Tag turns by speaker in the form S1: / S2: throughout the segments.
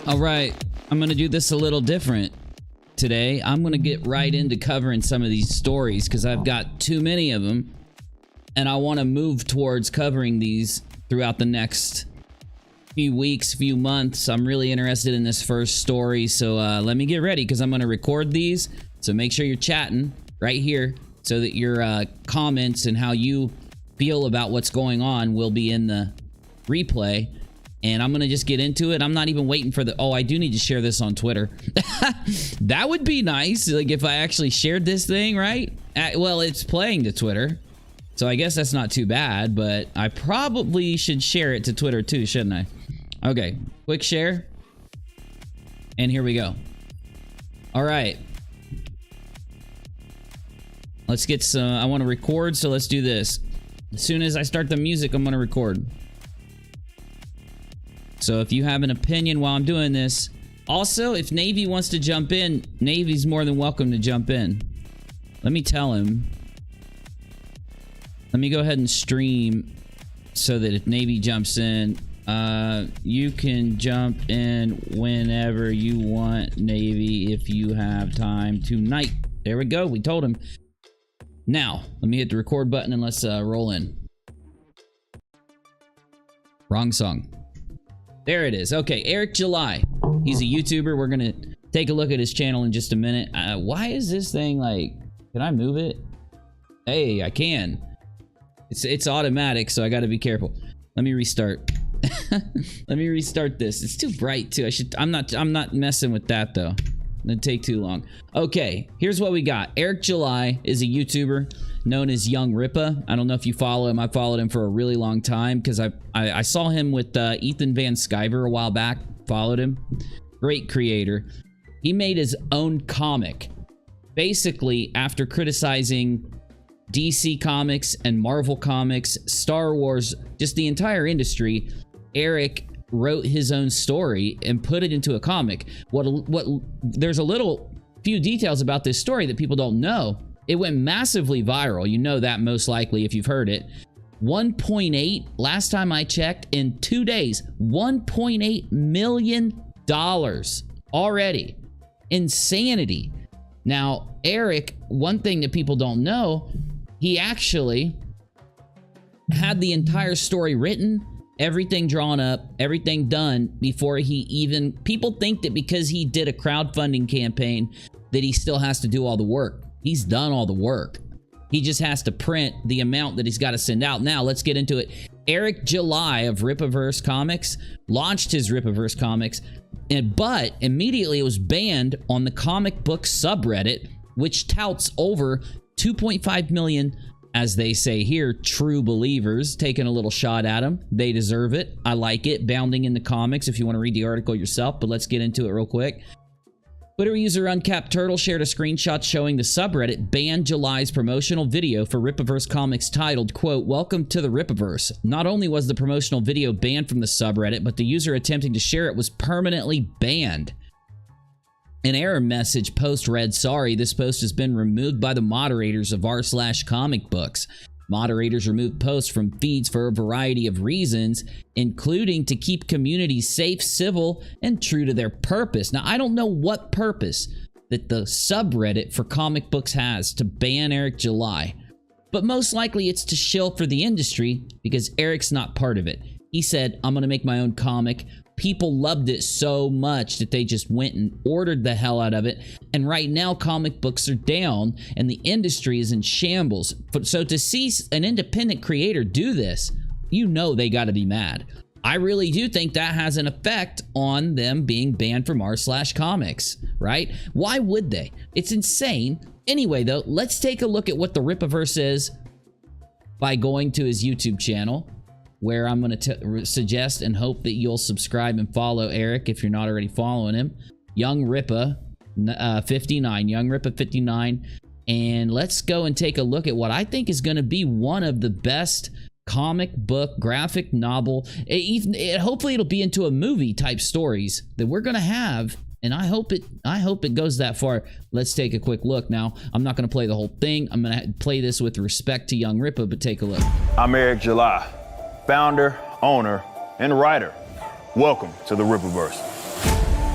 S1: All right, I'm gonna do this a little different today. I'm gonna get right into covering some of these stories because I've got too many of them, and I want to move towards covering these throughout the next few weeks, few months. I'm really interested in this first story, so let me get ready because I'm gonna record these. So make sure you're chatting right here so that your comments and how you feel about what's going on will be in the replay. And I'm gonna just get into it. I'm not even waiting for the... Oh, I do need to share this on Twitter. That would be nice, like if I actually shared this thing, right? Well, it's playing to Twitter, so I guess that's not too bad, but I probably should share it to Twitter too, shouldn't I? Okay, quick share. And here we go. All right. Let's get some... I want to record, so let's do this. As soon as I start the music, I'm gonna record. So if you have an opinion while I'm doing this... Also, if Navy wants to jump in, Navy's more than welcome to jump in. Let me tell him. Let me go ahead and stream so that if Navy jumps in, you can jump in whenever you want, Navy, if you have time tonight. There we go. We told him. Now, let me hit the record button and let's roll in. Wrong song. There it is. Okay, Eric July. He's a YouTuber. We're gonna take a look at his channel in just a minute. Why is this thing like... Can I move it? Hey, I can. It's automatic, so I gotta be careful. Let me restart. Let me restart this. It's too bright too. I'm not messing with that though. It'd take too long. Okay, here's what we got. Eric July is a YouTuber known as Young Rippa. I don't know if you follow him. I followed him for a really long time because I saw him with Ethan Van Sciver a while back. Followed him. Great creator. He made his own comic. Basically, after criticizing DC Comics and Marvel Comics, Star Wars, just the entire industry, Eric wrote his own story and put it into a comic. There's a little few details about this story that people don't know. It went massively viral. You know that most likely if you've heard it. 1.8, last time I checked, in 2 days, $1.8 million already. Insanity. Now, Eric, one thing that people don't know, he actually had the entire story written, everything drawn up, everything done before he even... People think that because he did a crowdfunding campaign that he still has to do all the work. He's done all the work. He just has to print the amount that he's got to send out. Now, let's get into it. Eric July of RIPPAVERSE Comics launched his RIPPAVERSE Comics, but immediately it was banned on the comic book subreddit, which touts over 2.5 million, as they say here, true believers. Taking a little shot at him. They deserve it. I like it. Bounding in the comics if you want to read the article yourself, but let's get into it real quick. Twitter user Uncapped Turtle shared a screenshot showing the subreddit banned July's promotional video for RIPPAVERSE Comics titled, quote, "Welcome to the RIPPAVERSE." Not only was the promotional video banned from the subreddit, but the user attempting to share it was permanently banned. An error message post read, "Sorry, this post has been removed by the moderators of r/comicbooks. Moderators remove posts from feeds for a variety of reasons, including to keep communities safe, civil, and true to their purpose." Now, I don't know what purpose that the subreddit for comic books has to ban Eric July, but most likely it's to shill for the industry because Eric's not part of it. He said, "I'm going to make my own comic." People loved it so much that they just went and ordered the hell out of it. And right now, comic books are down and the industry is in shambles. So to see an independent creator do this, you know they got to be mad. I really do think that has an effect on them being banned from r/comics, right? Why would they? It's insane. Anyway, though, let's take a look at what the RIPPAVERSE is by going to his YouTube channel, where I'm going to suggest and hope that you'll subscribe and follow Eric if you're not already following him. Young Rippa 59, Young Rippa 59. And let's go and take a look at what I think is going to be one of the best comic book, graphic novel, hopefully it'll be into a movie type stories that we're going to have. And I hope it goes that far. Let's take a quick look now. I'm not going to play the whole thing. I'm going to play this with respect to Young Rippa, but take a look.
S2: I'm Eric July, founder, owner, and writer. Welcome to the RIPPAVERSE.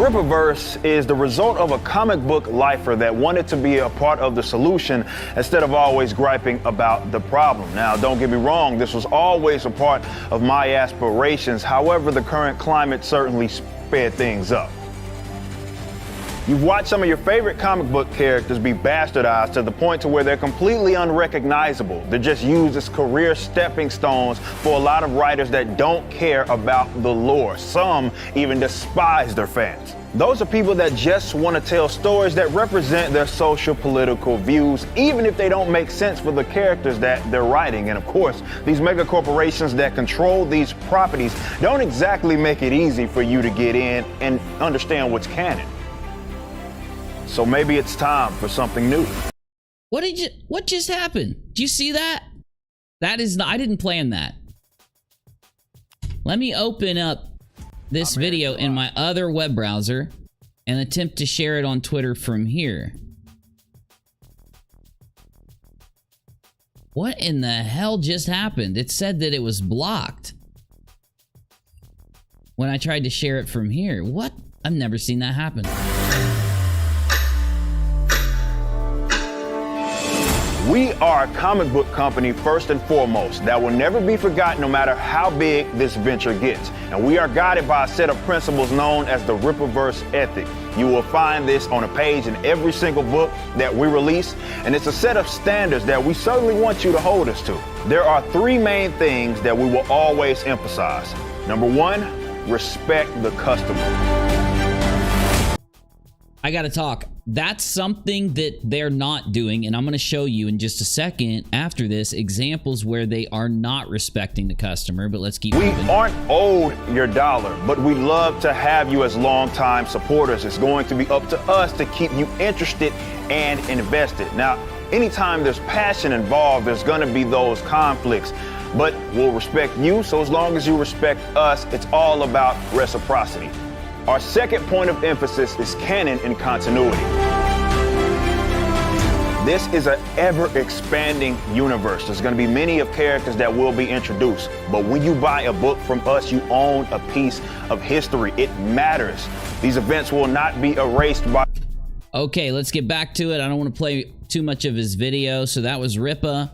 S2: Rippaverse is the result of a comic book lifer that wanted to be a part of the solution instead of always griping about the problem. Now, don't get me wrong, this was always a part of my aspirations. However, the current climate certainly sped things up. You've watched some of your favorite comic book characters be bastardized to the point to where they're completely unrecognizable. They're just used as career stepping stones for a lot of writers that don't care about the lore. Some even despise their fans. Those are people that just want to tell stories that represent their social political views, even if they don't make sense for the characters that they're writing. And of course, these mega corporations that control these properties don't exactly make it easy for you to get in and understand what's canon. So maybe it's time for something new.
S1: What just happened? Do you see that? That is not, I didn't plan that. Let me open up this video in my other web browser and attempt to share it on Twitter from here. What in the hell just happened? It said that it was blocked when I tried to share it from here. What? I've never seen that happen.
S2: We are a comic book company first and foremost that will never be forgotten no matter how big this venture gets. And we are guided by a set of principles known as the Rippaverse ethic. You will find this on a page in every single book that we release, and it's a set of standards that we certainly want you to hold us to. There are three main things that we will always emphasize. Number one, respect the customer.
S1: I gotta talk. That's something that they're not doing, and I'm gonna show you in just a second after this examples where they are not respecting the customer, but let's keep moving.
S2: We aren't owed your dollar, but we love to have you as longtime supporters. It's going to be up to us to keep you interested and invested. Now, anytime there's passion involved, there's gonna be those conflicts, but we'll respect you, so as long as you respect us, it's all about reciprocity. Our second point of emphasis is canon and continuity. This is an ever-expanding universe. There's going to be many of characters that will be introduced. But when you buy a book from us, you own a piece of history. It matters. These events will not be erased by...
S1: Okay, let's get back to it. I don't want to play too much of his video. So that was Rippa.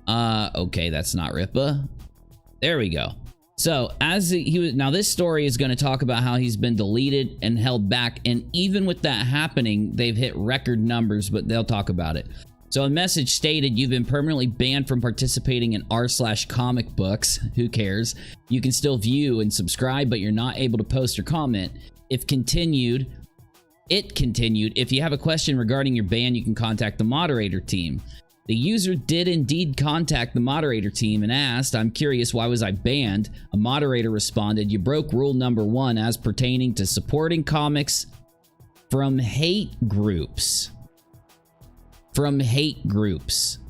S1: Okay, that's not Rippa. There we go. So as he was, now this story is going to talk about how he's been deleted and held back, and even with that happening, they've hit record numbers, but they'll talk about it. So a message stated, you've been permanently banned from participating in r/comic books. Who cares? You can still view and subscribe, but you're not able to post or comment. It continued. If you have a question regarding your ban, you can contact the moderator team. The user did indeed contact the moderator team and asked, I'm curious, why was I banned? A moderator responded, you broke rule number 1 as pertaining to supporting comics from hate groups. From hate groups.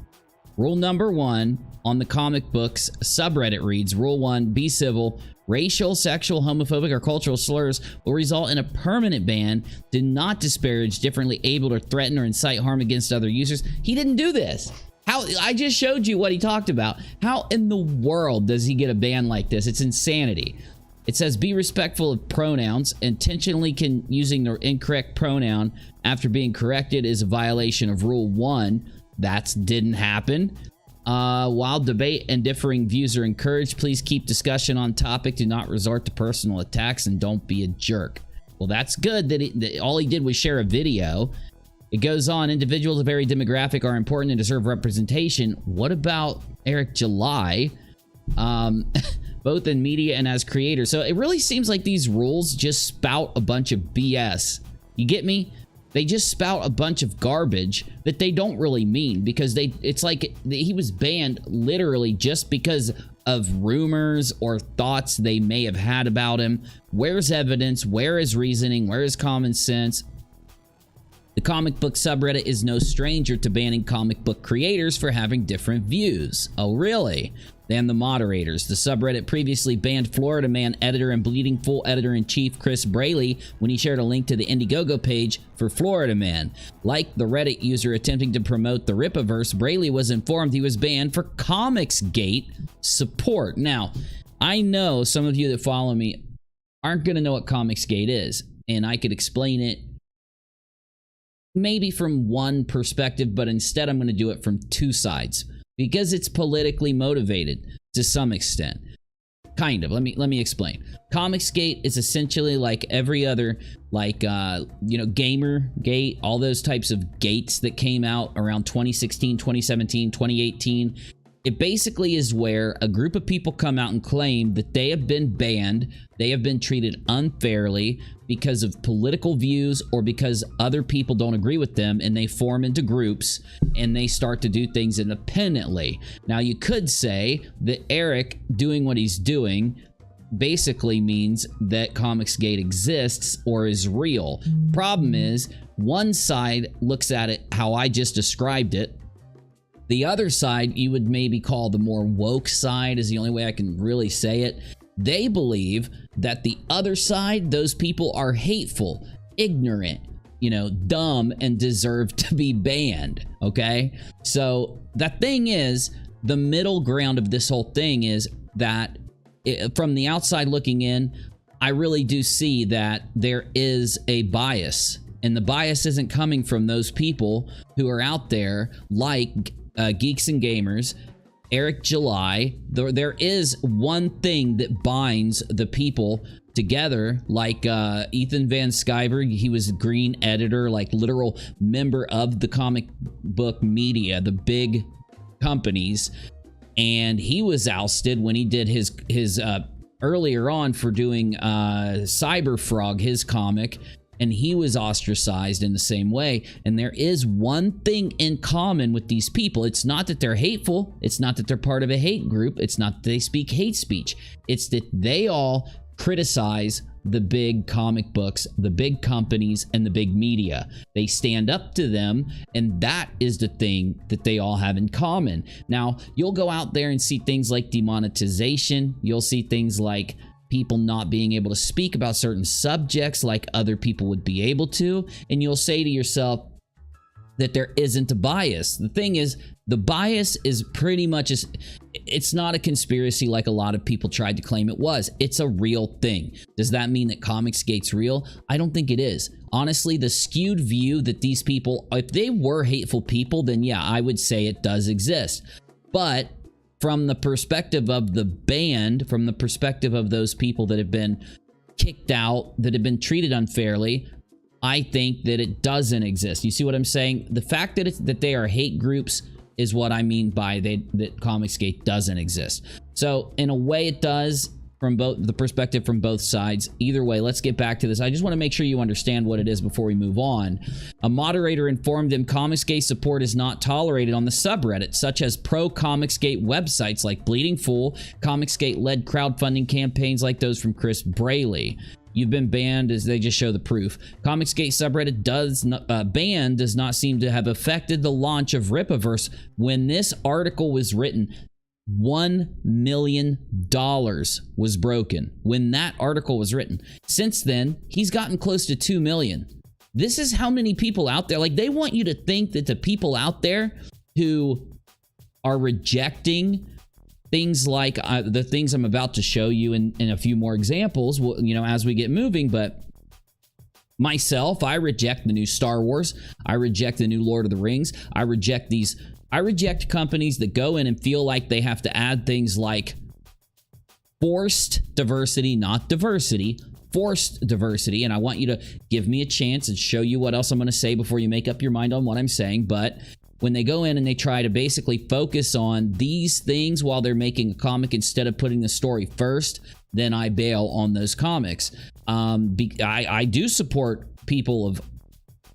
S1: Rule number 1 on the comic books subreddit reads, Rule 1, be civil. Racial, sexual, homophobic, or cultural slurs will result in a permanent ban. Do not disparage, differently abled, or threaten or incite harm against other users. He didn't do this. How? I just showed you what he talked about. How in the world does he get a ban like this? It's insanity. It says, be respectful of pronouns. Intentionally using the incorrect pronoun after being corrected is a violation of Rule 1. That didn't happen. While debate and differing views are encouraged, please keep discussion on topic. Do not resort to personal attacks and don't be a jerk. Well, that's good that all he did was share a video. It goes on, individuals of every demographic are important and deserve representation. What about Eric July? Both in media and as creators. So it really seems like these rules just spout a bunch of BS. You get me? They just spout a bunch of garbage that they don't really mean, because it's like he was banned literally just because of rumors or thoughts they may have had about him. Where's evidence? Where is reasoning? Where is common sense? The comic book subreddit is no stranger to banning comic book creators for having different views. Oh, really? Than the moderators. The subreddit previously banned Florida Man editor and Bleeding Fool editor-in-chief Chris Braley when he shared a link to the Indiegogo page for Florida Man. Like the Reddit user attempting to promote the Rippaverse, Braley was informed he was banned for Comicsgate support. Now, I know some of you that follow me aren't going to know what Comicsgate is. and I could explain it maybe from one perspective, but instead I'm going to do it from two sides because it's politically motivated to some extent. Kind of. Let me explain. Comicsgate is essentially like every other, like, Gamergate, all those types of gates that came out around 2016, 2017, 2018. It basically is where a group of people come out and claim that they have been banned, they have been treated unfairly because of political views or because other people don't agree with them, and they form into groups and they start to do things independently. Now, you could say that Eric doing what he's doing basically means that Comicsgate exists or is real. Problem is, one side looks at it how I just described it. The other side, you would maybe call the more woke side, is the only way I can really say it. They believe that the other side, those people are hateful, ignorant, dumb, and deserve to be banned, okay? So the thing is, the middle ground of this whole thing is that from the outside looking in, I really do see that there is a bias, and the bias isn't coming from those people who are out there like Geeks and Gamers, Eric July. There is one thing that binds the people together, like Ethan Van Sciver. He was green editor, like literal member of the comic book media, the big companies, and he was ousted when he did his earlier on for doing Cyber Frog, his comic, and he was ostracized in the same way. And there is one thing in common with these people. It's not that they're hateful. It's not that they're part of a hate group. It's not that they speak hate speech. It's that they all criticize the big comic books, the big companies, and the big media. They stand up to them, and that is the thing that they all have in common. Now, you'll go out there and see things like demonetization. You'll see things like people not being able to speak about certain subjects like other people would be able to, and you'll say to yourself that there isn't a bias. The thing is, the bias is pretty much, it's not a conspiracy like a lot of people tried to claim it was. It's a real thing. Does that mean that Comicsgate's real? I don't think it is. Honestly, the skewed view that these people, if they were hateful people, then yeah, I would say it does exist. But from the perspective of the band, from the perspective of those people that have been kicked out, that have been treated unfairly, I think that it doesn't exist. You see what I'm saying? The fact that they are hate groups is what I mean by that Comicsgate doesn't exist. So in a way it does, from both the perspective from both sides. Either way, let's get back to this. I just want to make sure you understand what it is before we move on. A moderator informed him Comicsgate support is not tolerated on the subreddit, such as pro-Comicsgate websites like Bleeding Fool. Comicsgate-led crowdfunding campaigns like those from Chris Braley. You've been banned, as they just show the proof. Comicsgate subreddit ban does not seem to have affected the launch of RIPPAVERSE. When this article was written, $1 million was broken when that article was written. Since then, he's gotten close to 2 million. This is how many people out there, like, they want you to think that the people out there who are rejecting things like the things I'm about to show you in a few more examples, as we get moving, but myself, I reject the new Star Wars. I reject the new Lord of the Rings. I reject companies that go in and feel like they have to add things like forced diversity, not diversity, forced diversity. And I want you to give me a chance and show you what else I'm going to say before you make up your mind on what I'm saying. But when they go in and they try to basically focus on these things while they're making a comic instead of putting the story first, then I bail on those comics. I do support people of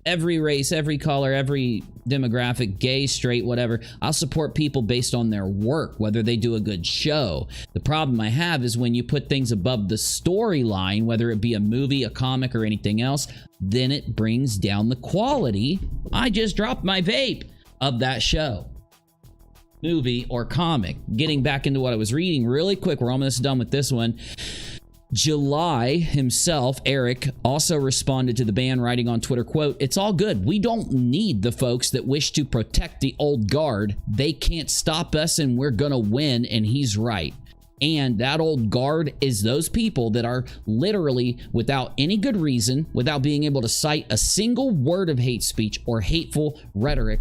S1: every race, every color, every demographic, gay, straight, whatever. I'll support people based on their work, whether they do a good show. The problem I have is when you put things above the storyline, whether it be a movie, a comic, or anything else, then it brings down the quality. I just dropped my vape of that show, movie, or comic. Getting back into what I was reading really quick, we're almost done with this one. July himself, Eric, also responded to the ban, writing on Twitter, quote, "It's all good. We don't need the folks that wish to protect the old guard. They can't stop us and we're gonna win," and he's right. And that old guard is those people that are literally, without any good reason, without being able to cite a single word of hate speech or hateful rhetoric,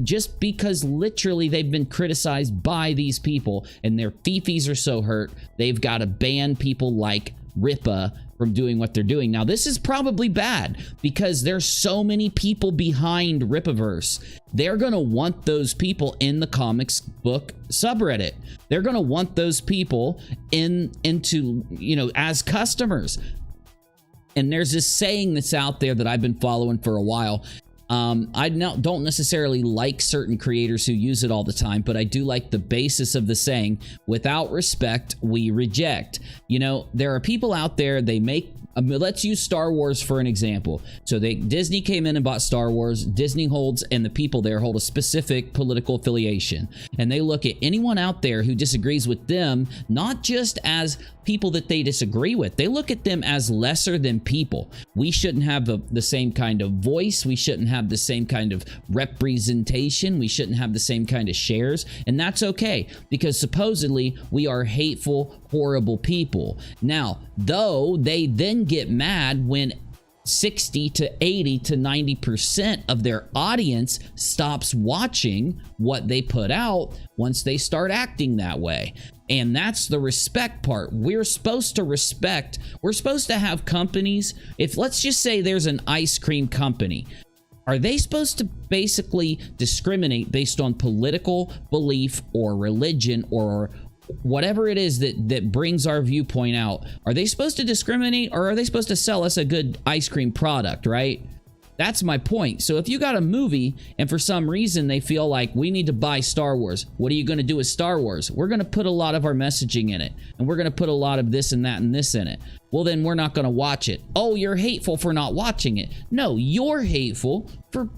S1: just because literally they've been criticized by these people and their fifis are so hurt, they've got to ban people like Rippa from doing what they're doing. Now, this is probably bad because there's so many people behind Rippaverse. They're going to want those people in the comics book subreddit. They're going to want those people into, you know, as customers. And there's this saying that's out there that I've been following for a while. I don't necessarily like certain creators who use it all the time, but I do like the basis of the saying, without respect, we reject. You know, there are people out there, they make, let's use Star Wars for an example. So Disney came in and bought Star Wars. Disney holds, and the people there hold a specific political affiliation. And they look at anyone out there who disagrees with them, not just as people that they disagree with. They look at them as lesser than people. We shouldn't have the same kind of voice. We shouldn't have the same kind of representation. We shouldn't have the same kind of shares. And that's okay, because supposedly we are hateful, horrible people. Now, though, they then get mad when 60 to 80 to 90% of their audience stops watching what they put out once they start acting that way. And that's the respect part. We're supposed to respect. We're supposed to have companies. If, let's just say there's an ice cream company, are they supposed to basically discriminate based on political belief or religion or whatever it is that brings our viewpoint out? Are they supposed to discriminate, or are they supposed to sell us a good ice cream product, right? That's my point. So if you got a movie and for some reason they feel like we need to buy Star Wars, what are you going to do with Star Wars? We're going to put a lot of our messaging in it, and we're going to put a lot of this and that and this in it. Well, then we're not going to watch it. Oh, you're hateful for not watching it. No, you're hateful for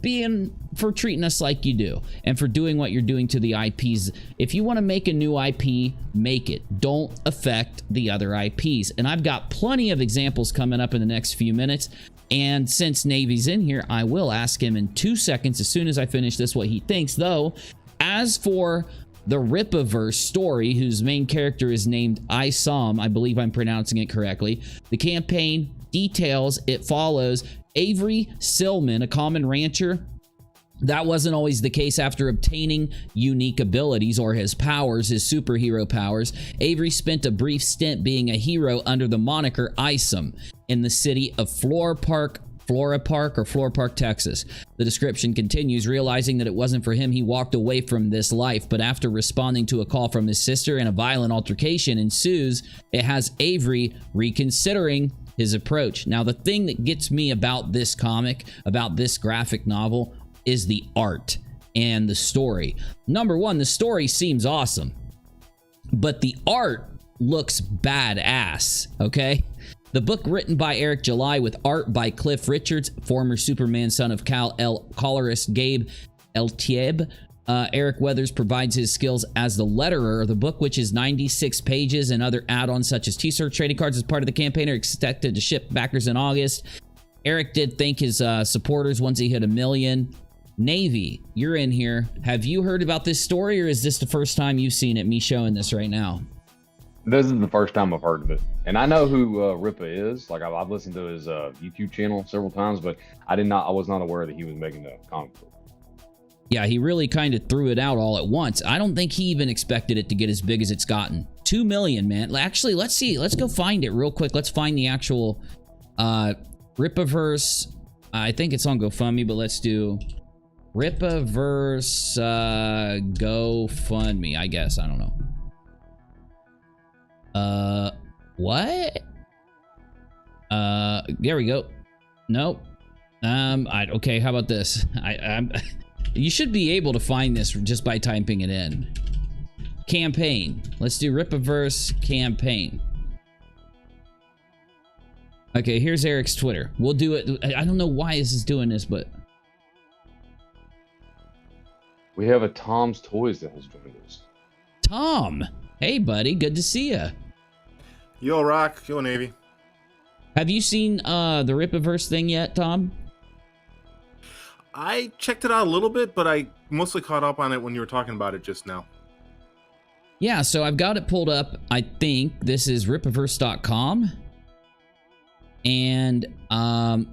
S1: treating us like you do and for doing what you're doing to the IPs. If you want to make a new IP, make it. Don't affect the other IPs. And I've got plenty of examples coming up in the next few minutes. And since Navy's in here, I will ask him in 2 seconds, as soon as I finish this, what he thinks. Though, as for the Rippaverse story, whose main character is named Isam, I believe I'm pronouncing it correctly, the campaign details it follows Avery Silman, a common rancher. That wasn't always the case. After obtaining unique abilities, or his powers, his superhero powers, Avery spent a brief stint being a hero under the moniker Isam in the city of Flora Park, Texas. The description continues, realizing that it wasn't for him, he walked away from this life, but after responding to a call from his sister and a violent altercation ensues, it has Avery reconsidering his approach. Now, the thing that gets me about this comic, about this graphic novel, is the art and the story. Number one, the story seems awesome, but the art looks badass, okay? The book, written by Eric July with art by Cliff Richards, former Superman son of colorist Gabe Eltieb. Eric Weathers provides his skills as the letterer. The book, which is 96 pages, and other add-ons such as t-shirt, trading cards as part of the campaign, are expected to ship backers in August. Eric did thank his supporters once he hit 1 million. Navy, you're in here. Have you heard about this story, or is this the first time you've seen it, me showing this right now?
S3: This is the first time I've heard of it. And I know who Rippa is. Like, I've listened to his YouTube channel several times, but I was not aware that he was making a comic book.
S1: Yeah, he really kind of threw it out all at once. I don't think he even expected it to get as big as it's gotten. 2 million, man. Actually, let's see. Let's go find it real quick. Let's find the actual Rippaverse. I think it's on GoFundMe, but let's do Rippaverse GoFundMe, I guess. I don't know. What? There we go. Nope. Okay, how about this? You should be able to find this just by typing it in. Campaign. Let's do Rippaverse campaign. Okay, here's Eric's Twitter. We'll do it. I don't know why this is doing this, but
S3: we have a Tom's Toys that has joined us.
S1: Tom, hey buddy, good to see you.
S4: Yo, Rock. Yo, Navy.
S1: Have you seen the Rippaverse thing yet, Tom?
S4: I checked it out a little bit, but I mostly caught up on it when you were talking about it just now.
S1: yeah, so I've got it pulled up. I think this is rippaverse.com. And I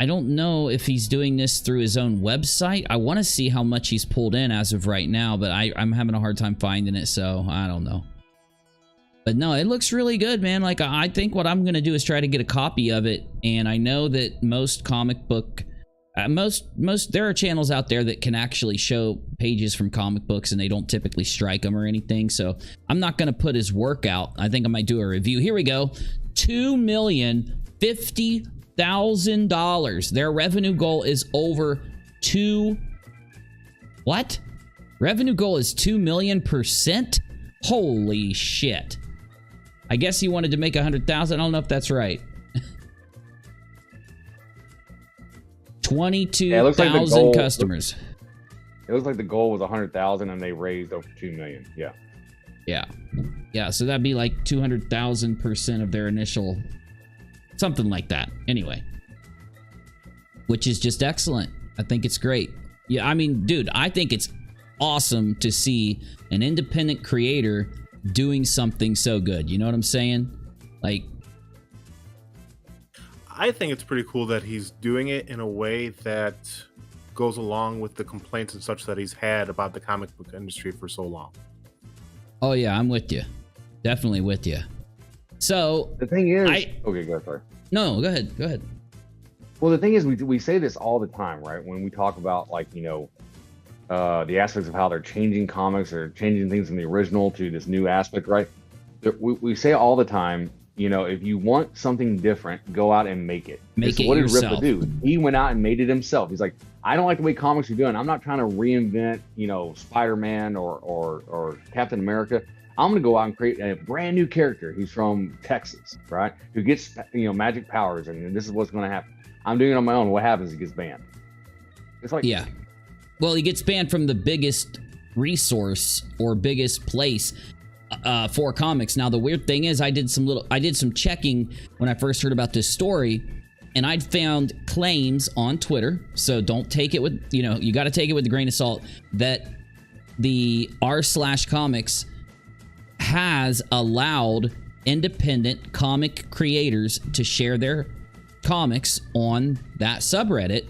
S1: don't know if he's doing this through his own website. I want to see how much he's pulled in as of right now, but I'm having a hard time finding it, so I don't know. But no, it looks really good, man. Like, I think what I'm going to do is try to get a copy of it. And I know that most comic book... there are channels out there that can actually show pages from comic books and they don't typically strike them or anything. So I'm not going to put his work out. I think I might do a review. Here we go. $2,050,000. Their revenue goal is over what? Revenue goal is 2 million%? Holy shit. I guess he wanted to make 100,000. I don't know if that's right. 22,000 customers.
S3: It looks like the goal was 100,000 and they raised over 2 million. Yeah.
S1: Yeah, so that'd be like 200,000% of their initial, something like that. Anyway, which is just excellent. I think it's great. Yeah, I mean, dude, I think it's awesome to see an independent creator doing something so good. You know what I'm saying? Like,
S4: I think it's pretty cool that he's doing it in a way that goes along with the complaints and such that he's had about the comic book industry for so long.
S1: Oh yeah, I'm with you. Definitely with you. So
S3: the thing is, okay, go ahead.
S1: No, go ahead.
S3: Well, the thing is, we say this all the time, right? When we talk about, like, you know, the aspects of how they're changing comics or changing things from the original to this new aspect, right? We say all the time, you know, if you want something different, go out and make it.
S1: Make it
S3: what
S1: yourself.
S3: What did Rippa do? He went out and made it himself. He's like, I don't like the way comics are doing. I'm not trying to reinvent, you know, Spider-Man or Captain America. I'm going to go out and create a brand new character. He's from Texas, right? Who gets, you know, magic powers, and this is what's going to happen. I'm doing it on my own. What happens? He gets banned. It's like,
S1: yeah. Well, he gets banned from the biggest resource or biggest place for comics. Now, the weird thing is, I did some checking when I first heard about this story, and I'd found claims on Twitter. So don't take it with, you know, you got to take it with a grain of salt, that the r/comics has allowed independent comic creators to share their comics on that subreddit.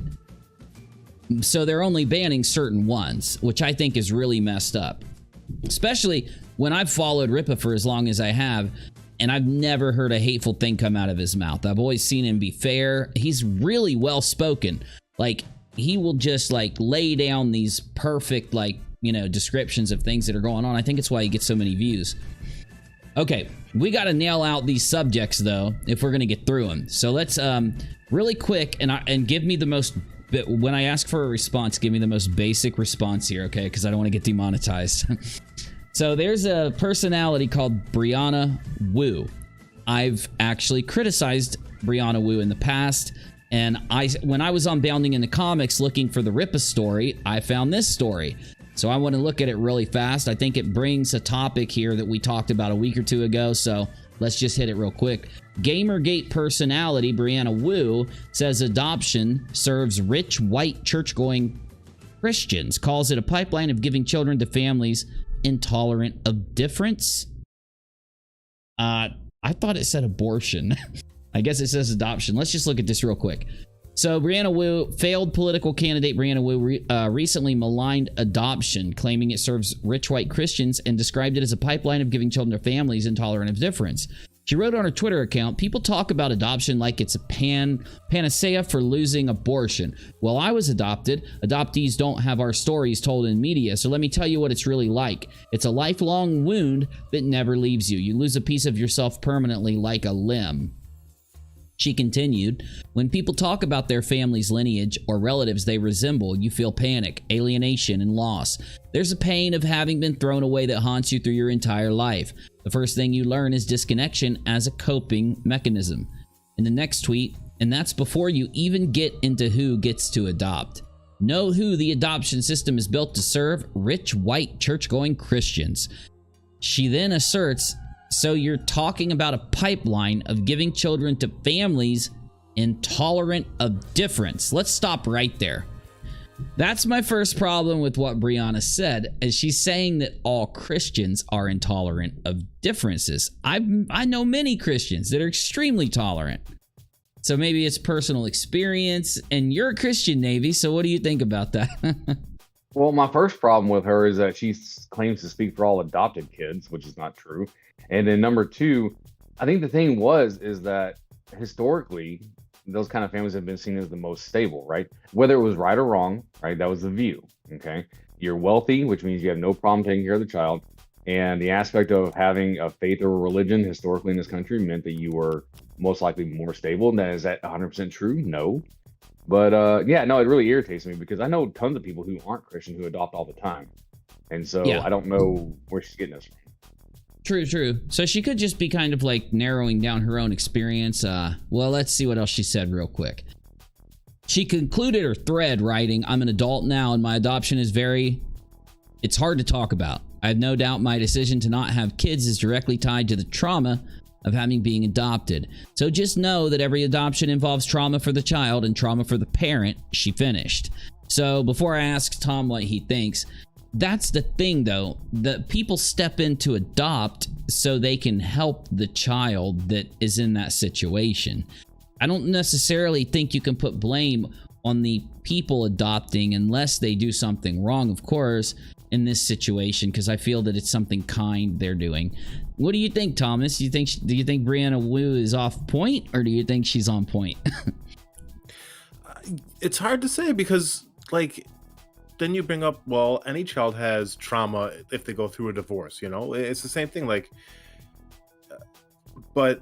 S1: So they're only banning certain ones, which I think is really messed up. Especially when I've followed Rippa for as long as I have, and I've never heard a hateful thing come out of his mouth. I've always seen him be fair. He's really well spoken. Like, he will just like lay down these perfect, like, you know, descriptions of things that are going on. I think it's why he gets so many views. Okay, we got to nail out these subjects though if we're gonna get through them. So let's really quick and give me the most. But when I ask for a response, give me the most basic response here, okay? Because I don't want to get demonetized. So there's a personality called Brianna Wu. I've actually criticized Brianna Wu in the past, and when I was on Bounding into Comics looking for the Rippa story, I found this story. So I want to look at it really fast. I think it brings a topic here that we talked about a week or two ago, so let's just hit it real quick. Gamergate personality Brianna Wu says adoption serves rich, white, church-going Christians. Calls it a pipeline of giving children to families intolerant of difference. I thought it said abortion. I guess it says adoption. Let's just look at this real quick. So Brianna Wu, failed political candidate Brianna Wu, recently maligned adoption, claiming it serves rich white Christians, and described it as a pipeline of giving children to families intolerant of difference. She wrote on her Twitter account, people talk about adoption like it's a panacea for losing abortion. Well, I was adopted. Adoptees don't have our stories told in media, so let me tell you what it's really like. It's a lifelong wound that never leaves you. You lose a piece of yourself permanently like a limb. She continued, when people talk about their family's lineage or relatives they resemble, you feel panic, alienation, and loss. There's a pain of having been thrown away that haunts you through your entire life. The first thing you learn is disconnection as a coping mechanism. In the next tweet, and that's before you even get into who gets to adopt. Know who the adoption system is built to serve: rich, white, church-going Christians. She then asserts, so you're talking about a pipeline of giving children to families intolerant of difference. Let's stop right there. That's my first problem with what Brianna said, is she's saying that all Christians are intolerant of differences. I know many Christians that are extremely tolerant. So maybe it's personal experience, and you're a Christian, Navy, so what do you think about that?
S3: Well, my first problem with her is that she claims to speak for all adopted kids, which is not true. And then number two, I think the thing is that historically, those kind of families have been seen as the most stable, right? Whether it was right or wrong, right? That was the view, okay? You're wealthy, which means you have no problem taking care of the child. And the aspect of having a faith or a religion historically in this country meant that you were most likely more stable. Now, is that 100% true? No. But yeah, no, it really irritates me because I know tons of people who aren't Christian who adopt all the time. And so I don't know where she's getting this from.
S1: True. So she could just be kind of like narrowing down her own experience. Well, let's see what else she said real quick. She concluded her thread writing, "I'm an adult now and my adoption is it's hard to talk about. I have no doubt my decision to not have kids is directly tied to the trauma of having being adopted. So just know that every adoption involves trauma for the child and trauma for the parent," she finished. So before I ask Tom what he thinks, that's the thing though, that people step in to adopt so they can help the child that is in that situation. I don't necessarily think you can put blame on the people adopting unless they do something wrong, of course, in this situation, because I feel that it's something kind they're doing. What do you think, Thomas? Do you think Brianna Wu is off point, or do you think she's on point?
S4: It's hard to say because, like, then you bring up, well, any child has trauma if they go through a divorce, you know? It's the same thing, like, but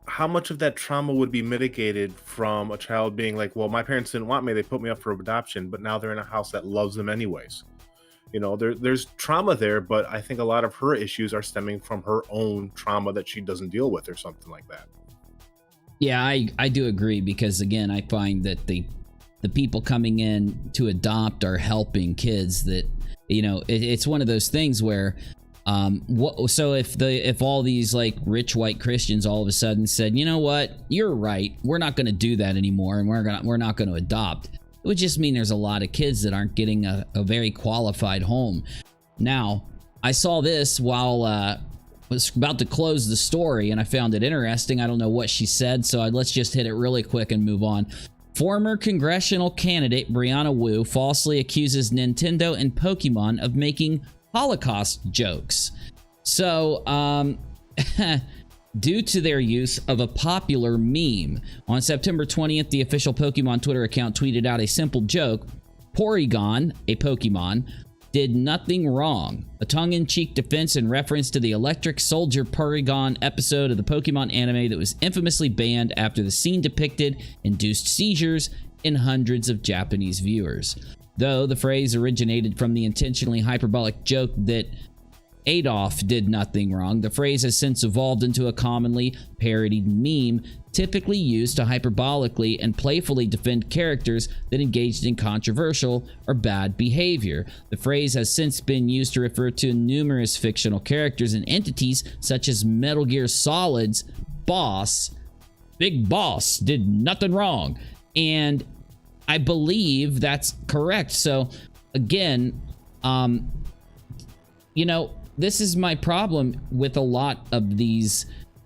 S4: how much of that trauma would be mitigated from a child being like, well, my parents didn't want me, they put me up for adoption, but now they're in a house that loves them anyways. You know, there's trauma there, but I think a lot of her issues are stemming from her own trauma that she doesn't deal with or something like that.
S1: Yeah, I do agree, because again, I find that the people coming in to adopt are helping kids that, you know, it's one of those things where so if all these like rich white Christians all of a sudden said, you know what, you're right, we're not going to do that anymore, and we're not going to adopt, it would just mean there's a lot of kids that aren't getting a very qualified home. Now, I saw this while I was about to close the story, and I found it interesting. I don't know what she said, so let's just hit it really quick and move on. Former congressional candidate Brianna Wu falsely accuses Nintendo and Pokemon of making Holocaust jokes. So, due to their use of a popular meme. On September 20th, the official Pokemon Twitter account tweeted out a simple joke. Porygon, a Pokemon, did nothing wrong. A tongue-in-cheek defense in reference to the Electric Soldier Porygon episode of the Pokemon anime that was infamously banned after the scene depicted induced seizures in hundreds of Japanese viewers. Though the phrase originated from the intentionally hyperbolic joke that Adolf did nothing wrong, the phrase has since evolved into a commonly parodied meme, typically used to hyperbolically and playfully defend characters that engaged in controversial or bad behavior. The phrase has since been used to refer to numerous fictional characters and entities, such as Metal Gear Solid's boss. Big Boss did nothing wrong. And I believe that's correct. So, again, you know, this is my problem with a lot of these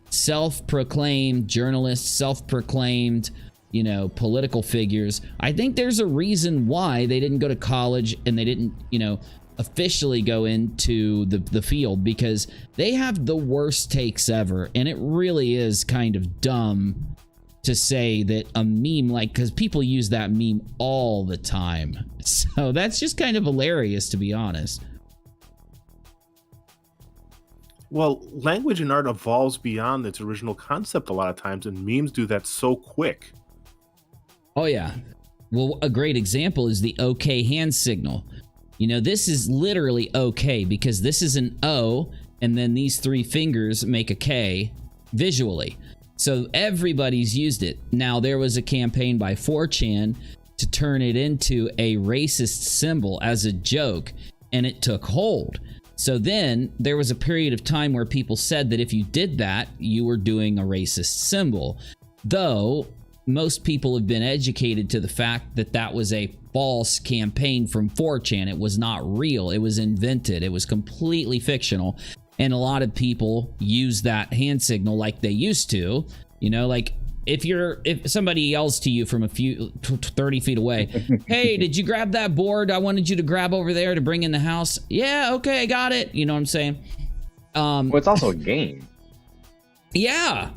S1: self-proclaimed journalists, self-proclaimed, you know, political figures. I think there's a reason why they didn't go to college and they didn't, you know, officially go into the field, because they have the worst takes ever. And it really is kind of dumb to say that a meme, like, because people use that meme all the time. So that's just kind of hilarious, to be honest.
S4: Well, language and art evolves beyond its original concept a lot of times, and memes do that so quick.
S1: Oh, yeah. Well, a great example is the OK hand signal. You know, this is literally OK, because this is an O, and then these three fingers make a K visually. So everybody's used it. Now, there was a campaign by 4chan to turn it into a racist symbol as a joke, and it took hold. So then there was a period of time where people said that if you did that, you were doing a racist symbol. Though most people have been educated to the fact that that was a false campaign from 4chan. It was not real. It was invented. It was completely fictional. And a lot of people use that hand signal like they used to. You know, like if somebody yells to you from a few 30 feet away, hey, did you grab that board I wanted you to grab over there to bring in the house? Yeah, okay, I got it. You know what I'm saying?
S3: Well, it's also a game.
S1: Yeah.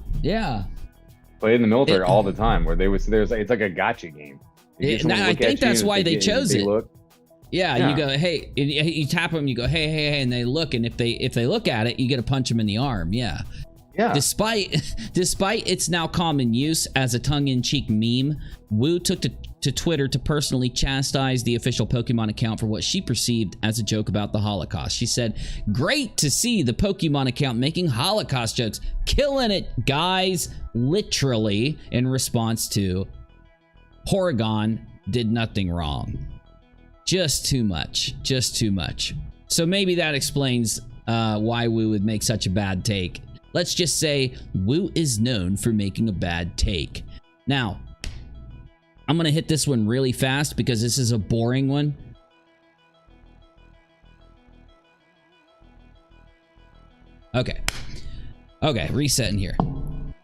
S3: Played in the military all the time, where it's like a gotcha game.
S1: I think that's why they chose it. Yeah, you go, hey, you tap them, you go, hey, and they look, and if they look at it, you get to punch them in the arm. Yeah. Despite its now common use as a tongue-in-cheek meme, Wu took to Twitter to personally chastise the official Pokemon account for what she perceived as a joke about the Holocaust. She said, "Great to see the Pokemon account making Holocaust jokes. Killing it, guys." Literally in response to, Porygon did nothing wrong. Just too much. So maybe that explains why Wu would make such a bad take. Let's just say Wu is known for making a bad take. Now, I'm going to hit this one really fast because this is a boring one. Okay, resetting here.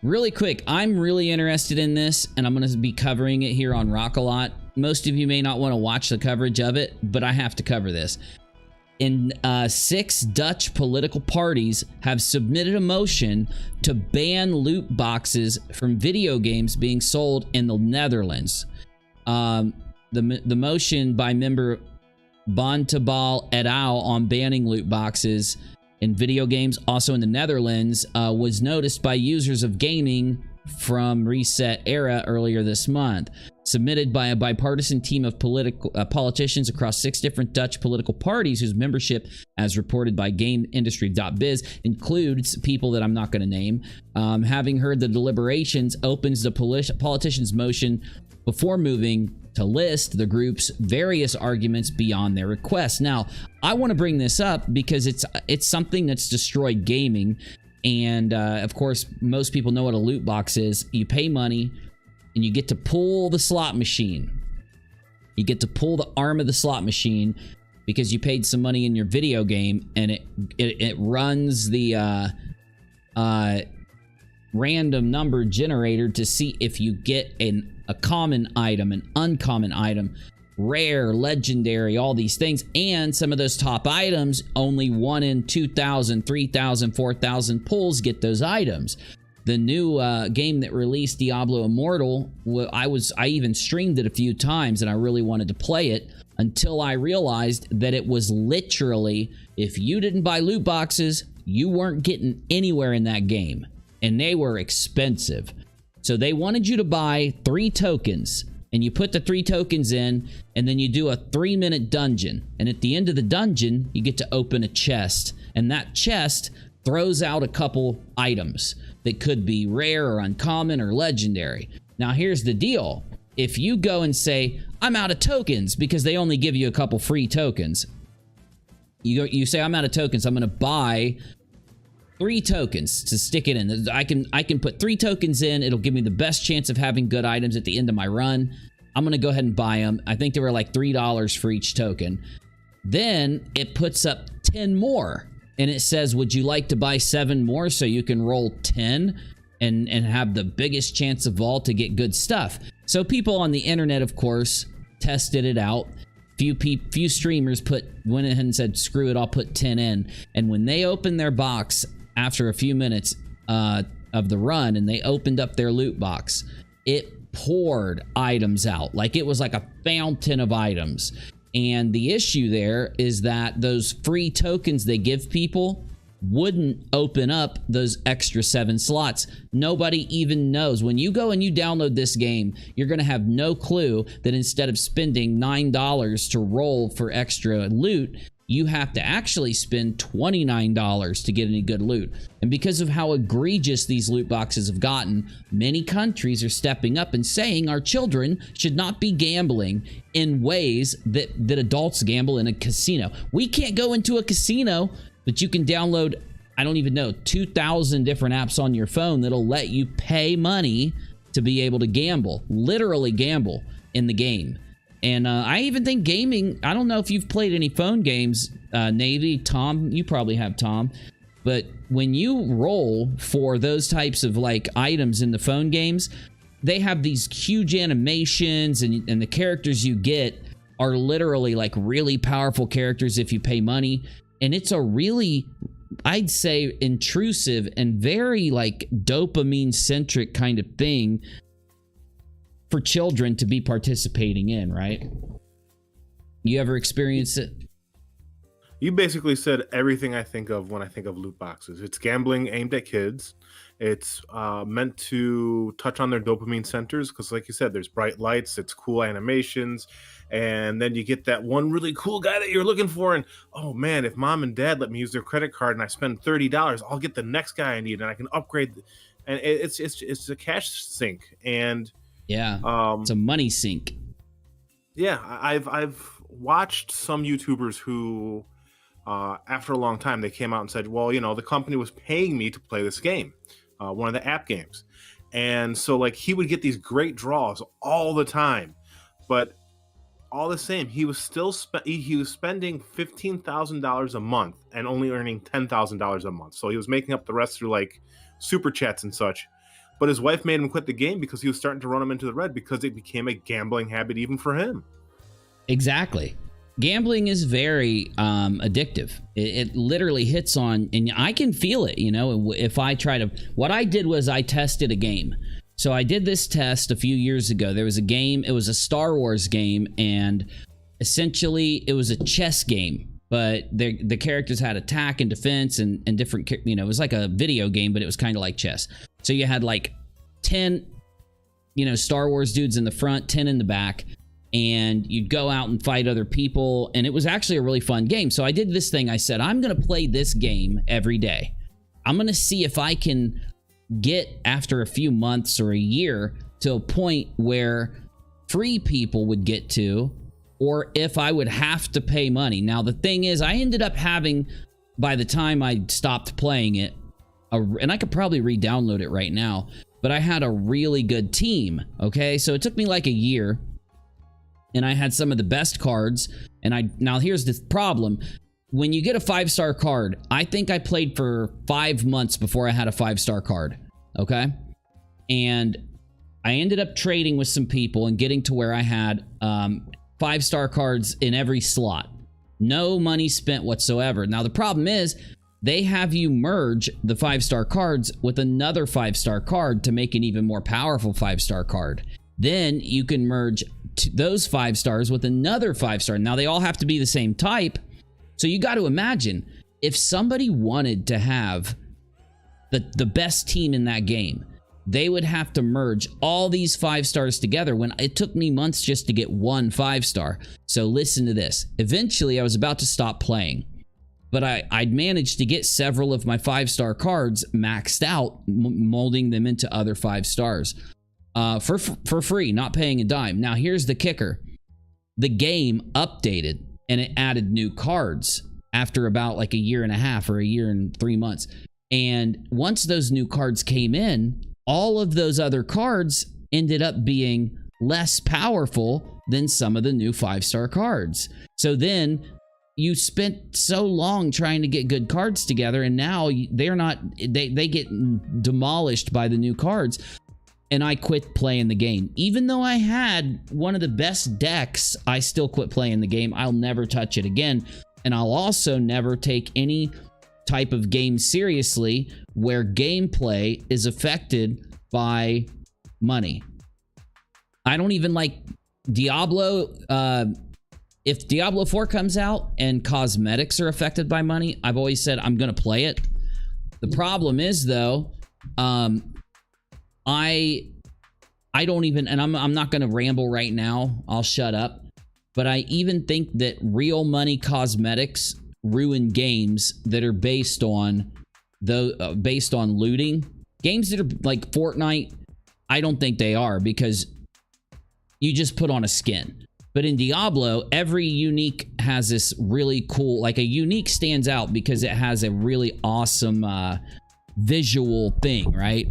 S1: Really quick, I'm really interested in this, and I'm going to be covering it here on RockAlot. Most of you may not want to watch the coverage of it, but I have to cover this. 6 Dutch political parties have submitted a motion to ban loot boxes from video games being sold in the Netherlands. The motion by member Bontebal et al. On banning loot boxes in video games, also in the Netherlands, was noticed by users of gaming from Reset Era earlier this month. Submitted by a bipartisan team of politicians across 6 different Dutch political parties whose membership, as reported by GameIndustry.biz, includes people that I'm not going to name. Having heard the deliberations, opens the politicians' motion before moving to list the group's various arguments beyond their request. Now, I want to bring this up because it's something that's destroyed gaming. And of course, most people know what a loot box is. You pay money and you get to pull the slot machine. You get to pull the arm of the slot machine because you paid some money in your video game, and it runs the random number generator to see if you get a common item, an uncommon item, rare, legendary, all these things. And some of those top items, only 1 in 2,000, 3,000, 4,000 pulls get those items. The new game that released, Diablo Immortal, I even streamed it a few times, and I really wanted to play it until I realized that it was literally, if you didn't buy loot boxes, you weren't getting anywhere in that game, and they were expensive. So they wanted you to buy 3 tokens, and you put the 3 tokens in, and then you do a 3-minute dungeon, and at the end of the dungeon, you get to open a chest, and that chest throws out a couple items that could be rare or uncommon or legendary. Now, here's the deal. If you go and say, I'm out of tokens, because they only give you a couple free tokens. You say, I'm out of tokens. I'm going to buy 3 tokens to stick it in. I can put 3 tokens in. It'll give me the best chance of having good items at the end of my run. I'm going to go ahead and buy them. I think they were like $3 for each token. Then it puts up 10 more. And it says, would you like to buy 7 more so you can roll 10 and have the biggest chance of all to get good stuff? So people on the internet, of course, tested it out. Few streamers went ahead and said, screw it, I'll put 10 in. And when they opened their box after a few minutes of the run, and they opened up their loot box, it poured items out. Like it was like a fountain of items. And the issue there is that those free tokens they give people wouldn't open up those extra 7 slots. Nobody even knows. When you go and you download this game, you're going to have no clue that instead of spending $9 to roll for extra loot, you have to actually spend $29 to get any good loot. And because of how egregious these loot boxes have gotten, many countries are stepping up and saying our children should not be gambling in ways that adults gamble in a casino. We can't go into a casino, but you can download, I don't even know, 2,000 different apps on your phone that'll let you pay money to be able to gamble, literally gamble in the game. And I even think gaming, I don't know if you've played any phone games, Navy, Tom, you probably have, Tom, but when you roll for those types of like items in the phone games, they have these huge animations, and the characters you get are literally like really powerful characters if you pay money. And it's a really, I'd say, intrusive and very like dopamine centric kind of thing for children to be participating in, right? You ever experienced it?
S4: You basically said everything I think of when I think of loot boxes. It's gambling aimed at kids. It's meant to touch on their dopamine centers because, like you said, there's bright lights, it's cool animations, and then you get that one really cool guy that you're looking for, and oh man, if mom and dad let me use their credit card and I spend $30, I'll get the next guy I need and I can upgrade. And it's a cash sink, and
S1: yeah, it's a money sink.
S4: Yeah, I've watched some YouTubers who, after a long time, they came out and said, well, you know, the company was paying me to play this game, one of the app games. And so, like, he would get these great draws all the time. But all the same, he was still he was spending $15,000 a month and only earning $10,000 a month. So he was making up the rest through, like, super chats and such. But his wife made him quit the game because he was starting to run him into the red because it became a gambling habit even for him.
S1: Exactly. Gambling is very addictive. It literally hits on, and I can feel it, you know, if I try to, what I did was I tested a game. So I did this test a few years ago. There was a game, it was a Star Wars game, and essentially it was a chess game, but the characters had attack and defense and different, you know, it was like a video game, but it was kind of like chess. So you had like 10, you know, Star Wars dudes in the front, 10 in the back, and you'd go out and fight other people, and it was actually a really fun game. So I did this thing. I said, I'm going to play this game every day. I'm going to see if I can get, after a few months or a year, to a point where free people would get to, or if I would have to pay money. Now, the thing is, I ended up having, by the time I stopped playing it, and I could probably re-download it right now, but I had a really good team, okay? So it took me like a year, and I had some of the best cards, and now here's the problem. When you get a 5-star card, I think I played for 5 months before I had a 5-star card, okay? And I ended up trading with some people and getting to where I had 5-star cards in every slot. No money spent whatsoever. Now, the problem is, they have you merge the 5-star cards with another 5-star card to make an even more powerful 5-star card. Then you can merge those 5 stars with another 5-star. Now, they all have to be the same type. So you got to imagine, if somebody wanted to have the best team in that game, they would have to merge all these 5 stars together, when it took me months just to get one 5-star. So listen to this. Eventually, I was about to stop playing, but I'd managed to get several of my 5-star cards maxed out, molding them into other 5 stars. For free, not paying a dime. Now, here's the kicker. The game updated, and it added new cards after about like a year and a half or a year and 3 months. And once those new cards came in, all of those other cards ended up being less powerful than some of the new 5-star cards. So then you spent so long trying to get good cards together, and now they're not, they get demolished by the new cards. And I quit playing the game. Even though I had one of the best decks, I still quit playing the game. I'll never touch it again. And I'll also never take any type of game seriously where gameplay is affected by money. I don't even like Diablo. If Diablo 4 comes out and cosmetics are affected by money, I've always said I'm going to play it. The problem is, though, I don't even, and I'm not going to ramble right now. I'll shut up. But I even think that real money cosmetics ruin games that are based on looting. Games that are like Fortnite, I don't think they are, because you just put on a skin. But in Diablo, every unique has this really cool, like a unique stands out because it has a really awesome visual thing, right?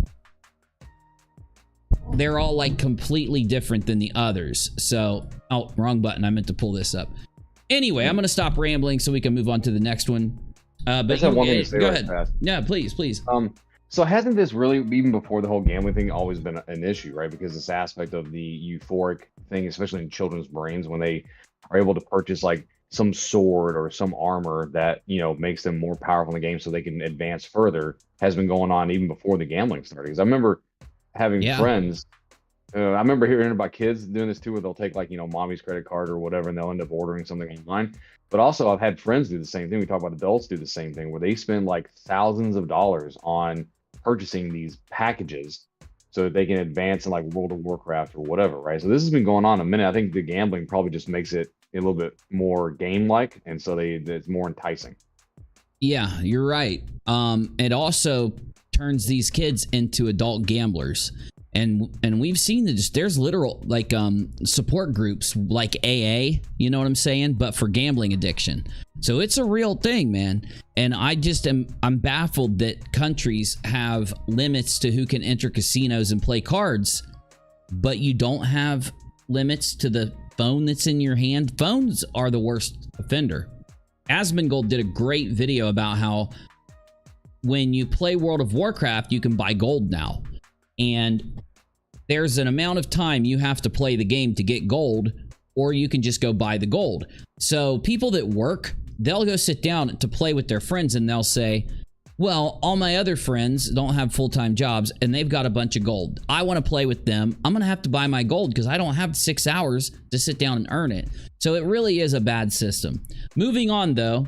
S1: they're all like completely different than the others. So, oh, wrong button. I meant to pull this up. Anyway, I'm going to stop rambling so we can move on to the next one. But
S3: I just have one thing to say
S1: go
S3: right
S1: ahead.
S3: fast.
S1: Yeah, please.
S3: So hasn't this really, even before the whole gambling thing, always been an issue, right? Because this aspect of the euphoric thing, especially in children's brains, when they are able to purchase like some sword or some armor that, you know, makes them more powerful in the game so they can advance further, has been going on even before the gambling started. Because I remember having friends, I remember hearing about kids doing this too, where they'll take like, you know, mommy's credit card or whatever, and they'll end up ordering something online. But also I've had friends do the same thing. We talk about adults do the same thing, where they spend like thousands of dollars on purchasing these packages so that they can advance in like World of Warcraft or whatever, right? So this has been going on a minute. I think the gambling probably just makes it a little bit more game-like, and so it's more enticing.
S1: Yeah, you're right. It also turns these kids into adult gamblers. And we've seen that there's literal like support groups like AA, you know what I'm saying, but for gambling addiction. So it's a real thing, man. And I'm baffled that countries have limits to who can enter casinos and play cards, but you don't have limits to the phone that's in your hand. Phones are the worst offender. Asmongold did a great video about how when you play World of Warcraft, you can buy gold now. And there's an amount of time you have to play the game to get gold, or you can just go buy the gold. So people that work, they'll go sit down to play with their friends and they'll say, well, all my other friends don't have full-time jobs and they've got a bunch of gold. I want to play with them. I'm going to have to buy my gold because I don't have 6 hours to sit down and earn it. So it really is a bad system. Moving on though,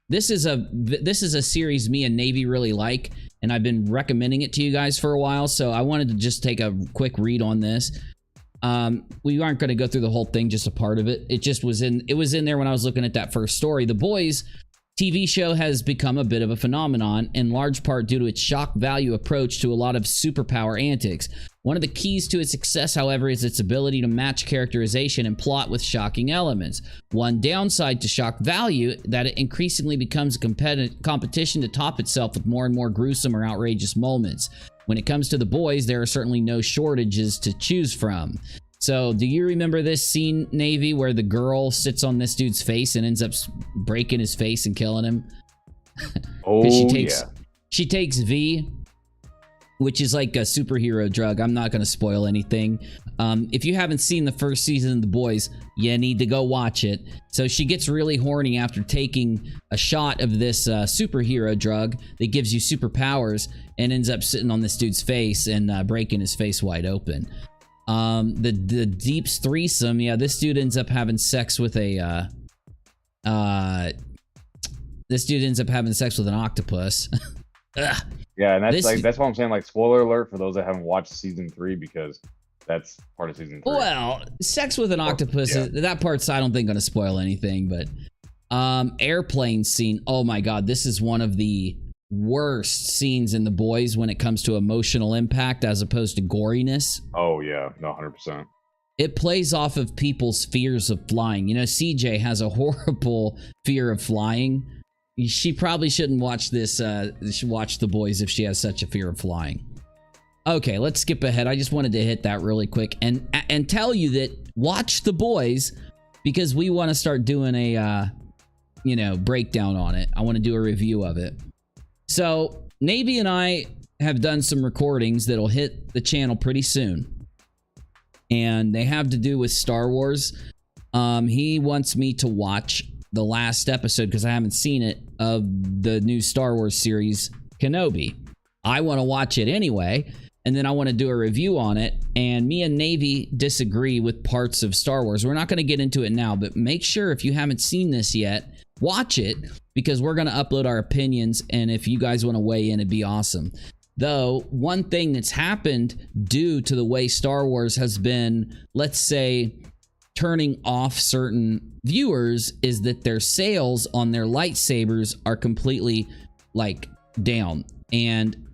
S1: this is a series me and Navy really like, and I've been recommending it to you guys for a while, so I wanted to just take a quick read on this. We aren't going to go through the whole thing, just a part of it. It was in there when I was looking at that first story. The Boys TV show has become a bit of a phenomenon, in large part due to its shock value approach to a lot of superpower antics. One of the keys to its success, however, is its ability to match characterization and plot with shocking elements. One downside to shock value, that it increasingly becomes a competition to top itself with more and more gruesome or outrageous moments. When it comes to The Boys, there are certainly no shortages to choose from. So, do you remember this scene, Navy, where the girl sits on this dude's face and ends up breaking his face and killing him?
S3: Oh,
S1: She takes V, which is like a superhero drug. I'm not going to spoil anything. If you haven't seen the first season of The Boys, you need to go watch it. So she gets really horny after taking a shot of this superhero drug that gives you superpowers and ends up sitting on this dude's face and breaking his face wide open. The Deep's threesome, yeah, this dude ends up having sex with an octopus.
S3: Yeah, and that's why I'm saying, like, spoiler alert for those that haven't watched season 3, because that's part of season 3.
S1: Well, sex with an octopus, that part's I don't think gonna spoil anything, but airplane scene, oh my god, this is one of the worst scenes in The Boys when it comes to emotional impact as opposed to goriness.
S3: Oh yeah, no, 100%.
S1: It plays off of people's fears of flying. You know, CJ has a horrible fear of flying. She probably shouldn't watch this. She should watch The Boys if she has such a fear of flying. Okay, let's skip ahead. I just wanted to hit that really quick and tell you that watch The Boys, because we want to start doing a breakdown on it. I want to do a review of it. So, Navy and I have done some recordings that'll hit the channel pretty soon. And they have to do with Star Wars. He wants me to watch the last episode, because I haven't seen it, of the new Star Wars series, Kenobi. I want to watch it anyway, and then I want to do a review on it. And me and Navy disagree with parts of Star Wars. We're not going to get into it now, but make sure if you haven't seen this yet, watch it, because we're going to upload our opinions, and if you guys want to weigh in, it'd be awesome. Though, one thing that's happened due to the way Star Wars has been, let's say, turning off certain viewers, is that their sales on their lightsabers are completely, like, down. And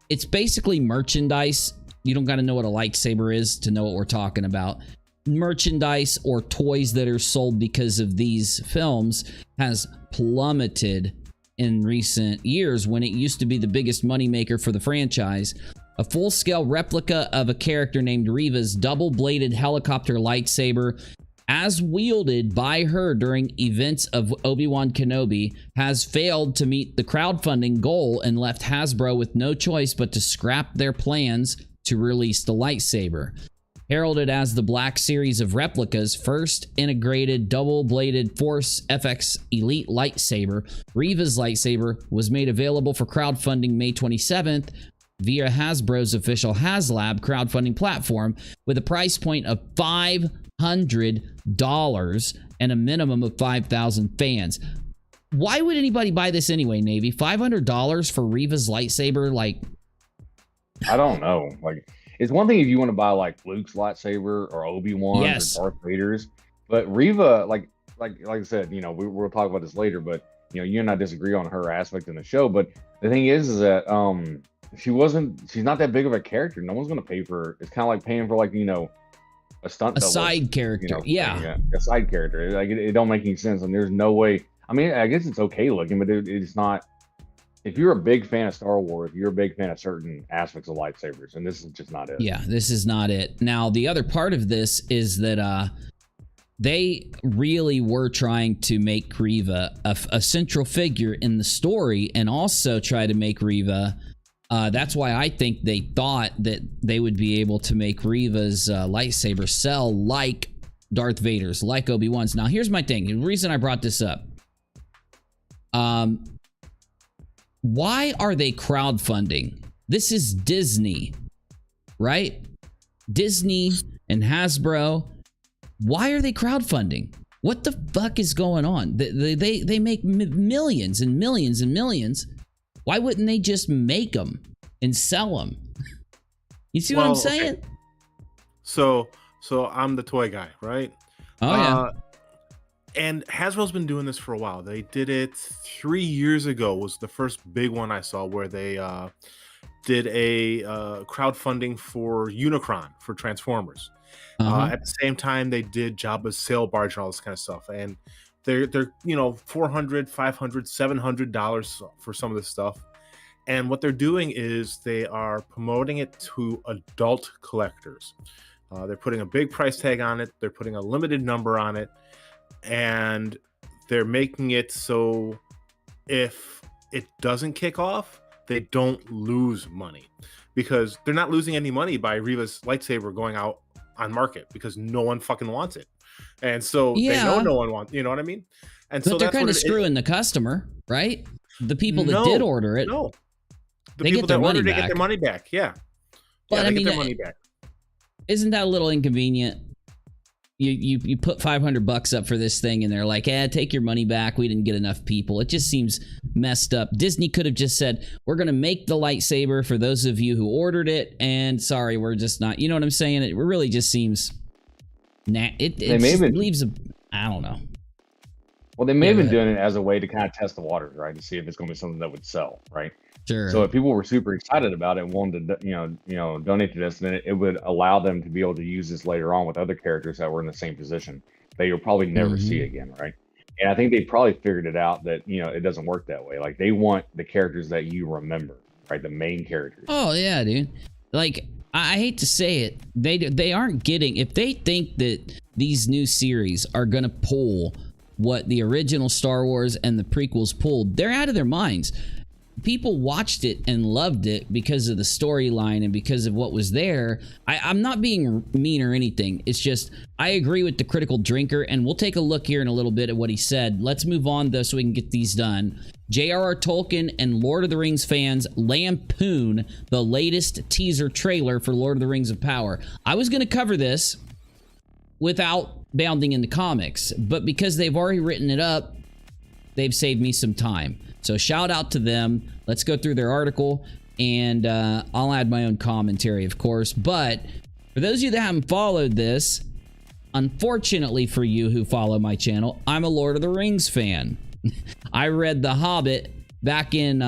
S1: it's basically merchandise. You don't got to know what a lightsaber is to know what we're talking about. Merchandise or toys that are sold because of these films has plummeted in recent years, when it used to be the biggest moneymaker for the franchise. a full-scale replica of a character named Reva's double-bladed helicopter lightsaber, as wielded by her during events of Obi-Wan Kenobi, has failed to meet the crowdfunding goal and left Hasbro with no choice but to scrap their plans to release the lightsaber. Heralded as the Black Series of replicas' first integrated double-bladed Force FX Elite lightsaber, Reva's lightsaber was made available for crowdfunding May 27th via Hasbro's official HasLab crowdfunding platform with a price point of $500 and a minimum of 5,000 fans. Why would anybody buy this anyway, Navy? $500 for Reva's lightsaber? Like,
S3: I don't know. Like, it's one thing if you want to buy like Luke's lightsaber or Obi-Wan's or Darth Vader's, but Reva, like I said, you know, we'll talk about this later, but you know, you and I disagree on her aspect in the show. But the thing is that she's not that big of a character. No one's going to pay for her. It's kind of like paying for, like, you know, a stunt double,
S1: side character.
S3: You know,
S1: yeah,
S3: a side character. Like, it don't make any sense, and there's no way. I mean, I guess it's okay looking, but it's not. If you're a big fan of Star Wars, you're a big fan of certain aspects of lightsabers, and this is just not it.
S1: Yeah, this is not it. Now, the other part of this is that they really were trying to make Reva a central figure in the story, and also try to make Reva. That's why I think they thought that they would be able to make Reva's lightsaber sell like Darth Vader's, like Obi-Wan's. Now, here's my thing. The reason I brought this up. Why are they crowdfunding? This is Disney, right? Disney and Hasbro. Why are they crowdfunding? What the fuck is going on? They make millions and millions and millions. Why wouldn't they just make them and sell them? You see what I'm saying?
S4: Okay. So I'm the toy guy, right?
S1: Oh, yeah.
S4: And Hasbro's been doing this for a while. They did it 3 years ago, was the first big one I saw, where they did a crowdfunding for Unicron for Transformers. At the same time, they did Jabba's sail barge and all this kind of stuff. And they're you know, $400, $500, $700 for some of this stuff. And what they're doing is they are promoting it to adult collectors. They're putting a big price tag on it. They're putting a limited number on it. And they're making it so if it doesn't kick off, they don't lose money, because they're not losing any money by Reva's lightsaber going out on market, because no one fucking wants it. And so they know no one wants, you know what I mean? And
S1: but
S4: so
S1: they're kind of screwing the customer, right? The people that did order it,
S4: they get their money back. They get their money back. Yeah.
S1: But
S4: I mean, get their money back.
S1: Isn't that a little inconvenient? You put $500 up for this thing, and they're like, take your money back. We didn't get enough people. It just seems messed up. Disney could have just said, we're going to make the lightsaber for those of you who ordered it, and sorry, we're just not. You know what I'm saying? It really just seems. It just leaves a. I don't know.
S3: Well, they may have been doing it as a way to kind of test the waters, right? To see if it's going to be something that would sell, right?
S1: Sure.
S3: So if people were super excited about it and wanted to, donate to this, then it would allow them to be able to use this later on with other characters that were in the same position that you'll probably never see again, right? And I think they probably figured it out that, it doesn't work that way. Like, they want the characters that you remember, right? The main characters.
S1: Oh yeah, dude. Like, I hate to say it, they aren't getting. If they think that these new series are gonna pull what the original Star Wars and the prequels pulled, they're out of their minds. People watched it and loved it because of the storyline and because of what was there. I'm not being mean or anything. It's just, I agree with the critical drinker, and we'll take a look here in a little bit at what he said. Let's move on, though, so we can get these done. J.R.R. Tolkien and Lord of the Rings fans lampoon the latest teaser trailer for Lord of the Rings of Power. I was going to cover this without bounding into comics, but because they've already written it up, they've saved me some time. So shout out to them. Let's go through their article, and I'll add my own commentary, of course. But for those of you that haven't followed this, unfortunately for you who follow my channel, I'm a Lord of the Rings fan. I read The Hobbit back in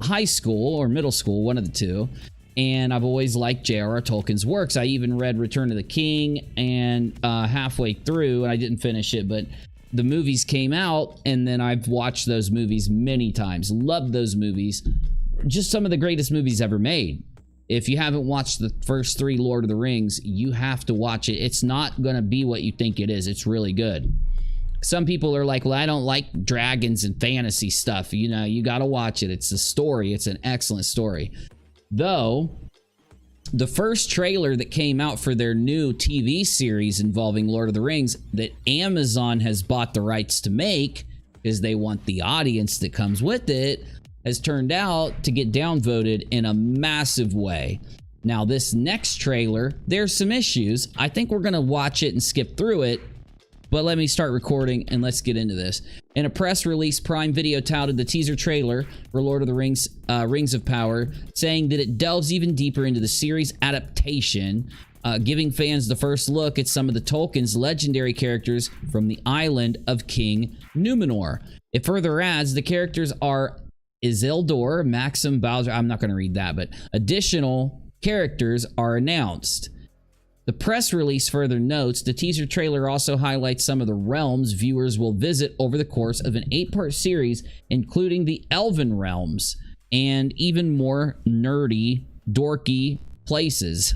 S1: high school or middle school, one of the two, and I've always liked J.R.R. Tolkien's works. I even read Return of the King, and halfway through, and I didn't finish it, but the movies came out, and then I've watched those movies many times. Loved those movies. Just some of the greatest movies ever made. If you haven't watched the first 3 Lord of the Rings, you have to watch it. It's not going to be what you think it is. It's really good. Some people are like, well, I don't like dragons and fantasy stuff. You know, you got to watch it. It's a story. It's an excellent story. Though, the first trailer that came out for their new TV series involving Lord of the Rings that Amazon has bought the rights to make, because they want the audience that comes with it, has turned out to get downvoted in a massive way. Now, this next trailer, there's some issues. I think we're going to watch it and skip through it, but let me start recording and let's get into this. In a press release, Prime Video touted the teaser trailer for Lord of the Rings, Rings of Power, saying that it delves even deeper into the series adaptation, giving fans the first look at some of the Tolkien's legendary characters from the island of King Numenor. It further adds the characters are Isildur, Maxim, Bowser. I'm not going to read that, but additional characters are announced. The press release further notes the teaser trailer also highlights some of the realms viewers will visit over the course of an 8-part series, including the Elven realms and even more nerdy, dorky places.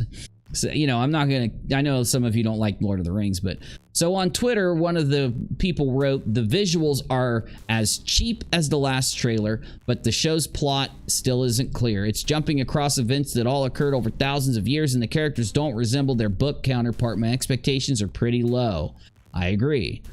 S1: So, you know, I'm not gonna, I know some of you don't like Lord of the Rings, but so on Twitter, one of the people wrote, the visuals are as cheap as the last trailer, but the show's plot still isn't clear. It's jumping across events that all occurred over thousands of years, and the characters don't resemble their book counterpart. My expectations are pretty low. I agree.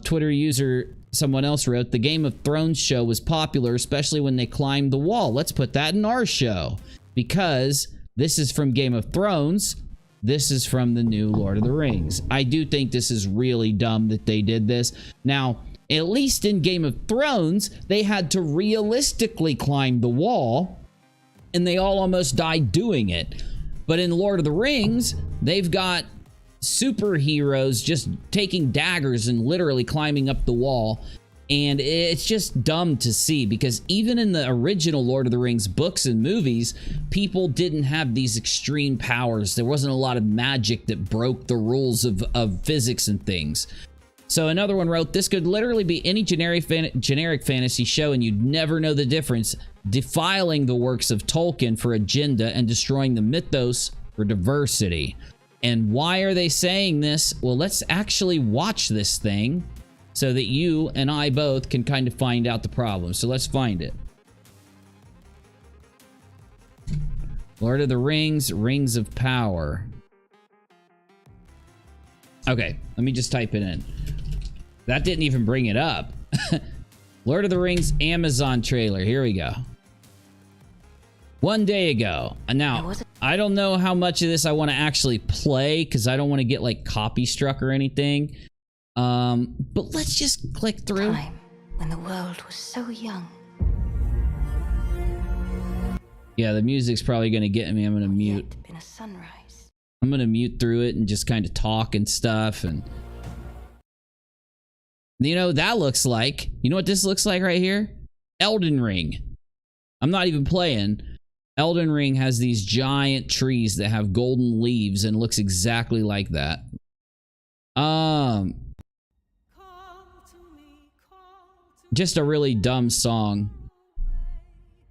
S1: Twitter user, someone else wrote, the Game of Thrones show was popular, especially when they climbed the wall. Let's put that in our show, because this is from Game of Thrones. This is from the new Lord of the Rings. I do think this is really dumb that they did this. Now, at least in Game of Thrones, they had to realistically climb the wall, and they all almost died doing it. But in Lord of the Rings, they've got superheroes just taking daggers and literally climbing up the wall. And it's just dumb to see, because even in the original Lord of the Rings books and movies, people didn't have these extreme powers. There wasn't a lot of magic that broke the rules of physics and things. So another one wrote, this could literally be any generic fantasy show and you'd never know the difference, defiling the works of Tolkien for agenda and destroying the mythos for diversity. And why are they saying this? Well, let's actually watch this thing, so that you and I both can kind of find out the problem. So let's find it. Lord of the Rings, Rings of Power. Okay, let me just type it in. That didn't even bring it up. Lord of the Rings Amazon trailer. Here we go. 1 day ago. Now, I don't know how much of this I want to actually play, because I don't want to get like copy struck or anything. But let's just click through.
S5: Time when the world was so young.
S1: Yeah, the music's probably gonna get me. I'm gonna mute.
S5: Been a sunrise.
S1: I'm gonna mute through it and just kind of talk and stuff. And you know, that looks like, you know what this looks like right here? Elden Ring. I'm not even playing. Elden Ring has these giant trees that have golden leaves and looks exactly like that. Just a really dumb song.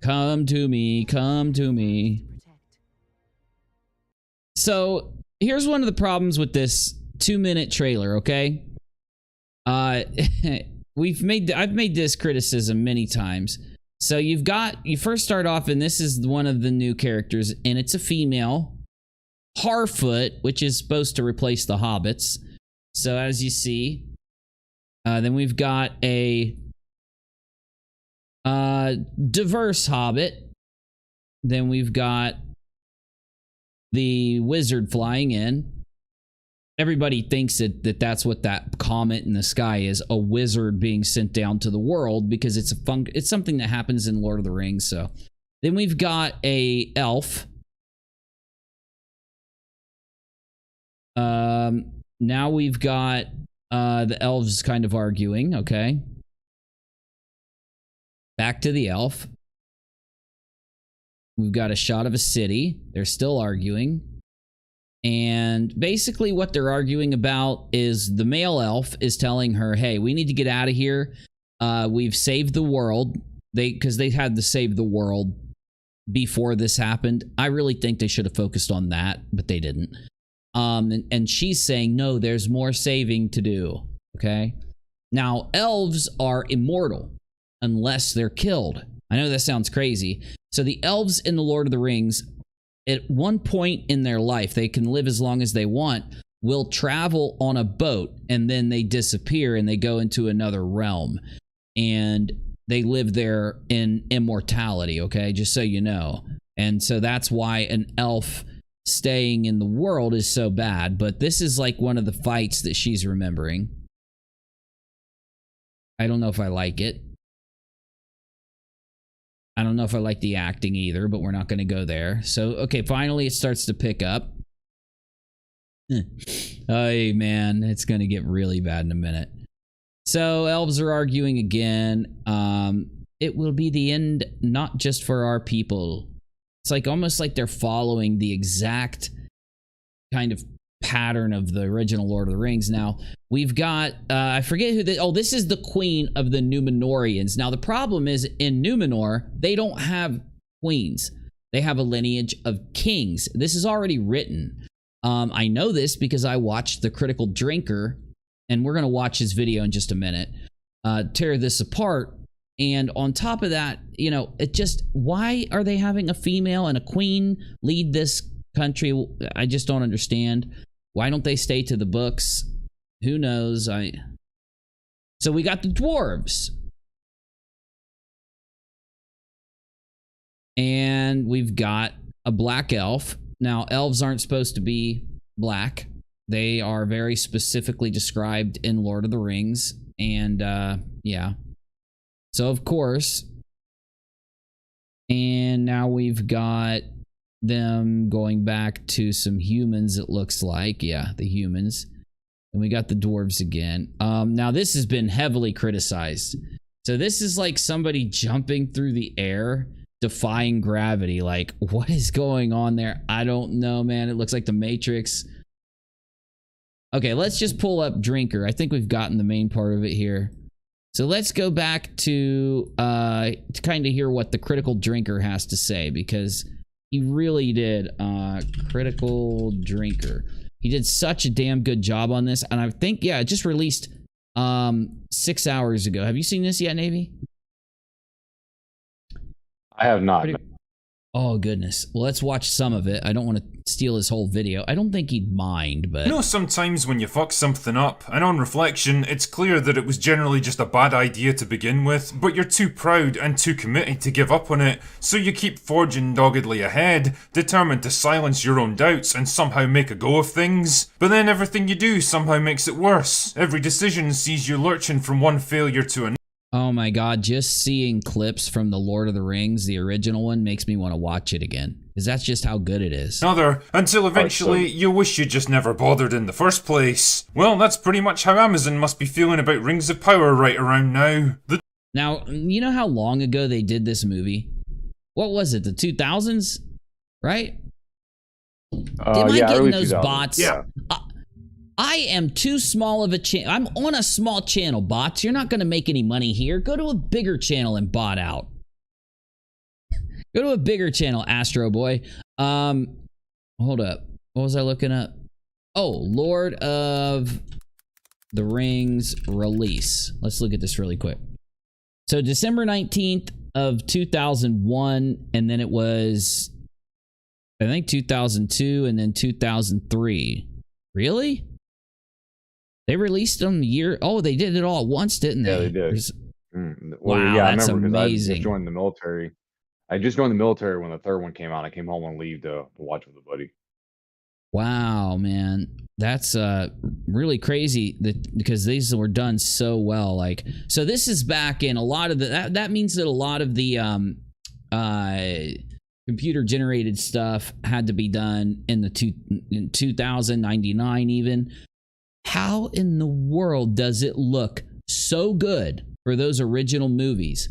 S1: Come to me, come to me. So, here's one of the problems with this 2-minute trailer, okay? I've made this criticism many times. So you first start off, and this is one of the new characters, and it's a female. Harfoot, which is supposed to replace the hobbits. So as you see, then we've got a diverse hobbit. Then we've got the wizard flying in. Everybody thinks that that's what that comet in the sky is, a wizard being sent down to the world, because it's something that happens in Lord of the Rings. So then we've got a elf. Now we've got the elves kind of arguing. Okay, back to the elf. We've got a shot of a city. They're still arguing. And basically what they're arguing about is the male elf is telling her, hey, we need to get out of here. We've saved the world. Because they had to save the world before this happened. I really think they should have focused on that, but they didn't. And she's saying, no, there's more saving to do. Okay. Now, elves are immortal unless they're killed. I know that sounds crazy. So the elves in the Lord of the Rings, at one point in their life, they can live as long as they want, will travel on a boat, and then they disappear and they go into another realm. And they live there in immortality, okay? Just so you know. And so that's why an elf staying in the world is so bad. But this is like one of the fights that she's remembering. I don't know if I like it. I don't know if I like the acting either, but we're not going to go there. So, okay, finally it starts to pick up. Hey, man, it's going to get really bad in a minute. So, elves are arguing again. It will be the end, not just for our people. It's like almost like they're following the exact kind of pattern of the original Lord of the Rings. Now, we've got, I forget who this is the queen of the Númenóreans. Now, the problem is in Númenor, they don't have queens. They have a lineage of kings. This is already written. I know this because I watched The Critical Drinker, and we're going to watch his video in just a minute, tear this apart. And on top of that, you know, it just, why are they having a female and a queen lead this country? I just don't understand. Why don't they stay to the books? Who knows? So we got the dwarves. And we've got a black elf. Now, elves aren't supposed to be black. They are very specifically described in Lord of the Rings. And, yeah. So, of course. And now we've got them going back to some humans, it looks like. Yeah, the humans. And we got the dwarves again. Now, this has been heavily criticized. So, this is like somebody jumping through the air, defying gravity. Like, what is going on there? I don't know, man. It looks like the Matrix. Okay, let's just pull up Drinker. I think we've gotten the main part of it here. So let's go back to kind of hear what the Critical Drinker has to say, because he really did. Critical Drinker. He did such a damn good job on this. And I think, yeah, it just released 6 hours ago. Have you seen this yet, Navy?
S3: I have not.
S1: Oh, goodness. Well, let's watch some of it. I don't want to steal his whole video. I don't think he'd mind, but...
S6: You know, sometimes when you fuck something up, and on reflection, it's clear that it was generally just a bad idea to begin with, but you're too proud and too committed to give up on it, so you keep forging doggedly ahead, determined to silence your own doubts and somehow make a go of things. But then everything you do somehow makes it worse. Every decision sees you lurching from one failure to another.
S1: Oh my god, just seeing clips from the Lord of the Rings, the original one, makes me want to watch it again. Because that's just how good it is.
S6: Until eventually you wish you just never bothered in the first place. Well, that's pretty much how Amazon must be feeling about Rings of Power right around now.
S1: Now, you know how long ago they did this movie? What was it, the 2000s? Right? Am I getting those
S3: 2000s.
S1: bots?
S3: Yeah.
S1: I am too small of a channel. I'm on a small channel, bots. You're not going to make any money here. Go to a bigger channel and bot out. Go to a bigger channel, Astro Boy. Hold up. What was I looking up? Oh, Lord of the Rings release. Let's look at this really quick. So December 19th of 2001, and then it was, I think, 2002, and then 2003. Really? They released them they did it all at once, didn't they?
S3: Yeah, they did.
S1: Wow,
S3: yeah,
S1: that's
S3: I remember
S1: amazing.
S3: I just joined the military. I just joined the military when the third one came out. I came home on leave to watch with a buddy.
S1: Wow, man. That's really crazy because these were done so well. Like, so this is back in a lot of the, that means that a lot of the computer generated stuff had to be done in in 2099 even. How in the world does it look so good for those original movies?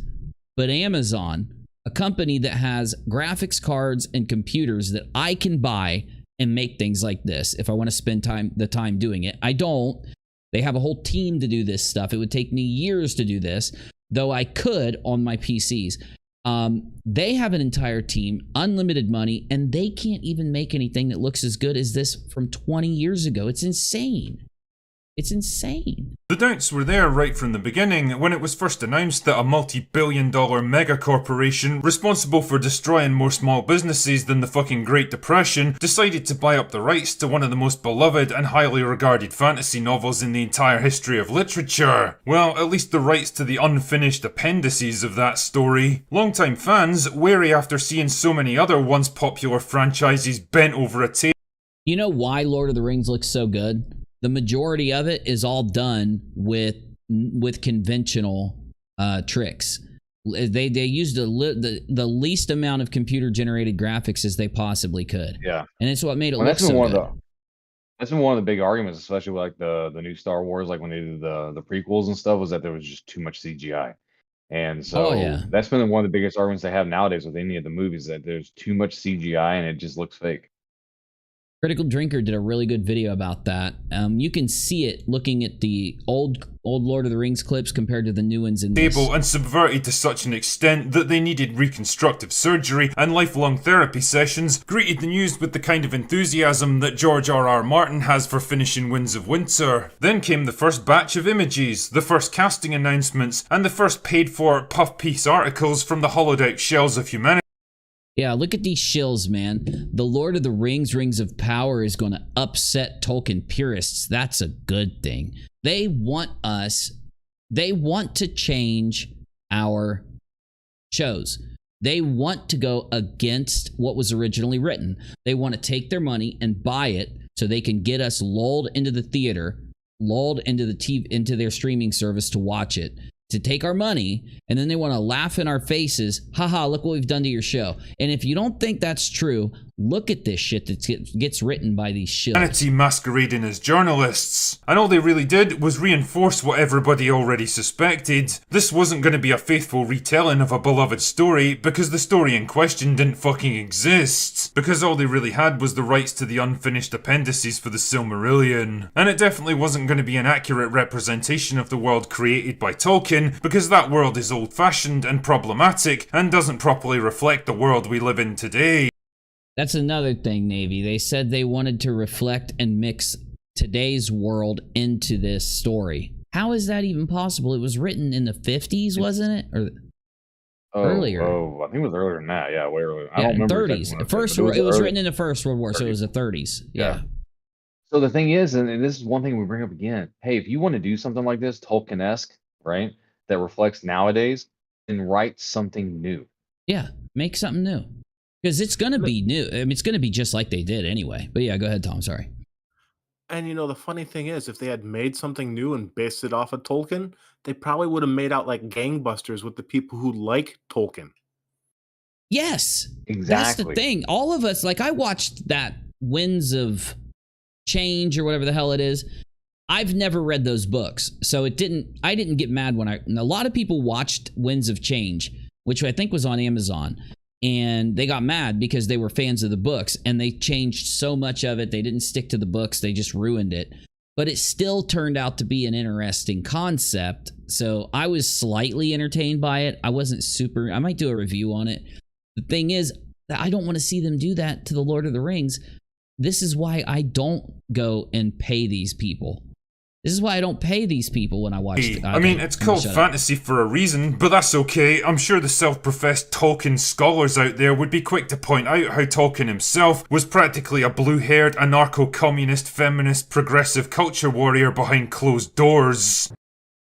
S1: But Amazon, a company that has graphics cards and computers that I can buy and make things like this if I want to spend the time doing it. I don't. They have a whole team to do this stuff. It would take me years to do this, though I could on my PCs. They have an entire team, unlimited money, and they can't even make anything that looks as good as this from 20 years ago. It's insane. It's insane.
S6: The doubts were there right from the beginning when it was first announced that a multi-billion-dollar mega corporation responsible for destroying more small businesses than the fucking Great Depression decided to buy up the rights to one of the most beloved and highly regarded fantasy novels in the entire history of literature. Well, at least the rights to the unfinished appendices of that story. Longtime fans, wary after seeing so many other once popular franchises bent over a table.
S1: You know why Lord of the Rings looks so good? The majority of it is all done with conventional tricks. They used the least amount of computer generated graphics as they possibly could.
S3: Yeah,
S1: and it's what made it look so good.
S3: That's been one of the big arguments, especially with like the new Star Wars, like when they did the prequels and stuff, was that there was just too much CGI. And so that's been one of the biggest arguments they have nowadays with any of the movies, that there's too much CGI and it just looks fake.
S1: Critical Drinker did a really good video about that. You can see it looking at the old Lord of the Rings clips compared to the new ones in this.
S6: And subverted to such an extent that they needed reconstructive surgery and lifelong therapy sessions, greeted the news with the kind of enthusiasm that George R.R. Martin has for finishing Winds of Winter. Then came the first batch of images, the first casting announcements, and the first paid-for puff piece articles from the hollowed out shells of humanity.
S1: Yeah, look at these shills, man. The Lord of the Rings, Rings of Power is going to upset Tolkien purists. That's a good thing. They want to change our shows. They want to go against what was originally written. They want to take their money and buy it so they can get us lulled into the theater, lulled into the TV, into their streaming service to watch it, to take our money, and then they want to laugh in our faces. Haha, look what we've done to your show. And if you don't think that's true, look at this shit that gets written by these shills.
S6: Humanity masquerading as journalists. And all they really did was reinforce what everybody already suspected. This wasn't going to be a faithful retelling of a beloved story, because the story in question didn't fucking exist. Because all they really had was the rights to the unfinished appendices for the Silmarillion. And it definitely wasn't going to be an accurate representation of the world created by Tolkien, because that world is old-fashioned and problematic and doesn't properly reflect the world we live in today.
S1: That's another thing, Navy. They said they wanted to reflect and mix today's world into this story. How is that even possible? It was written in the 50s, wasn't it? Or earlier?
S3: Oh, I think it was earlier than that. Yeah, way earlier. I
S1: Yeah,
S3: don't remember
S1: 30s. It was written in the First World War, so it was the 30s. Yeah.
S3: So the thing is, and this is one thing we bring up again. Hey, if you want to do something like this, Tolkien-esque, right, that reflects nowadays, then write something new.
S1: Yeah, make something new. Because it's going to be new. I mean, it's going to be just like they did anyway. But yeah, go ahead, Tom. Sorry.
S4: And you know, the funny thing is, if they had made something new and based it off of Tolkien, they probably would have made out like gangbusters with the people who like Tolkien.
S1: Yes.
S3: Exactly.
S1: That's the thing. All of us, like I watched that Winds of Change or whatever the hell it is. I've never read those books. So I didn't get mad when a lot of people watched Winds of Change, which I think was on Amazon. And they got mad because they were fans of the books and they changed so much of it. They didn't stick to the books. They just ruined it. But it still turned out to be an interesting concept. So I was slightly entertained by it. I wasn't super. I might do a review on it. The thing is, I don't want to see them do that to the Lord of the Rings. This is why I don't go and pay these people. This is why I don't pay these people when I watch it.
S6: I mean, it's called fantasy for a reason, but that's okay. I'm sure the self-professed Tolkien scholars out there would be quick to point out how Tolkien himself was practically a blue-haired, anarcho-communist, feminist, progressive culture warrior behind closed doors.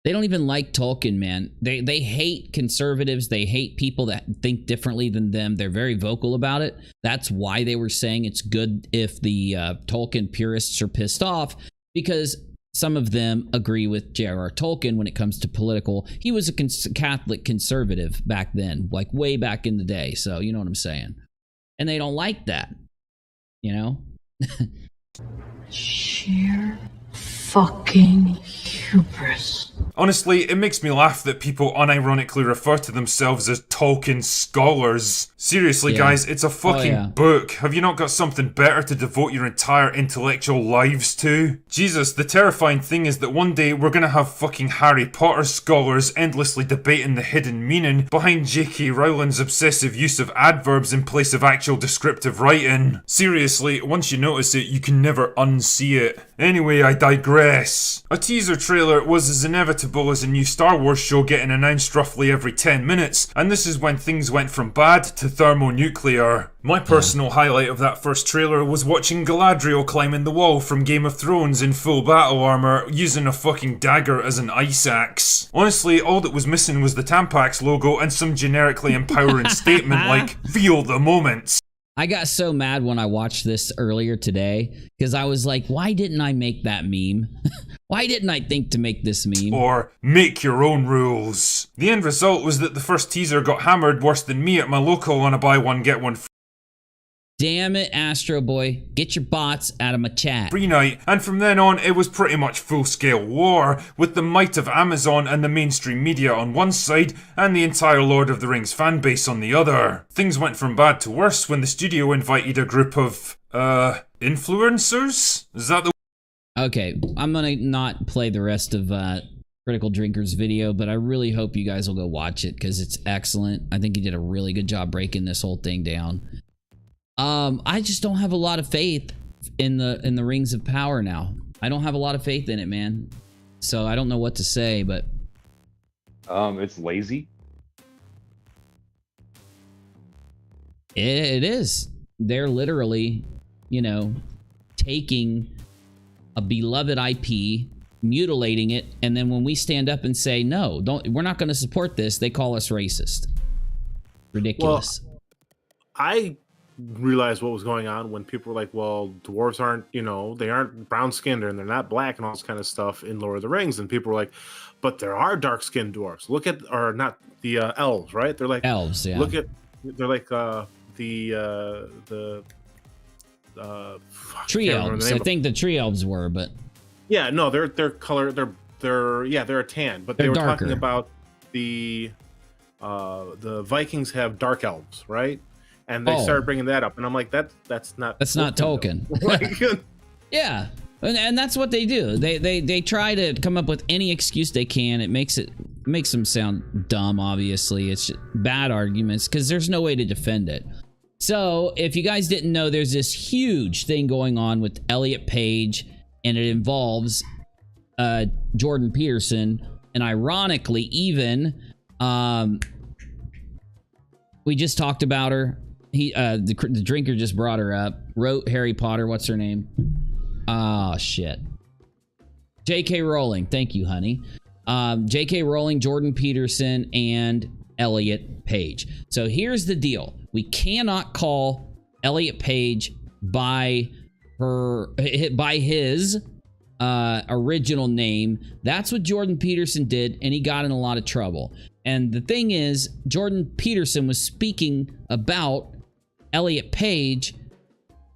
S1: They don't even like Tolkien, man. They hate conservatives. They hate people that think differently than them. They're very vocal about it. That's why they were saying it's good if the Tolkien purists are pissed off, because some of them agree with J.R.R. Tolkien when it comes to political. He was a Catholic conservative back then, like way back in the day. So you know what I'm saying. And they don't like that, you know?
S7: Sheer fucking hubris.
S6: Honestly, it makes me laugh that people unironically refer to themselves as Tolkien scholars. Seriously, guys, it's a fucking book. Have you not got something better to devote your entire intellectual lives to? Jesus, the terrifying thing is that one day we're gonna have fucking Harry Potter scholars endlessly debating the hidden meaning behind J.K. Rowling's obsessive use of adverbs in place of actual descriptive writing. Seriously, once you notice it, you can never unsee it. Anyway, I digress. A teaser trailer was as inevitable as a new Star Wars show getting announced roughly every 10 minutes, and this is when things went from bad to thermonuclear. My personal highlight of that first trailer was watching Galadriel climbing the wall from Game of Thrones in full battle armor, using a fucking dagger as an ice axe. Honestly, all that was missing was the Tampax logo and some generically empowering statement like, "Feel the moments."
S1: I got so mad when I watched this earlier today because I was like, why didn't I make that meme? Why didn't I think to make this meme?
S6: Or make your own rules. The end result was that the first teaser got hammered worse than me at my local on a buy one get one
S1: Damn it, Astro Boy. Get your bots out of my chat.
S6: free night, and from then on it was pretty much full-scale war, with the might of Amazon and the mainstream media on one side, and the entire Lord of the Rings fanbase on the other. Things went from bad to worse when the studio invited a group of, influencers? Is that the
S1: Okay, I'm gonna not play the rest of Critical Drinker's video, but I really hope you guys will go watch it because it's excellent. I think he did a really good job breaking this whole thing down. I just don't have a lot of faith in the Rings of Power now. I don't have a lot of faith in it, man. So I don't know what to say, but
S3: it's lazy.
S1: it is. They're literally, you know, taking a beloved IP, mutilating it, and then when we stand up and say no, we're not going to support this, they call us racist. Ridiculous.
S4: Well, I realized what was going on when people were like, well, dwarves aren't, you know, they aren't brown skinned and they're not black and all this kind of stuff in Lord of the Rings. And people were like, but there are dark skinned dwarves. Look at, or not the elves, right? They're like
S1: elves, yeah.
S4: Look at, they're like
S1: tree elves. I think the tree elves were, but
S4: yeah, no, they're color, they're a tan, but they were
S1: darker.
S4: talking about the Vikings have dark elves, right? And they started bringing that up, and I'm like, that's not
S1: Tolkien.
S4: Like,
S1: yeah, and that's what they do. They try to come up with any excuse they can. It makes them sound dumb. Obviously, it's just bad arguments because there's no way to defend it. So if you guys didn't know, there's this huge thing going on with Elliot Page, and it involves Jordan Peterson, and ironically, even we just talked about her. The drinker just brought her up. Wrote Harry Potter. What's her name? Oh, shit. J.K. Rowling. Thank you, honey. J.K. Rowling, Jordan Peterson, and Elliot Page. So here's the deal. We cannot call Elliot Page by his original name. That's what Jordan Peterson did, and he got in a lot of trouble. And the thing is, Jordan Peterson was speaking about Elliot Page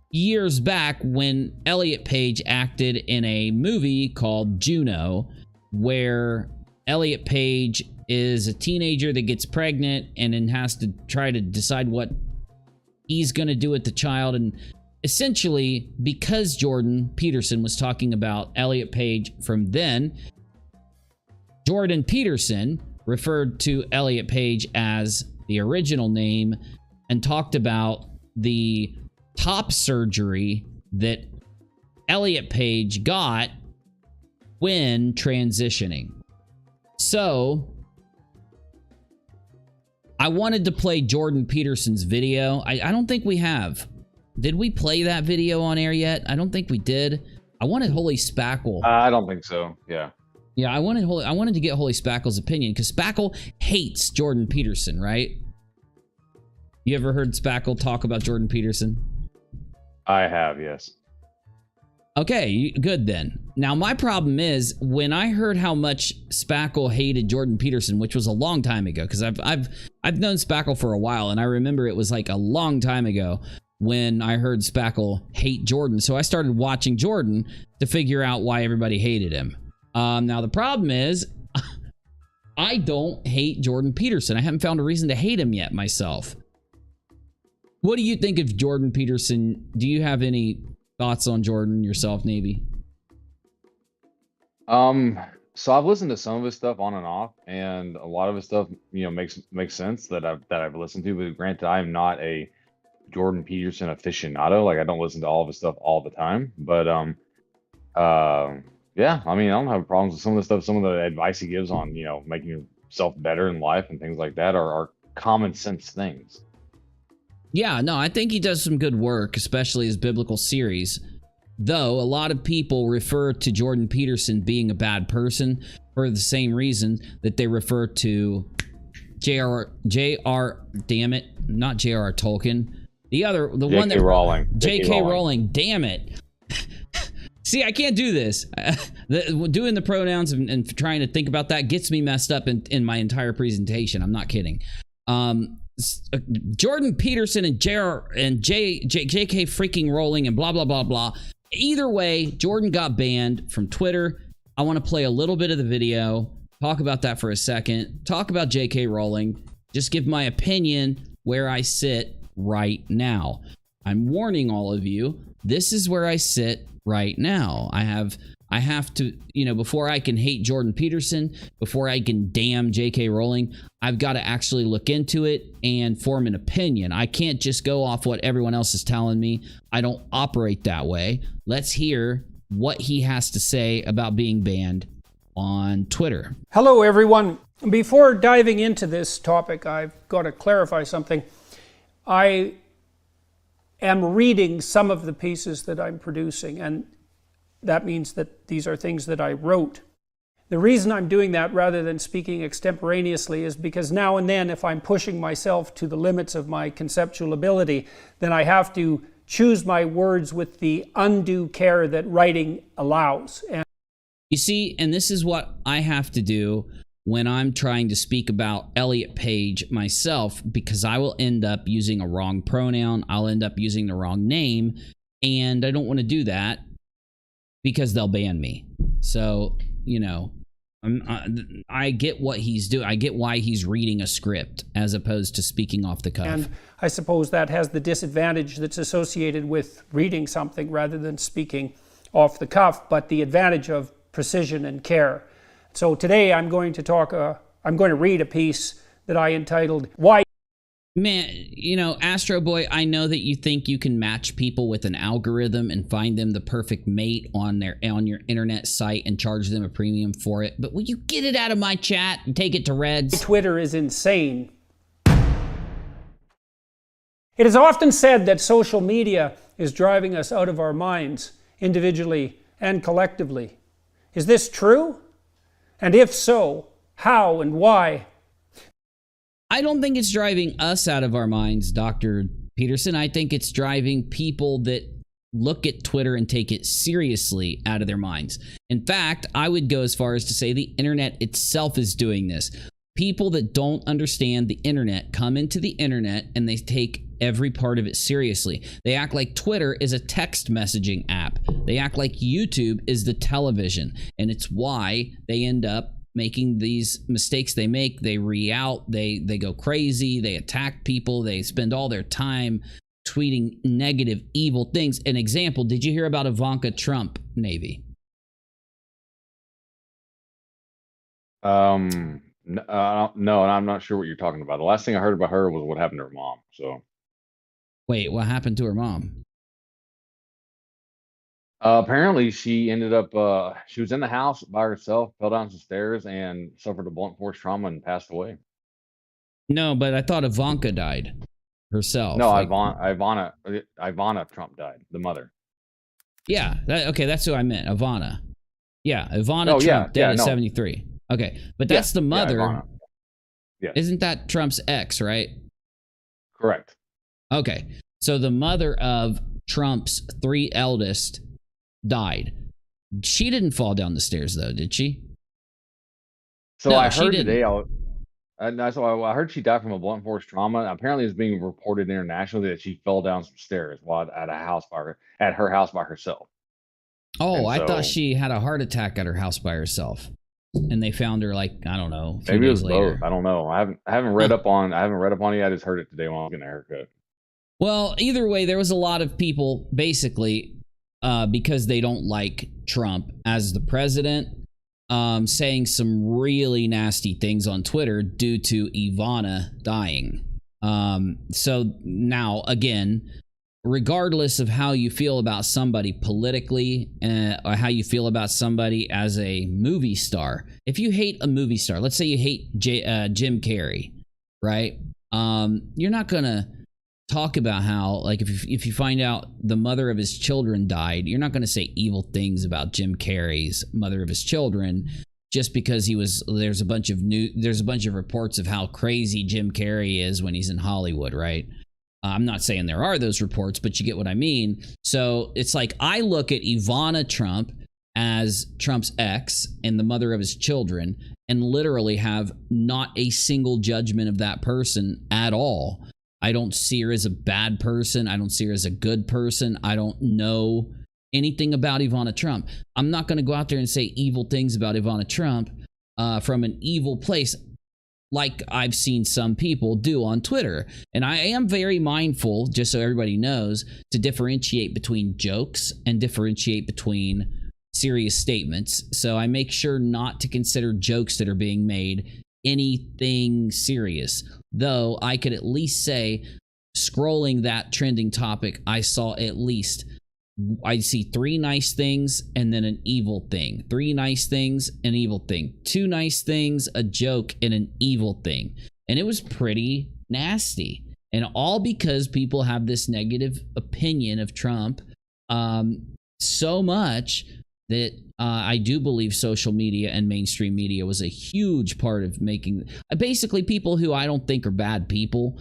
S1: years back when Elliot Page acted in a movie called Juno, where Elliot Page is a teenager that gets pregnant and then has to try to decide what he's going to do with the child. And essentially, because Jordan Peterson was talking about Elliot Page from then, Jordan Peterson referred to Elliot Page as the original name and talked about the top surgery that Elliot Page got when transitioning. So I wanted to play Jordan Peterson's video. I don't think we have. Did we play that video on air yet? I don't think we did. I wanted Holy Spackle.
S3: I don't think so. Yeah.
S1: Yeah, I wanted to get Holy Spackle's opinion because Spackle hates Jordan Peterson, right? You ever heard Spackle talk about Jordan Peterson?
S3: I have, yes.
S1: Okay, good then. Now my problem is when I heard how much Spackle hated Jordan Peterson, which was a long time ago, because I've known Spackle for a while, and I remember it was like a long time ago when I heard Spackle hate Jordan. So I started watching Jordan to figure out why everybody hated him. Now the problem is I don't hate Jordan Peterson. I haven't found a reason to hate him yet myself. What do you think of Jordan Peterson? Do you have any thoughts on Jordan yourself, Navy?
S3: So I've listened to some of his stuff on and off, and a lot of his stuff, makes sense that I've listened to. But granted, I am not a Jordan Peterson aficionado. Like, I don't listen to all of his stuff all the time. But yeah, I mean, I don't have problems with some of the stuff. Some of the advice he gives on, making yourself better in life and things like that are common sense things.
S1: Yeah, no, I think he does some good work, especially his biblical series. Though a lot of people refer to Jordan Peterson being a bad person for the same reason that they refer to J.R. Damn it, not J.R. Tolkien. The one that
S3: Rowling.
S1: J.K. Rowling. Damn it. See, I can't do this. Doing the pronouns and trying to think about that gets me messed up in my entire presentation. I'm not kidding. Jordan Peterson and J.K. freaking Rowling and blah, blah, blah, blah. Either way, Jordan got banned from Twitter. I want to play a little bit of the video, talk about that for a second, talk about J.K. Rowling, just give my opinion where I sit right now. I'm warning all of you, this is where I sit right now. I have to, before I can hate Jordan Peterson, before I can damn J.K. Rowling, I've got to actually look into it and form an opinion. I can't just go off what everyone else is telling me. I don't operate that way. Let's hear what he has to say about being banned on Twitter.
S7: Hello, everyone. Before diving into this topic, I've got to clarify something. I am reading some of the pieces that I'm producing, and that means that these are things that I wrote. The reason I'm doing that rather than speaking extemporaneously is because now and then, if I'm pushing myself to the limits of my conceptual ability, then I have to choose my words with the undue care that writing allows.
S1: You see, and this is what I have to do when I'm trying to speak about Elliot Page myself, because I will end up using a wrong pronoun, I'll end up using the wrong name, and I don't want to do that because they'll ban me. So, I get what he's doing. I get why he's reading a script as opposed to speaking off the cuff.
S7: And I suppose that has the disadvantage that's associated with reading something rather than speaking off the cuff, but the advantage of precision and care. So today I'm going to read a piece that I entitled, Why...
S1: Man, Astro Boy, I know that you think you can match people with an algorithm and find them the perfect mate on your internet site and charge them a premium for it, but will you get it out of my chat and take it to Reds?
S7: Twitter is insane. It is often said that social media is driving us out of our minds, individually and collectively. Is this true? And if so, how and why?
S1: I don't think it's driving us out of our minds, Dr. Peterson. I think it's driving people that look at Twitter and take it seriously out of their minds. In fact, I would go as far as to say the internet itself is doing this. People that don't understand the internet come into the internet and they take every part of it seriously. They act like Twitter is a text messaging app. They act like YouTube is the television. And it's why they end up making these mistakes they make. They re-out, they go crazy, they attack people, they spend all their time tweeting negative, evil things. An example, did you hear about Ivanka Trump, Navy?
S3: No, and I'm not sure what you're talking about. The last thing I heard about her was what happened to her mom. So,
S1: wait, what happened to her mom?
S3: Apparently, she ended up. She was in the house by herself, fell down some stairs, and suffered a blunt force trauma and passed away.
S1: No, but I thought Ivanka died herself.
S3: No, Ivana Trump died, the mother.
S1: Yeah, okay, that's who I meant, Ivana. Yeah, Ivana Trump, dead at 73. Okay, but that's the mother.
S3: Yeah,
S1: isn't that Trump's ex, right?
S3: Correct.
S1: Okay, so the mother of Trump's 3 eldest died. She didn't fall down the stairs, though, did she?
S3: So no, I heard today. I heard she died from a blunt force trauma. Apparently, it's being reported internationally that she fell down some stairs while at her house by herself.
S1: Oh, I thought she had a heart attack at her house by herself. and they found her like, I don't know, a few
S3: Maybe it
S1: days
S3: was
S1: later.
S3: both. I don't know. I haven't read up on it. I just heard it today while I was getting a haircut.
S1: Well, either way, there was a lot of people basically because they don't like Trump as the president, saying some really nasty things on Twitter due to Ivana dying. So now, again, regardless of how you feel about somebody politically or how you feel about somebody as a movie star, if you hate a movie star, let's say you hate Jim Carrey, right? You're not going to talk about how, like, if you find out the mother of his children died, you're not going to say evil things about Jim Carrey's mother of his children just because there's a bunch of reports of how crazy Jim Carrey is when he's in Hollywood, right? I'm not saying there are those reports, but you get what I mean. So it's like, I look at Ivana Trump as Trump's ex and the mother of his children and literally have not a single judgment of that person at all. I don't see her as a bad person. I don't see her as a good person. I don't know anything about Ivana Trump. I'm not going to go out there and say evil things about Ivana Trump from an evil place like I've seen some people do on Twitter. And I am very mindful, just so everybody knows, to differentiate between jokes and differentiate between serious statements. So I make sure not to consider jokes that are being made anything serious. Though I could at least say, scrolling that trending topic, I see 3 nice things and then an evil thing. 3 nice things, an evil thing. 2 nice things, a joke, and an evil thing. And it was pretty nasty. And all because people have this negative opinion of Trump so much that I do believe social media and mainstream media was a huge part of making basically people who I don't think are bad people.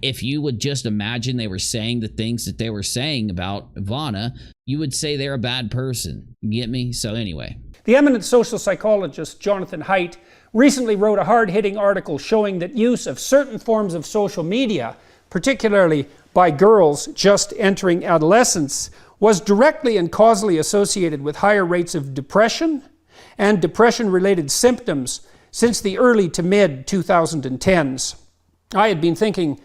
S1: If you would just imagine they were saying the things that they were saying about Ivana, you would say they're a bad person. You get me? So anyway.
S7: The eminent social psychologist Jonathan Haidt recently wrote a hard-hitting article showing that use of certain forms of social media, particularly by girls just entering adolescence, was directly and causally associated with higher rates of depression and depression-related symptoms since the early to mid-2010s. I had been thinking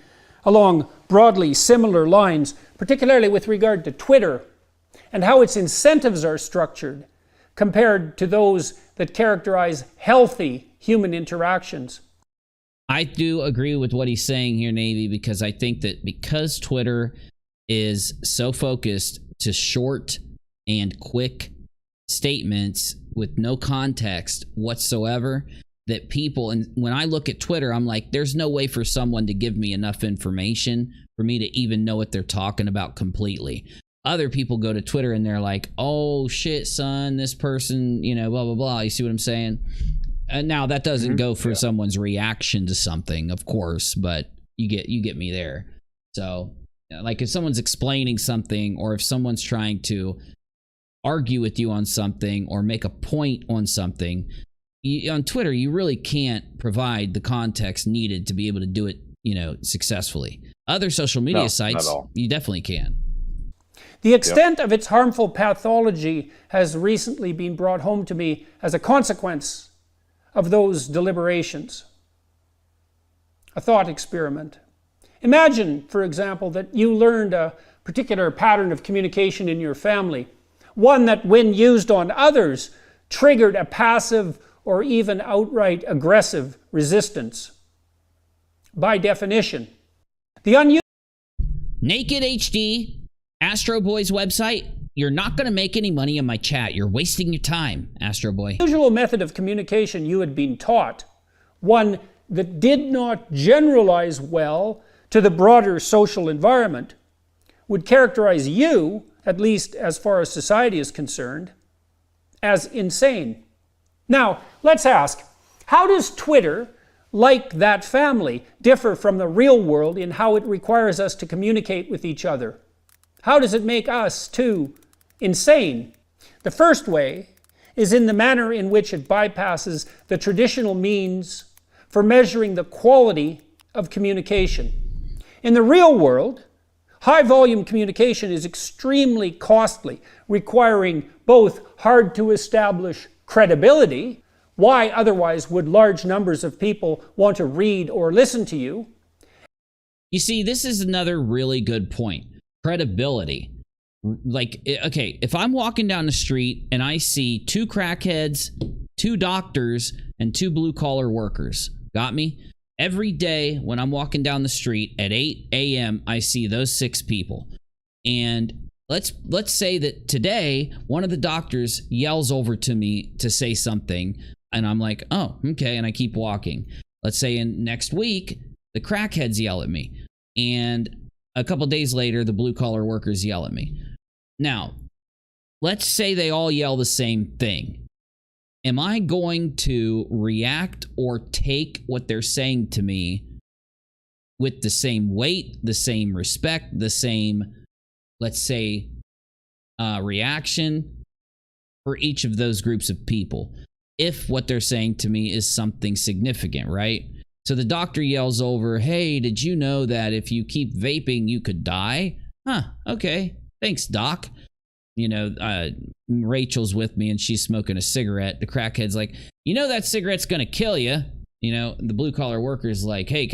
S7: along broadly similar lines, particularly with regard to Twitter and how its incentives are structured compared to those that characterize healthy human interactions.
S1: I do agree with what he's saying here, Navy, because I think that because Twitter is so focused to short and quick statements with no context whatsoever, that people, and when I look at Twitter, I'm like, there's no way for someone to give me enough information for me to even know what they're talking about completely. Other people go to Twitter and they're like, oh shit, son, this person, blah, blah, blah. You see what I'm saying? And now that doesn't go for someone's reaction to something, of course, but you get me there. So like if someone's explaining something, or if someone's trying to argue with you on something or make a point on something, on Twitter, you really can't provide the context needed to be able to do it, successfully. Other social media sites, you definitely can.
S7: The extent of its harmful pathology has recently been brought home to me as a consequence of those deliberations. A thought experiment. Imagine, for example, that you learned a particular pattern of communication in your family, one that, when used on others, triggered a passive or even outright aggressive resistance. By definition, the
S1: Naked HD, Astro Boy's website, you're not going to make any money on my chat. You're wasting your time, Astro Boy.
S7: usual method of communication you had been taught, one that did not generalize well to the broader social environment, would characterize you, at least as far as society is concerned, as insane. Now, let's ask, how does Twitter, like that family, differ from the real world in how it requires us to communicate with each other? How does it make us, too, insane? The first way is in the manner in which it bypasses the traditional means for measuring the quality of communication. In the real world, high-volume communication is extremely costly, requiring both hard-to-establish credibility, Why otherwise would large numbers of people want to read or listen to you?
S1: You see, this is another really good point. Credibility. Like, okay, if I'm walking down the street and I see 2 crackheads, 2 doctors, and 2 blue-collar workers, got me? Every day when I'm walking down the street at 8 a.m., I see those 6 people. And let's say that today, one of the doctors yells over to me to say something, and I'm like, oh, okay, and I keep walking. Let's say next week, the crackheads yell at me. And a couple days later, the blue-collar workers yell at me. Now, let's say they all yell the same thing. Am I going to react or take what they're saying to me with the same weight, the same respect, the same, let's say, reaction for each of those groups of people? If what they're saying to me is something significant, right? So the doctor yells over, hey, did you know that if you keep vaping, you could die? Huh, okay. Thanks, doc. You know, Rachel's with me and she's smoking a cigarette. The crackhead's like, you know that cigarette's gonna kill you. You know, the blue-collar worker's like, hey,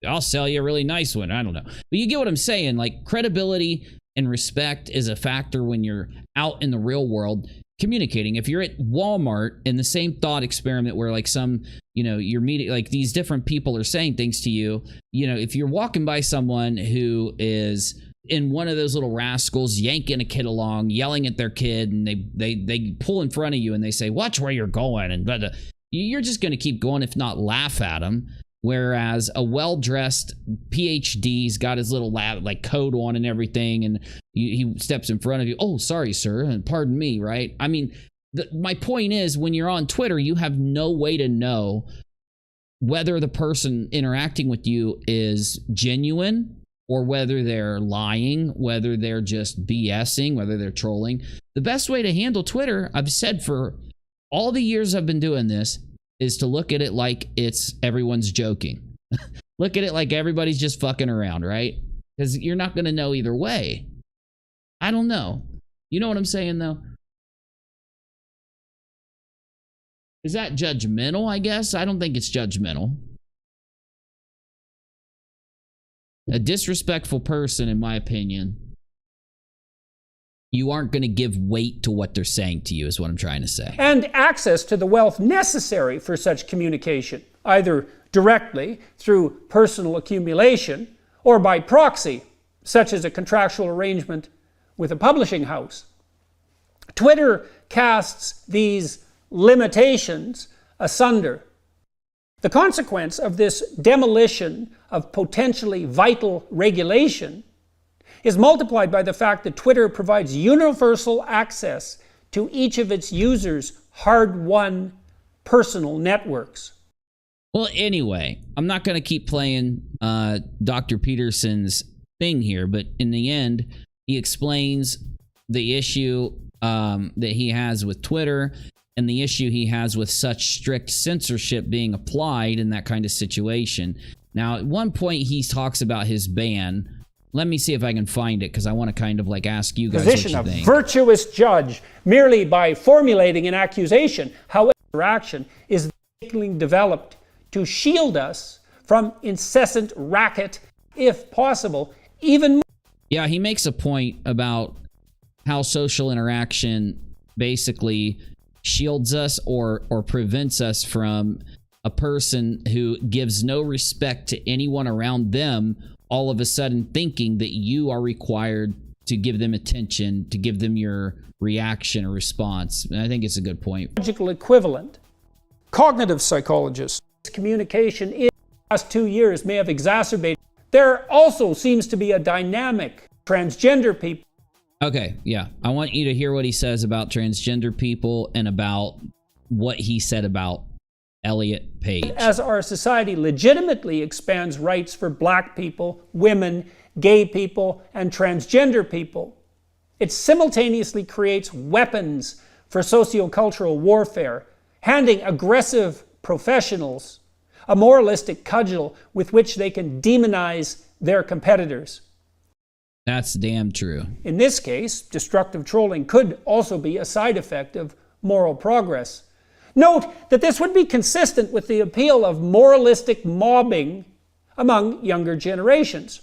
S1: I'll sell you a really nice one. I don't know. But you get what I'm saying. Like, credibility and respect is a factor when you're out in the real world communicating. If you're at Walmart in the same thought experiment where like some, you know, you're meeting, like these different people are saying things to you, you know, if you're walking by someone who is in one of those little rascals yanking a kid along, yelling at their kid, and they pull in front of you and they say, watch where you're going, and you're just going to keep going, if not laugh at them. Whereas a well-dressed PhD's got his little lab, like coat on and everything, and he steps in front of you. Oh, sorry, sir, and pardon me, right? I mean, my point is, when you're on Twitter, you have no way to know whether the person interacting with you is genuine or whether they're lying, whether they're just BSing, whether they're trolling. The best way to handle Twitter, I've said for all the years I've been doing this, is to look at it like it's everyone's joking. Look at it like everybody's just fucking around, right? Because you're not going to know either way. I don't know. You know what I'm saying, though? Is that judgmental, I guess? I don't think it's judgmental. A disrespectful person, in my opinion, you aren't going to give weight to what they're saying to you, is what I'm trying to say.
S7: And access to the wealth necessary for such communication, either directly through personal accumulation or by proxy, such as a contractual arrangement with a publishing house. Twitter casts these limitations asunder. The consequence of this demolition of potentially vital regulation is multiplied by the fact that Twitter provides universal access to each of its users' hard-won personal networks.
S1: Well, anyway, I'm not going to keep playing Dr. Peterson's thing here, but in the end, he explains the issue that he has with Twitter and the issue he has with such strict censorship being applied in that kind of situation. Now, at one point, he talks about his ban. Let me see if I can find it, because I want to kind of like ask you guys what you think.
S7: Position of virtuous judge merely by formulating an accusation. However, action is developed to shield us from incessant racket, if possible, even more.
S1: Yeah, he makes a point about how social interaction basically shields us or prevents us from a person who gives no respect to anyone around them all of a sudden thinking that you are required to give them attention, to give them your reaction or response. And I think it's a good point.
S7: Logical equivalent. Cognitive psychologists. Communication in the last 2 years may have exacerbated. There also seems to be a dynamic. Transgender people.
S1: Okay, yeah. I want you to hear what he says about transgender people and about what he said about Elliot Page.
S7: As our society legitimately expands rights for black people, women, gay people, and transgender people, it simultaneously creates weapons for sociocultural warfare, handing aggressive professionals a moralistic cudgel with which they can demonize their competitors.
S1: That's damn true.
S7: In this case, destructive trolling could also be a side effect of moral progress. Note that this would be consistent with the appeal of moralistic mobbing among younger generations.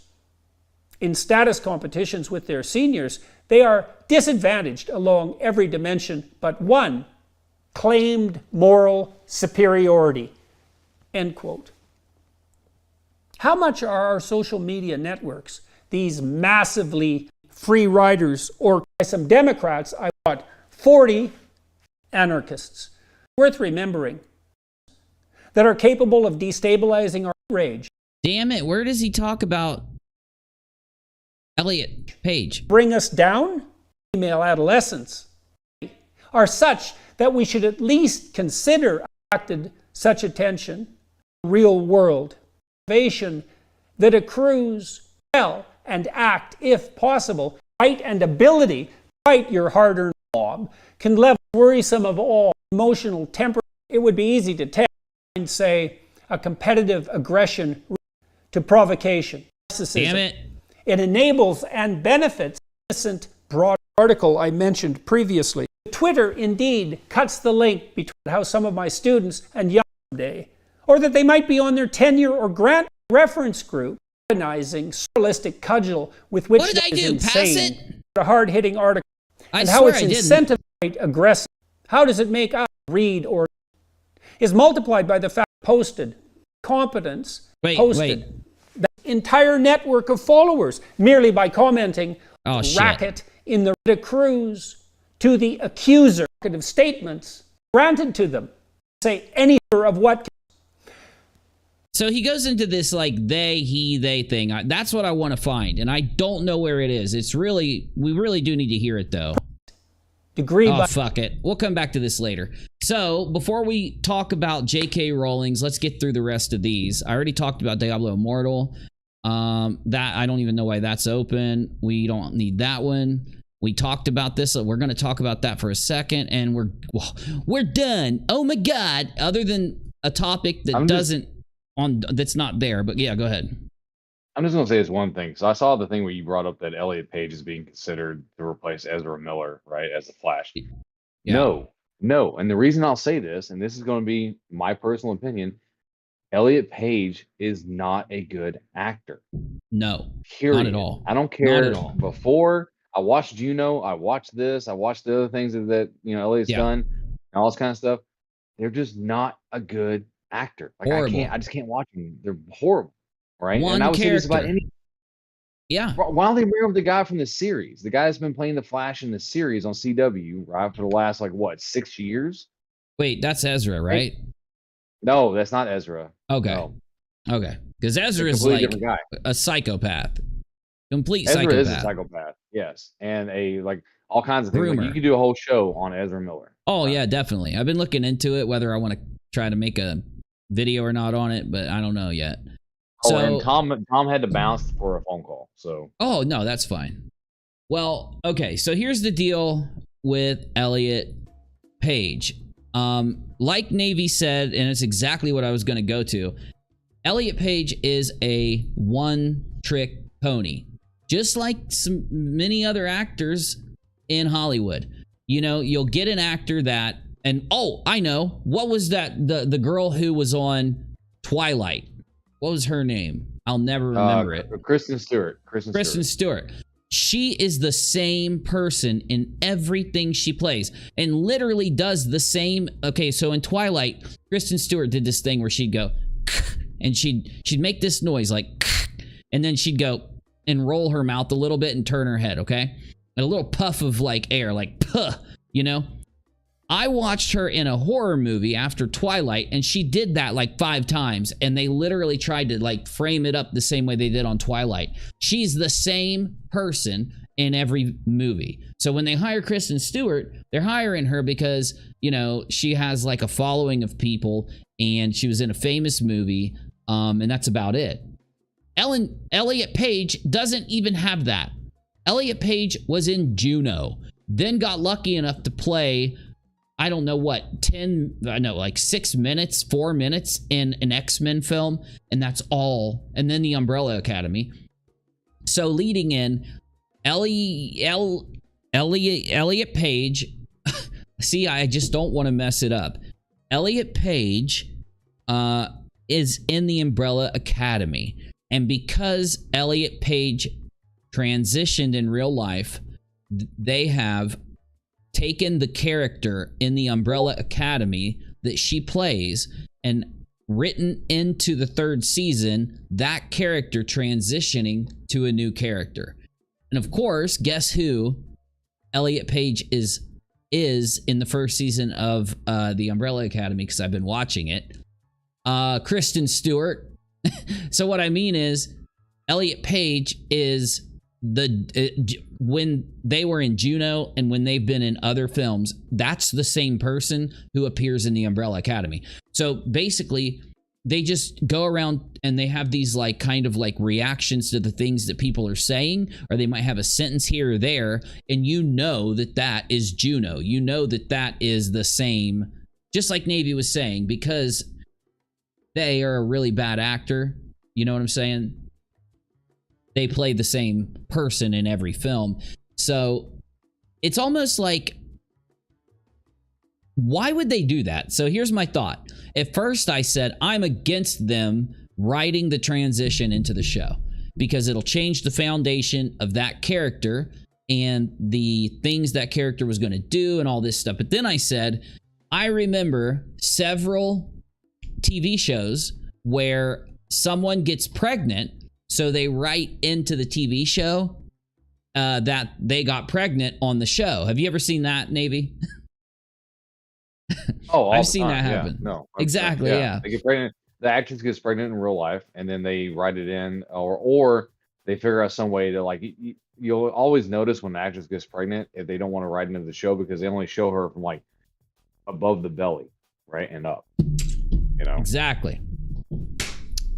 S7: In status competitions with their seniors, they are disadvantaged along every dimension but one: claimed moral superiority. End quote. How much are our social media networks, these massively free riders, or by some Democrats, I thought 40 anarchists, worth remembering, that are capable of destabilizing our rage?
S1: Damn it, where does he talk about Elliot Page?
S7: Bring us down? Female adolescents are such that we should at least consider attracted such attention, real world innovation that accrues well and act, if possible, right and ability to fight your hard-earned mob can level worrisome of all emotional temper. It would be easy to tell, and say, a competitive aggression to provocation.
S1: Damn it.
S7: It enables and benefits innocent broad article I mentioned previously. Twitter indeed cuts the link between how some of my students and young day, or that they might be on their tenure or grant reference group, organizing surrealistic cudgel with which
S1: what did I do? Pass it?
S7: A hard-hitting article. And how it's incentivized aggressive. How does it make us read or is multiplied by the fact posted competence posted that entire network of followers merely by commenting racket in the accrues to the accuser of statements granted to them. Say any of what.
S1: So he goes into this like they, he, they thing. That's what I want to find, and I don't know where it is. It's really, we really do need to hear it though. Fuck it. We'll come back to this later. So before we talk about J.K. Rowling's, let's get through the rest of these. I already talked about Diablo Immortal. That I don't even know why that's open. We don't need that one. We talked about this. So we're going to talk about that for a second, and we're done. Oh my God! Other than a topic that that's not there, but yeah, go ahead.
S3: I'm just going to say this one thing. So I saw the thing where you brought up that Elliot Page is being considered to replace Ezra Miller, right, as the Flash. Yeah. No. And the reason I'll say this, and this is going to be my personal opinion, Elliot Page is not a good actor.
S1: No,
S3: period.
S1: Not at all.
S3: I don't care. Not at all. Before I watched Juno, I watched this, I watched the other things that Elliot's done, and all this kind of stuff. They're just not a good actor. Like horrible. I just can't watch them. They're horrible. Right?
S1: One
S3: and I would say this about
S1: any. Yeah.
S3: Why don't they bring up the guy from the series? The guy that's been playing the Flash in the series on CW, right, for the last 6 years?
S1: Wait, that's Ezra, right?
S3: No, that's not Ezra.
S1: Okay.
S3: No.
S1: Okay. Because Ezra is like a psychopath. Complete
S3: Ezra
S1: psychopath.
S3: Is a psychopath, yes. And all kinds of things. Like, you could do a whole show on Ezra Miller.
S1: Oh, yeah, definitely. I've been looking into it, whether I want to try to make a video or not on it, but I don't know yet.
S3: And Tom had to bounce for a phone call. So.
S1: Oh no, that's fine. Well, okay. So here's the deal with Elliot Page. Like Navy said, and it's exactly what I was going to go to. Elliot Page is a one-trick pony, just like many other actors in Hollywood. You'll get an actor that, and I know what was that the girl who was on Twilight. What was her name? I'll never remember it.
S3: Kristen Stewart.
S1: Kristen Stewart. She is the same person in everything she plays and literally does the same. Okay, so in Twilight, Kristen Stewart did this thing where she'd go and she'd make this noise like, and then she'd go and roll her mouth a little bit and turn her head, okay? And a little puff of air, puh, I watched her in a horror movie after Twilight, and she did that 5 times, and they literally tried to frame it up the same way they did on Twilight. She's the same person in every movie. So when they hire Kristen Stewart, they're hiring her because, she has a following of people, and she was in a famous movie, and that's about it. Elliot Page doesn't even have that. Elliot Page was in Juno, then got lucky enough to play, I don't know what, 6 minutes, 4 minutes in an X-Men film, and that's all. And then the Umbrella Academy. So leading in, Elliot Page, see, I just don't want to mess it up. Elliot Page is in the Umbrella Academy. And because Elliot Page transitioned in real life, they have taken the character in the Umbrella Academy that she plays and written into the 3rd season that character transitioning to a new character. And of course, guess who Elliot Page is in the 1st season of the Umbrella Academy, because I've been watching it. Kristen Stewart. So what I mean is, Elliot Page is when they were in Juno and when they've been in other films, that's the same person who appears in the Umbrella Academy. So basically, they just go around and they have these like kind of like reactions to the things that people are saying, or they might have a sentence here or there, and you know that that is Juno. You know that that is the same, just like Navy was saying, because they are a really bad actor. You know what I'm saying? They play the same person in every film. So it's almost like, why would they do that? So here's my thought. At first I said, I'm against them writing the transition into the show, because it'll change the foundation of that character and the things that character was going to do and all this stuff. But then I said, I remember several TV shows where someone gets pregnant, so they write into the TV show that they got pregnant on the show. Have you ever seen that, Navy?
S3: Oh,
S1: I've seen that happen.
S3: Yeah, no,
S1: exactly. Yeah.
S3: They get pregnant. The actress gets pregnant in real life, and then they write it in, or they figure out some way to, like, you'll always notice when the actress gets pregnant if they don't want to write into the show, because they only show her from like above the belly, right, and up. You know,
S1: exactly.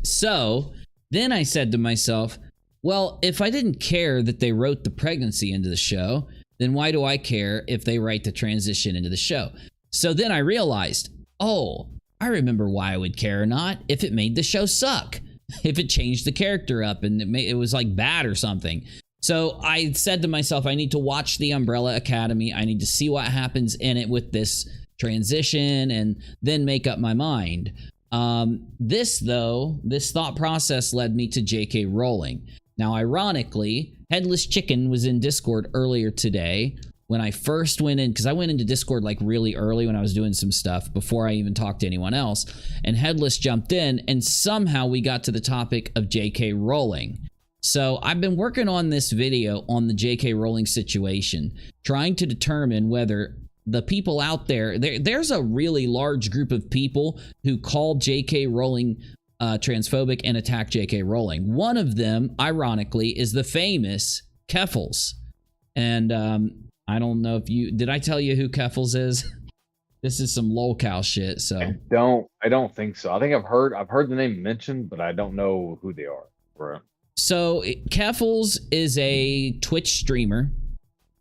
S1: So then I said to myself, well, if I didn't care that they wrote the pregnancy into the show, then why do I care if they write the transition into the show? So then I realized, oh, I remember why I would care or not. If it made the show suck, if it changed the character up and it was like bad or something. So I said to myself, I need to watch the Umbrella Academy. I need to see what happens in it with this transition and then make up my mind. This thought process led me to J.K. Rowling. Now, ironically, Headless Chicken was in Discord earlier today when I first went in, because I went into Discord like really early when I was doing some stuff before I even talked to anyone else, and Headless jumped in, and somehow we got to the topic of J.K. Rowling. So I've been working on this video on the J.K. Rowling situation, trying to determine whether the people out there's a really large group of people who call J.K. Rowling transphobic and attack J.K. Rowling. One of them, ironically, is the famous Keffels. And I don't know if did I tell you who Keffels is? This is some lolcow shit. So
S3: I don't think so. I think I've heard the name mentioned, but I don't know who they are. Right.
S1: So Keffels is a Twitch streamer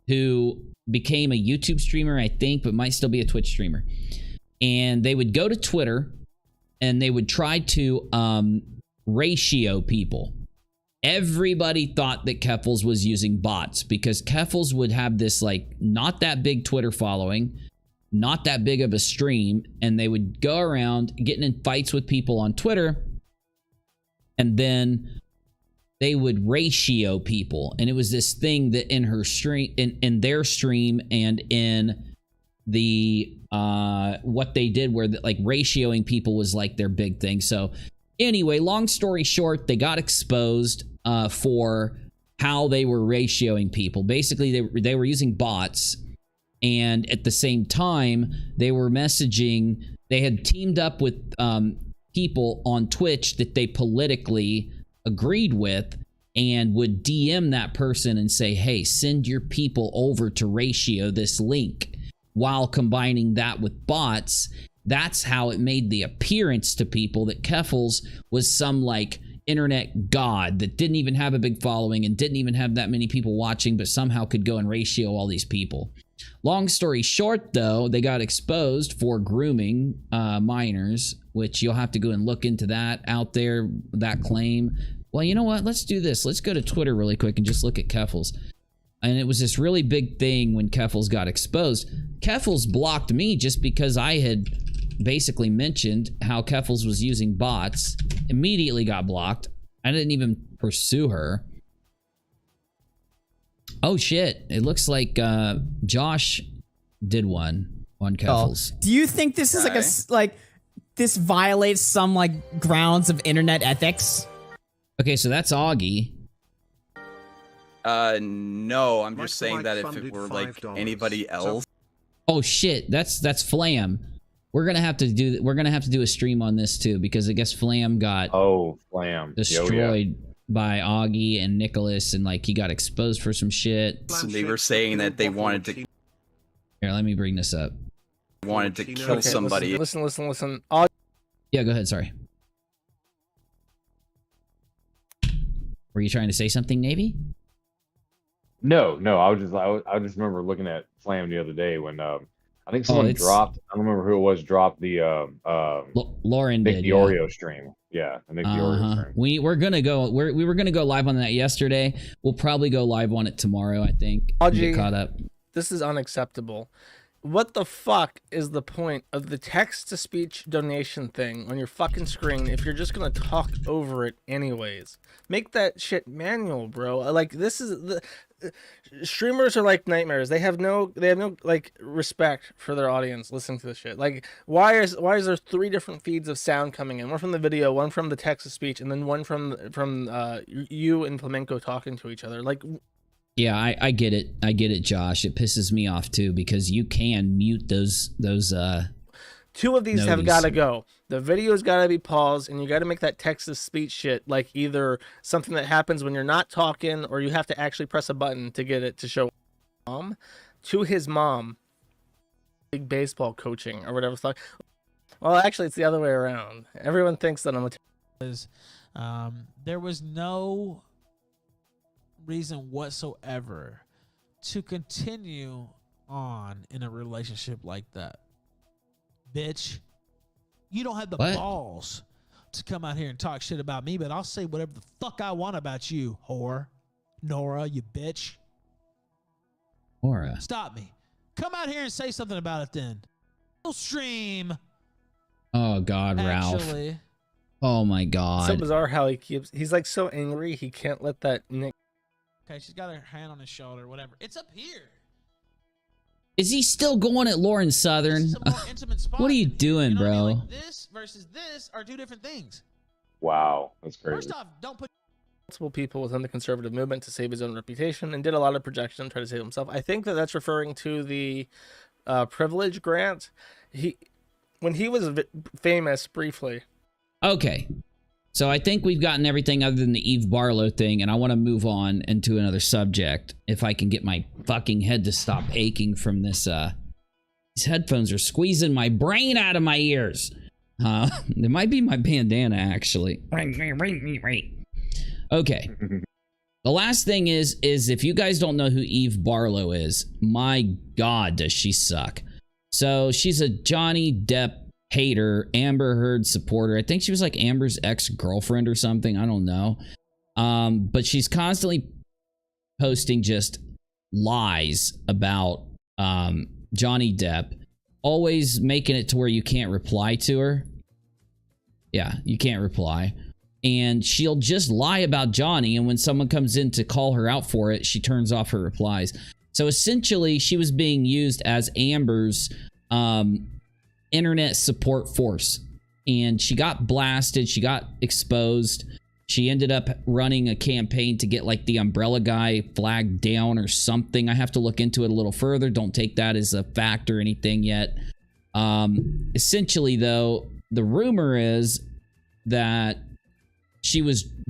S1: who became a YouTube streamer, I think, but might still be a Twitch streamer. And they would go to Twitter and they would try to ratio people. Everybody thought that Keffels was using bots, because Keffels would have this like not that big Twitter following, not that big of a stream, and they would go around getting in fights with people on Twitter, and then they would ratio people. And it was this thing that in her stream, in their stream, and in the what they did, where like ratioing people was like their big thing. So anyway, long story short, they got exposed for how they were ratioing people. Basically, they were using bots, and at the same time, they were messaging. They had teamed up with people on Twitch that they politically agreed with, and would DM that person and say, hey, send your people over to ratio this link, while combining that with bots. That's how it made the appearance to people that Keffels was some like internet god that didn't even have a big following and didn't even have that many people watching, but somehow could go and ratio all these people. Long story short, though, they got exposed for grooming minors, which you'll have to go and look into that out there, that claim. Well, you know what? Let's do this. Let's go to Twitter really quick and just look at Keffels. And it was this really big thing when Keffels got exposed. Keffels blocked me just because I had basically mentioned how Keffels was using bots, immediately got blocked. I didn't even pursue her. Oh shit, it looks like Josh did one on Keffels.
S8: Do you think this is like this violates some like grounds of internet ethics?
S1: Okay, so that's Augie.
S9: No, I'm just saying that if it were like anybody else.
S1: Oh shit, that's Flam. We're gonna have to do a stream on this too, because I guess Flam got
S3: Flam
S1: destroyed by Augie and Nicholas, and like he got exposed for some shit.
S9: So they were saying that they wanted to.
S1: Here, let me bring this up.
S9: Wanted to kill somebody.
S10: Listen.
S1: Yeah, go ahead. Sorry. Were you trying to say something, Navy?
S3: No. I just remember looking at Flam the other day when I think someone dropped. I don't remember who it was. Dropped the
S1: Lauren
S3: Nick
S1: did
S3: the Oreo stream. Yeah, I think the Oreo stream.
S1: We were gonna go live on that yesterday. We'll probably go live on it tomorrow. I think. Get caught up.
S10: This is unacceptable. What the fuck is the point of the text-to-speech donation thing on your fucking screen if you're just gonna talk over it anyways? Make that shit manual, bro. Like, this is the streamers are like nightmares. They have no like respect for their audience listening to this shit. Like, why is there 3 different feeds of sound coming in? One from the video, one from the text-to-speech, and then one from you and Flamenco talking to each other. Like.
S1: Yeah, I get it. I get it, Josh. It pisses me off too, because you can mute those
S10: 2 of these have got to go. The video's got to be paused, and you got to make that text-to-speech shit like either something that happens when you're not talking, or you have to actually press a button to get it to show mom to his mom. Big baseball coaching or whatever the fuck. Well, actually, it's the other way around. Everyone thinks that I'm a
S11: there was no reason whatsoever to continue on in a relationship like that. Bitch, you don't have the balls to come out here and talk shit about me, but I'll say whatever the fuck I want about you, whore. Nora, you bitch.
S1: Nora.
S11: Stop me. Come out here and say something about it then. Stream.
S1: Oh God,
S11: actually.
S1: Ralph. Oh my God.
S10: So bizarre how he's like so angry he can't let that Nick.
S11: Okay, she's got her hand on his shoulder, whatever. It's up here.
S1: Is he still going at Lauren Southern? What are you doing, bro?
S11: I mean? Like, this versus this are 2 different things.
S3: Wow, that's crazy.
S11: First off, don't put
S10: multiple people within the conservative movement to save his own reputation and did a lot of projection to try to save himself. I think that's referring to the privilege grant. When he was famous briefly.
S1: Okay. So I think we've gotten everything other than the Eve Barlow thing, and I want to move on into another subject. If I can get my fucking head to stop aching from this, these headphones are squeezing my brain out of my ears. It might be my bandana, actually. Okay. The last thing is if you guys don't know who Eve Barlow is, my God, does she suck. So she's a Johnny Depp hater, Amber Heard supporter. I think she was like Amber's ex-girlfriend or something. I don't know. But she's constantly posting just lies about Johnny Depp, always making it to where you can't reply to her. Yeah, you can't reply. And she'll just lie about Johnny, and when someone comes in to call her out for it, she turns off her replies. So essentially, she was being used as Amber's internet support force, and she got blasted. She got exposed. She ended up running a campaign to get like the umbrella guy flagged down or something. I have to look into it a little further. Don't take that as a fact or anything yet. Essentially though, the rumor is that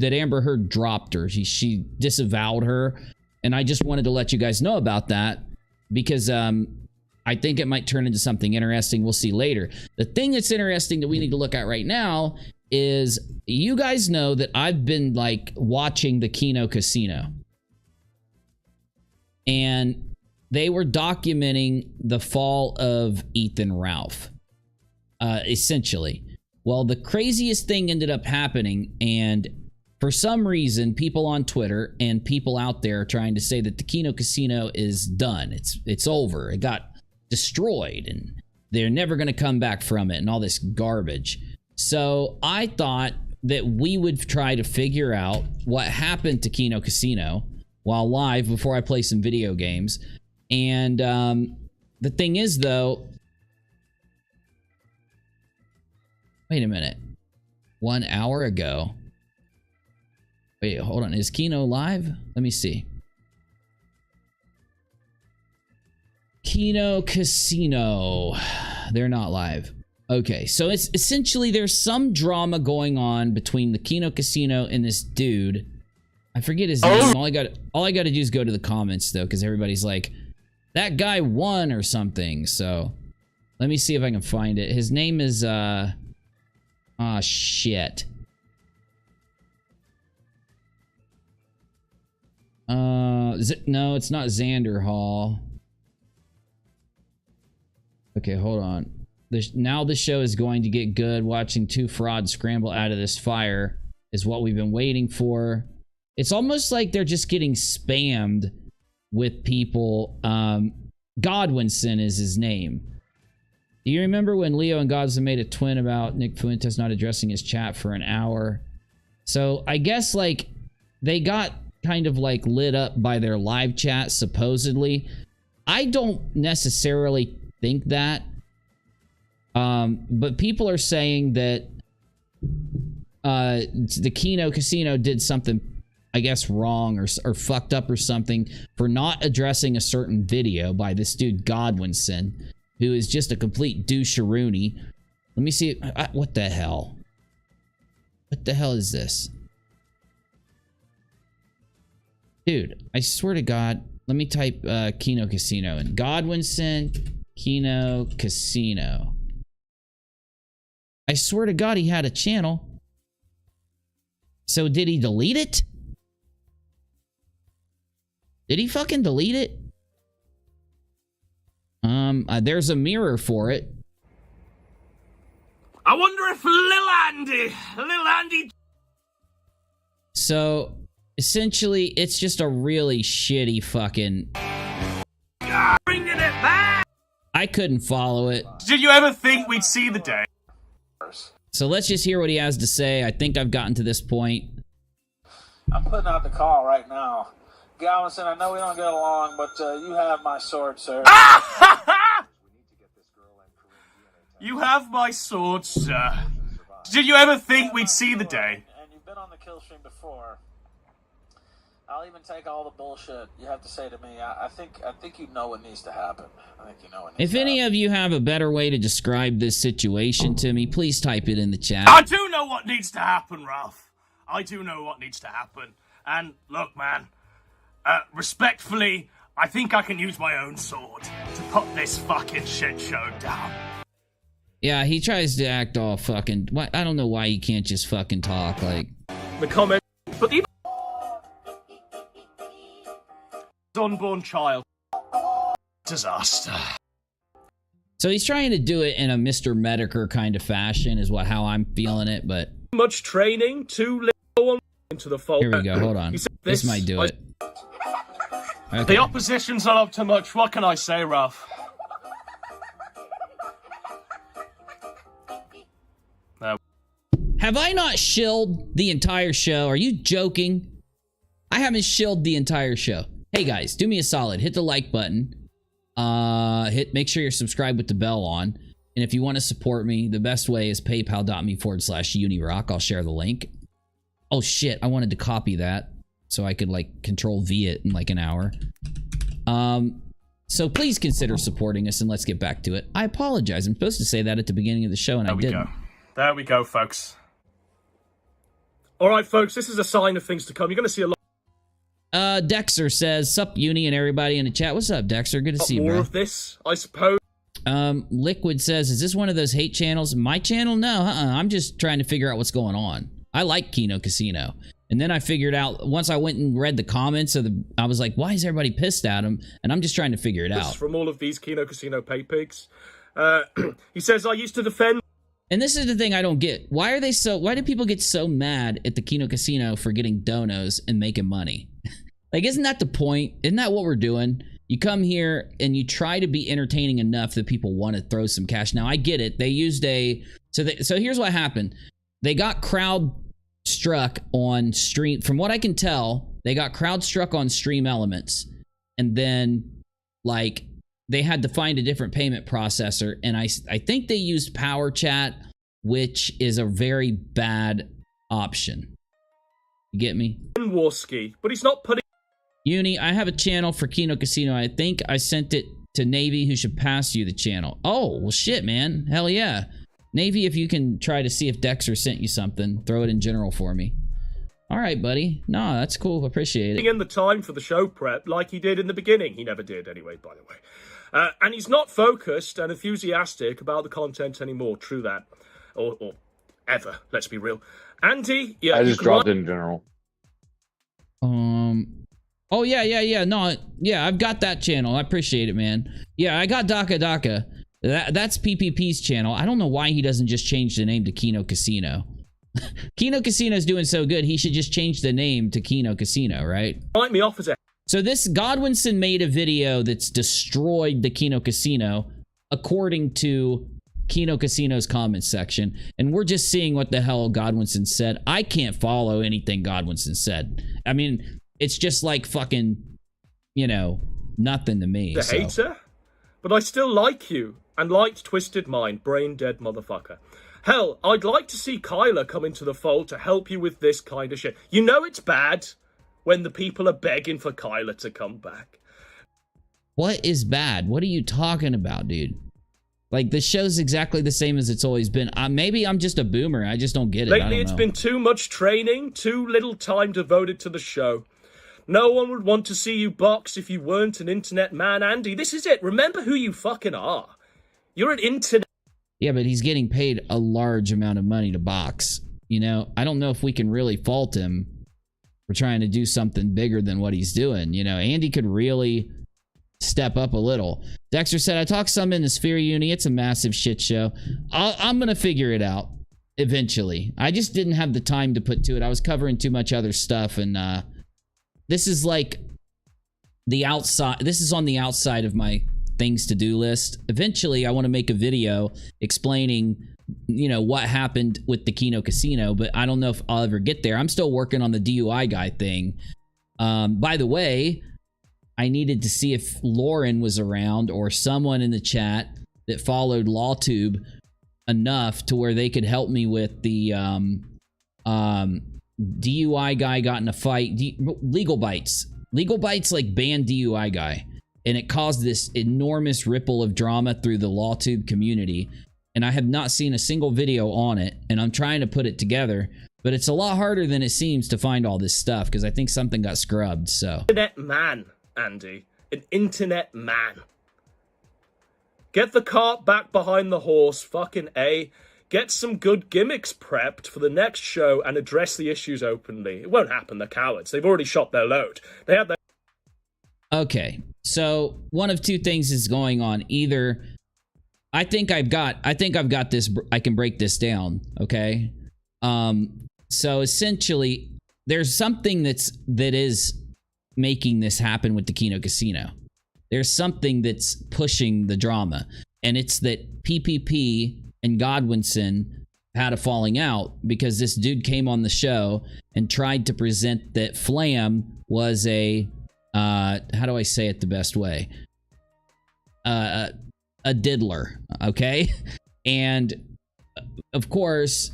S1: Amber Heard dropped her. She disavowed her, and I just wanted to let you guys know about that because I think it might turn into something interesting. We'll see later. The thing that's interesting that we need to look at right now is, you guys know that I've been like watching the Kino casino, and they were documenting the fall of Ethan Ralph, essentially. Well, the craziest thing ended up happening, and for some reason, people on Twitter and people out there are trying to say that the Kino casino is done. It's over. It got destroyed, and they're never going to come back from it and all this garbage. So I thought that we would try to figure out what happened to Kino Casino while live before I play some video games. And the thing is, though, wait a minute. 1 hour ago. Wait, hold on. Is Kino live? Let me see. Kino Casino. They're not live. Okay, so it's essentially there's some drama going on between the Kino Casino and this dude. I forget his name. All I got to do is go to the comments though, because everybody's like, that guy won or something. So let me see if I can find it. His name is shit. No, it's not Xander Hall. Okay, hold on. Now the show is going to get good. Watching two frauds scramble out of this fire is what we've been waiting for. It's almost like they're just getting spammed with people. Godwinson is his name. Do you remember when Leo and Godson made a twin about Nick Fuentes not addressing his chat for an hour? So I guess like they got kind of like lit up by their live chat supposedly. I don't necessarily think that. But people are saying that the Kino Casino did something, I guess, wrong or fucked up or something for not addressing a certain video by this dude Godwinson, who is just a complete douche-a-rooney. Let me see. What the hell? What the hell is this? Dude, I swear to God. Let me type Kino Casino in. Godwinson, Kino Casino. I swear to God he had a channel. So did he delete it? Did he fucking delete it? There's a mirror for it.
S12: I wonder if Lil Andy.
S1: So essentially, it's just a really shitty fucking.
S12: Bringing it back.
S1: I couldn't follow it.
S12: Did you ever think we'd see the day?
S1: So let's just hear what he has to say. I think I've gotten to this point.
S13: I'm putting out the call right now. Gallinson, I know we don't get along, but you have my sword, sir.
S12: You have my sword, sir. Did you ever think we'd see the day?
S13: And you've been on the kill stream before. I'll even take all the bullshit you have to say to me. I think you know what needs to happen. I think you know what needs
S1: If any of you have a better way to describe this situation to me, please type it in the chat.
S12: I do know what needs to happen, Ralph. I do know what needs to happen. And look, man, respectfully, I think I can use my own sword to put this fucking shit show down.
S1: Yeah, he tries to act all fucking. I don't know why he can't just fucking talk. Like
S12: the comment, but even unborn child disaster.
S1: So he's trying to do it in a Mr. Medicare kind of fashion, is how I'm feeling it. But
S12: much training, too little into the fold.
S1: Here we go. Hold on. This might do it. Okay.
S12: The opposition's not up to much. What can I say, Ralph?
S1: Have I not shilled the entire show? Are you joking? I haven't shilled the entire show. Hey guys, do me a solid. Hit the like button. Make sure you're subscribed with the bell on. And if you want to support me, the best way is paypal.me/UNIRock. I'll share the link. Oh shit, I wanted to copy that so I could like Control V it in like an hour. So please consider supporting us and let's get back to it. I apologize. I'm supposed to say that at the beginning of the show and I didn't.
S12: There we go, folks. All right, folks, this is a sign of things to come. You're going to see a lot.
S1: Dexter says, "Sup, Uni," and everybody in the chat. What's up, Dexter? Good to see you, bro.
S12: More of this, I suppose.
S1: Liquid says, "Is this one of those hate channels?" My channel? No, I'm just trying to figure out what's going on. I like Kino Casino. And then I figured out, once I went and read the comments, I was like, why is everybody pissed at him? And I'm just trying to figure it out.
S12: From all of these Kino Casino pay pigs. He says, I used to defend...
S1: And this is the thing I don't get. Why do people get so mad at the Kino Casino for getting donos and making money? Like, isn't that the point? Isn't that what we're doing? You come here and you try to be entertaining enough that people want to throw some cash. Now, I get it. They used so here's what happened. They got crowd struck on stream. From what I can tell, they got crowd struck on Stream Elements. And then, like, they had to find a different payment processor. And I think they used Power Chat, which is a very bad option. You get me?
S12: Warski, but he's not putting.
S1: Uni, I have a channel for Kino Casino. I think I sent it to Navy, who should pass you the channel. Oh, well, shit, man. Hell yeah. Navy, if you can try to see if Dexter sent you something, throw it in general for me. All right, buddy. No, that's cool. Appreciate it.
S12: In the time for the show prep like he did in the beginning. He never did anyway, by the way. And he's not focused and enthusiastic about the content anymore. True that. Or ever, let's be real. Andy, yeah.
S3: I just dropped in general.
S1: Oh, yeah. No, yeah, I've got that channel. I appreciate it, man. Yeah, I got Daka. That's PPP's channel. I don't know why he doesn't just change the name to Kino Casino. Kino Casino's doing so good, he should just change the name to Kino Casino, right?
S12: Write me off as a...
S1: So this Godwinson made a video that's destroyed the Kino Casino, according to Kino Casino's comments section, and we're just seeing what the hell Godwinson said. I can't follow anything Godwinson said. I mean, it's just like fucking, you know, nothing to me.
S12: The hater? But I still like you, and liked Twisted Mind, brain dead motherfucker. Hell, I'd like to see Kyler come into the fold to help you with this kind of shit. You know it's bad when the people are begging for Kyler to come back.
S1: What is bad? What are you talking about, dude? Like, the show's exactly the same as it's always been. Maybe I'm just a boomer. I just don't get it.
S12: Lately, it's been too much training, too little time devoted to the show. No one would want to see you box if you weren't an internet man, Andy. This is it. Remember who you fucking are. You're an internet...
S1: Yeah, but he's getting paid a large amount of money to box. You know, I don't know if we can really fault him for trying to do something bigger than what he's doing. You know, Andy could really step up a little. Dexter said, I talked some in the Sphere Uni. It's a massive shit show. I'm going to figure it out eventually. I just didn't have the time to put to it. I was covering too much other stuff. And this is like the outside. This is on the outside of my things to do list. Eventually, I want to make a video explaining, you know, what happened with the Kino Casino, but I don't know if I'll ever get there. I'm still working on the DUI guy thing. By the way, I needed to see if Lauren was around or someone in the chat that followed LawTube enough to where they could help me with the DUI guy got in a fight. Legal Bites. Legal Bites like banned DUI guy. And it caused this enormous ripple of drama through the LawTube community. And I have not seen a single video on it. And I'm trying to put it together. But it's a lot harder than it seems to find all this stuff. Because I think something got scrubbed, so.
S12: Internet man, Andy. An internet man. Get the cart back behind the horse, fucking A. Get some good gimmicks prepped for the next show and address the issues openly. It won't happen, they're cowards. They've already shot their load. They had their...
S1: Okay, so one of two things is going on. Either I think I've got this. I can break this down. Okay, so essentially, there's something that is making this happen with the Kino Casino. There's something that's pushing the drama, and it's that PPP and Godwinson had a falling out because this dude came on the show and tried to present that Flam was a how do I say it the best way? A diddler, okay? And of course,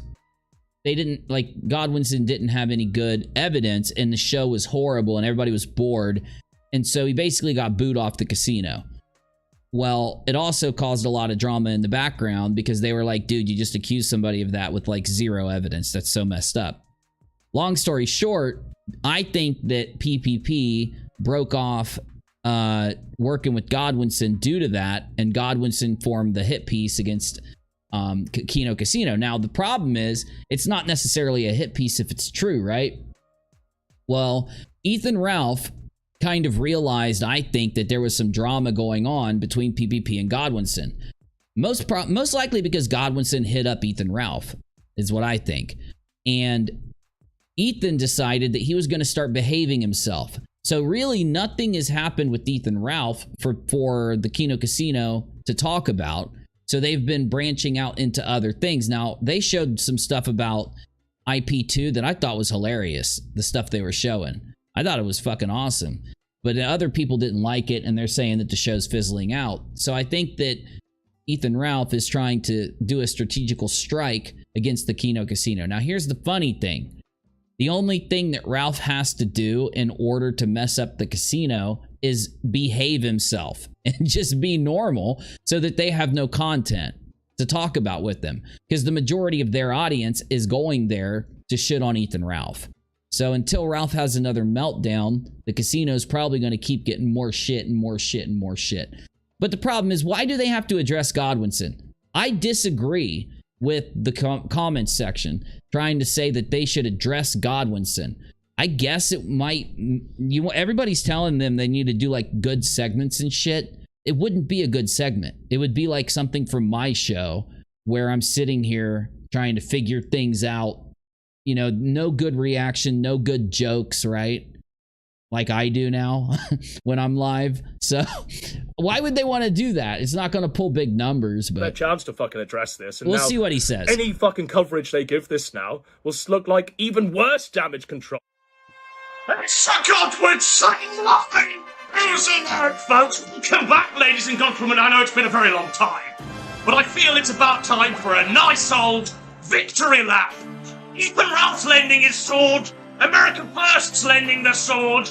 S1: they didn't, like, Godwinson didn't have any good evidence, and the show was horrible, and everybody was bored, and so he basically got booed off the casino. Well, it also caused a lot of drama in the background because they were like, dude, you just accused somebody of that with, like, zero evidence. That's so messed up. Long story short, I think that PPP broke off working with Godwinson due to that, and Godwinson formed the hit piece against Kino Casino. Now, the problem is, it's not necessarily a hit piece if it's true, right? Well, Ethan Ralph kind of realized, I think, that there was some drama going on between PPP and Godwinson. Most likely because Godwinson hit up Ethan Ralph, is what I think. And Ethan decided that he was going to start behaving himself. So really nothing has happened with Ethan Ralph for the Kino Casino to talk about. So they've been branching out into other things. Now, they showed some stuff about IP2 that I thought was hilarious, the stuff they were showing. I thought it was fucking awesome. But other people didn't like it, and they're saying that the show's fizzling out. So I think that Ethan Ralph is trying to do a strategical strike against the Kino Casino. Now, here's the funny thing. The only thing that Ralph has to do in order to mess up the casino is behave himself and just be normal so that they have no content to talk about with them. Because the majority of their audience is going there to shit on Ethan Ralph. So until Ralph has another meltdown, the casino's probably going to keep getting more shit and more shit and more shit. But the problem is, why do they have to address Godwinson? I disagree with the comments section trying to say that they should address Godwinson. I guess it might, everybody's telling them they need to do like good segments and shit. It wouldn't be a good segment. It would be like something from my show where I'm sitting here trying to figure things out. You know, no good reaction, no good jokes, right? Like I do now when I'm live. So why would they want to do that? It's not going to pull big numbers, but
S12: their chance to fucking address this. And
S1: we'll
S12: now,
S1: see what he says.
S12: Any fucking coverage they give this now will look like even worse damage control. Suck Godward, saying nothing. Who's in there, folks? Welcome back, ladies and gentlemen. I know it's been a very long time, but I feel it's about time for a nice old victory lap. Ethan Ralph's lending his sword. American First's lending the sword.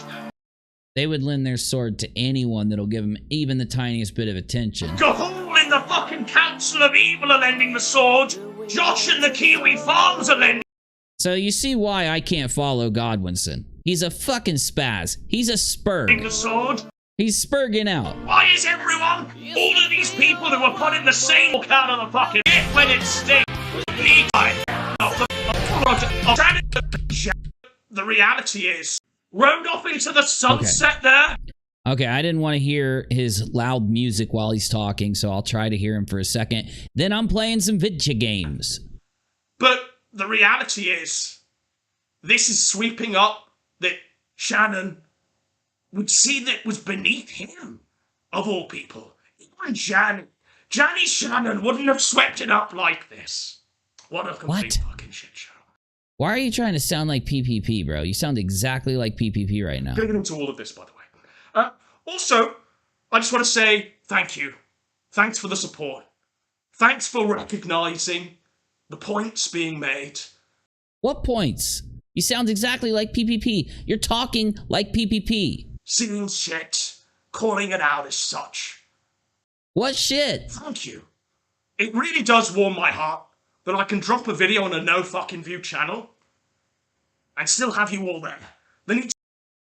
S1: They would lend their sword to anyone that'll give them even the tiniest bit of attention.
S12: Gahul in the fucking Council of Evil are lending the sword. Josh and the Kiwi Farms are lending.
S1: So you see why I can't follow Godwinson. He's a fucking spaz. He's a spurg.
S12: The sword.
S1: He's spurging out.
S12: Why is everyone, all of these people who were put in the same count of the fucking shit when it stinks? The reality is, rode off into the sunset there.
S1: Okay, I didn't want to hear his loud music while he's talking, so I'll try to hear him for a second. Then I'm playing some video games.
S12: But the reality is, this is sweeping up that Shannon would see that was beneath him, of all people. Even Johnny Shannon wouldn't have swept it up like this. What a complete fucking shit show.
S1: Why are you trying to sound like PPP, bro? You sound exactly like PPP right now.
S12: Getting into all of this, by the way. Also, I just want to say thank you. Thanks for the support. Thanks for recognizing the points being made.
S1: What points? You sound exactly like PPP. You're talking like PPP.
S12: Seeing shit, calling it out as such.
S1: What shit?
S12: Thank you. It really does warm my heart that I can drop a video on a no fucking view channel and still have you all there.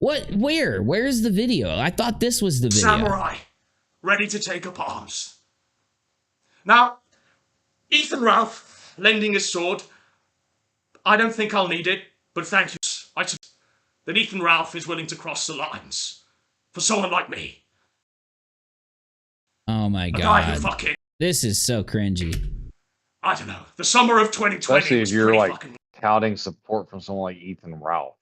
S1: What? Where? Where's the video? I thought this was the video.
S12: Samurai, ready to take up arms. Now, Ethan Ralph lending his sword. I don't think I'll need it, but thank you. I that Ethan Ralph is willing to cross the lines for someone like me.
S1: Oh my
S12: A guy who
S1: god.
S12: fucking,
S1: This is so cringy.
S12: I don't know, the summer of 2020
S3: Especially
S12: was
S3: if you're
S12: pretty
S3: like
S12: fucking...
S3: touting support from someone like Ethan Ralph.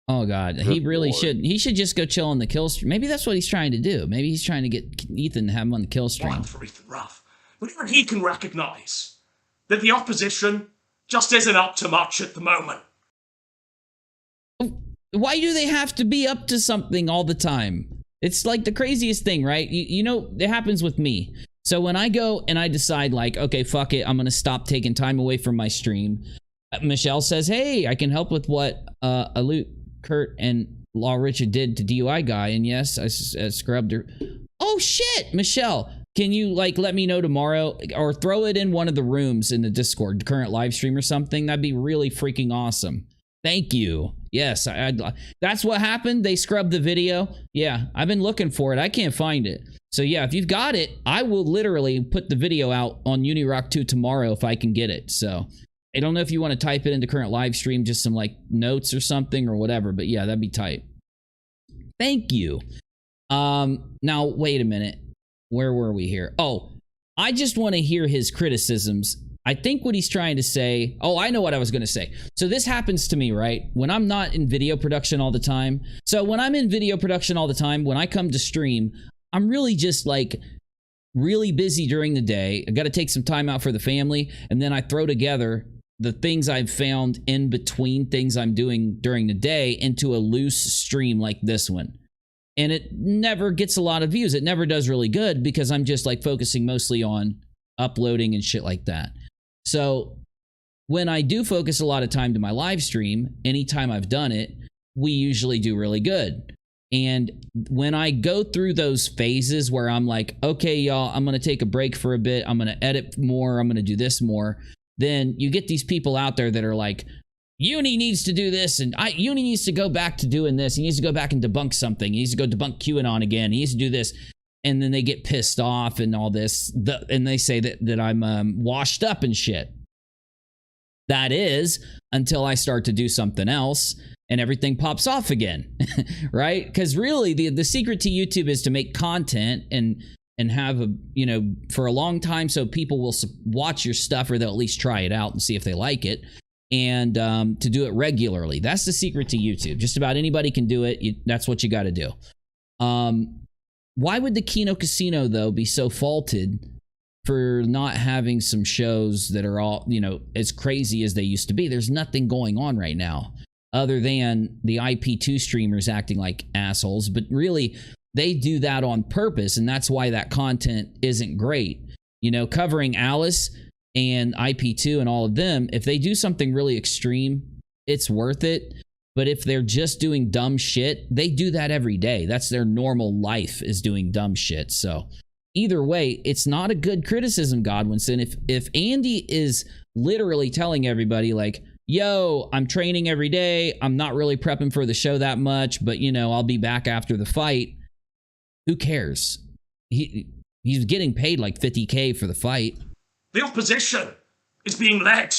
S1: Oh god, he really should. He should just go chill on the kill stream. Maybe that's what he's trying to do. Maybe he's trying to get Ethan to have him on the kill stream.
S12: Wild for Ethan Ralph. But even he can recognize that the opposition just isn't up to much at the moment.
S1: Why do they have to be up to something all the time? It's like the craziest thing, right? You know, it happens with me. So when I go and I decide like, okay, fuck it, I'm going to stop taking time away from my stream. Michelle says, hey, I can help with what Alute, Kurt, and Law Richard did to DUI guy. And yes, I scrubbed her. Oh shit, Michelle, can you like let me know tomorrow or throw it in one of the rooms in the Discord, current live stream or something? That'd be really freaking awesome. Thank you. Yes, that's what happened. They scrubbed the video. Yeah, I've been looking for it. I can't find it. So yeah, if you've got it, I will literally put the video out on UNIRock2 tomorrow if I can get it. So I don't know if you want to type it into current live stream, just some like notes or something or whatever, but yeah, that'd be tight. Thank you. Now wait a minute. Where were we here? Oh, I just want to hear his criticisms. I think what he's trying to say, oh, I know what I was going to say. So this happens to me, right? When I'm not in video production all the time. So when I'm in video production all the time, when I come to stream, I'm really just like really busy during the day. I got to take some time out for the family. And then I throw together the things I've found in between things I'm doing during the day into a loose stream like this one. And it never gets a lot of views. It never does really good because I'm just like focusing mostly on uploading and shit like that. So when I do focus a lot of time to my live stream, anytime I've done it, we usually do really good. And when I go through those phases where I'm like, okay, y'all, I'm going to take a break for a bit. I'm going to edit more. I'm going to do this more. Then you get these people out there that are like, Uni needs to do this, and Uni needs to go back to doing this. He needs to go back and debunk something. He needs to go debunk QAnon again. He needs to do this. And then they get pissed off and all this. And they say that I'm washed up and shit. That is until I start to do something else and everything pops off again, right? Because really the secret to YouTube is to make content and have for a long time so people will watch your stuff or they'll at least try it out and see if they like it. And to do it regularly. That's the secret to YouTube. Just about anybody can do it. That's what you got to do. Why would the Kino Casino, though, be so faulted for not having some shows that are all, as crazy as they used to be? There's nothing going on right now other than the IP2 streamers acting like assholes. But really, they do that on purpose, and that's why that content isn't great. Covering Alice and IP2 and all of them, if they do something really extreme, it's worth it. But if they're just doing dumb shit, they do that every day. That's their normal life, is doing dumb shit. So either way, it's not a good criticism, Godwinson. If Andy is literally telling everybody like, yo, I'm training every day, I'm not really prepping for the show that much, but I'll be back after the fight, who cares? He's getting paid like $50K for the fight.
S12: The opposition is being led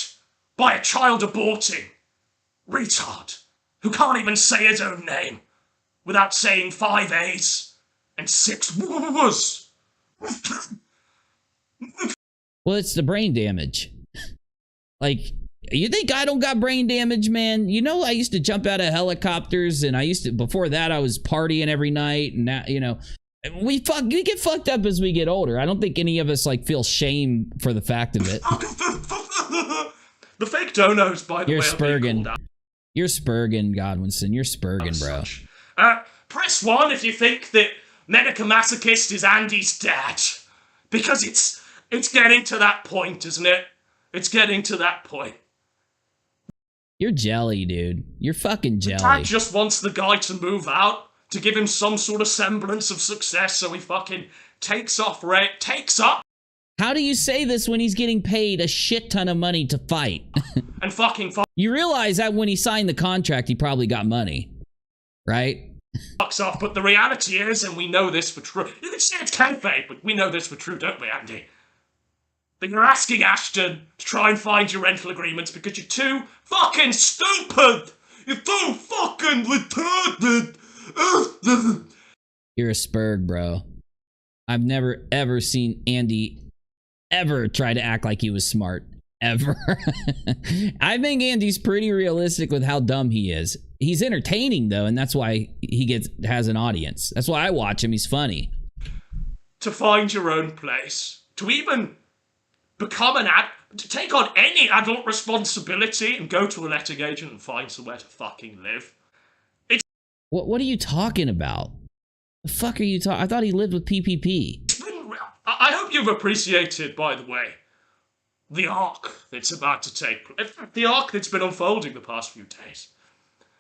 S12: by a child aborting retard who can't even say his own name without saying 5 A's and 6 W's.
S1: Well, it's the brain damage. Like, you think I don't got brain damage, man? I used to jump out of helicopters, and before that I was partying every night, and now, we get fucked up as we get older. I don't think any of us feel shame for the fact of it.
S12: The fake donos, by the way.
S1: You're Spurgin. You're Spurgin, Godwinson. You're Spurgin, bro.
S12: Press 1 if you think that Medica Masochist is Andy's dad. Because it's getting to that point, isn't it? It's getting to that point.
S1: You're jelly, dude. You're fucking jelly.
S12: Dad just wants the guy to move out to give him some sort of semblance of success, so he fucking takes off, right? Takes up.
S1: How do you say this when he's getting paid a shit ton of money to fight?
S12: And fucking
S1: You realize that when he signed the contract, he probably got money, right?
S12: Fucks off, but the reality is, and we know this for true. You can say it's kayfabe, but we know this for true, don't we, Andy? That you're asking Ashton to try and find your rental agreements because you're too fucking stupid. You're too fucking retarded.
S1: You're a Spurg, bro. I've never ever seen Andy ever try to act like he was smart. Ever. I think Andy's pretty realistic with how dumb he is. He's entertaining though, and that's why he has an audience. That's why I watch him. He's funny.
S12: To find your own place, to even become to take on any adult responsibility and go to a letting agent and find somewhere to fucking live.
S1: What are you talking about? The fuck are you talking? I thought he lived with PPP.
S12: I hope you've appreciated, by the way, the arc that's about to take place. The arc that's been unfolding the past few days.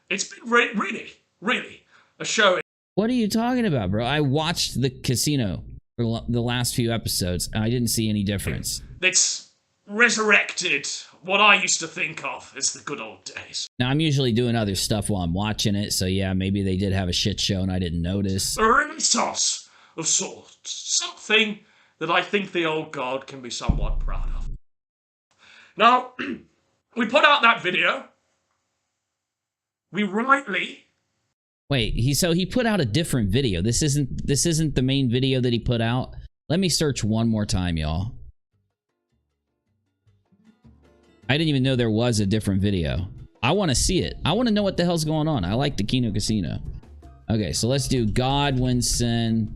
S12: It's been really, really a show.
S1: What are you talking about, bro? I watched the casino for the last few episodes, and I didn't see any difference.
S12: That's resurrected what I used to think of as the good old days.
S1: Now, I'm usually doing other stuff while I'm watching it, so yeah, maybe they did have a shit show and I didn't notice.
S12: A renaissance of sorts. Something that I think the old god can be somewhat proud of. Now, we put out that video. We rightly...
S1: Wait, he put out a different video. This isn't the main video that he put out. Let me search one more time, y'all. I didn't even know there was a different video. I want to see it. I want to know what the hell's going on. I like the Kino Casino. Okay, so let's do Godwinson.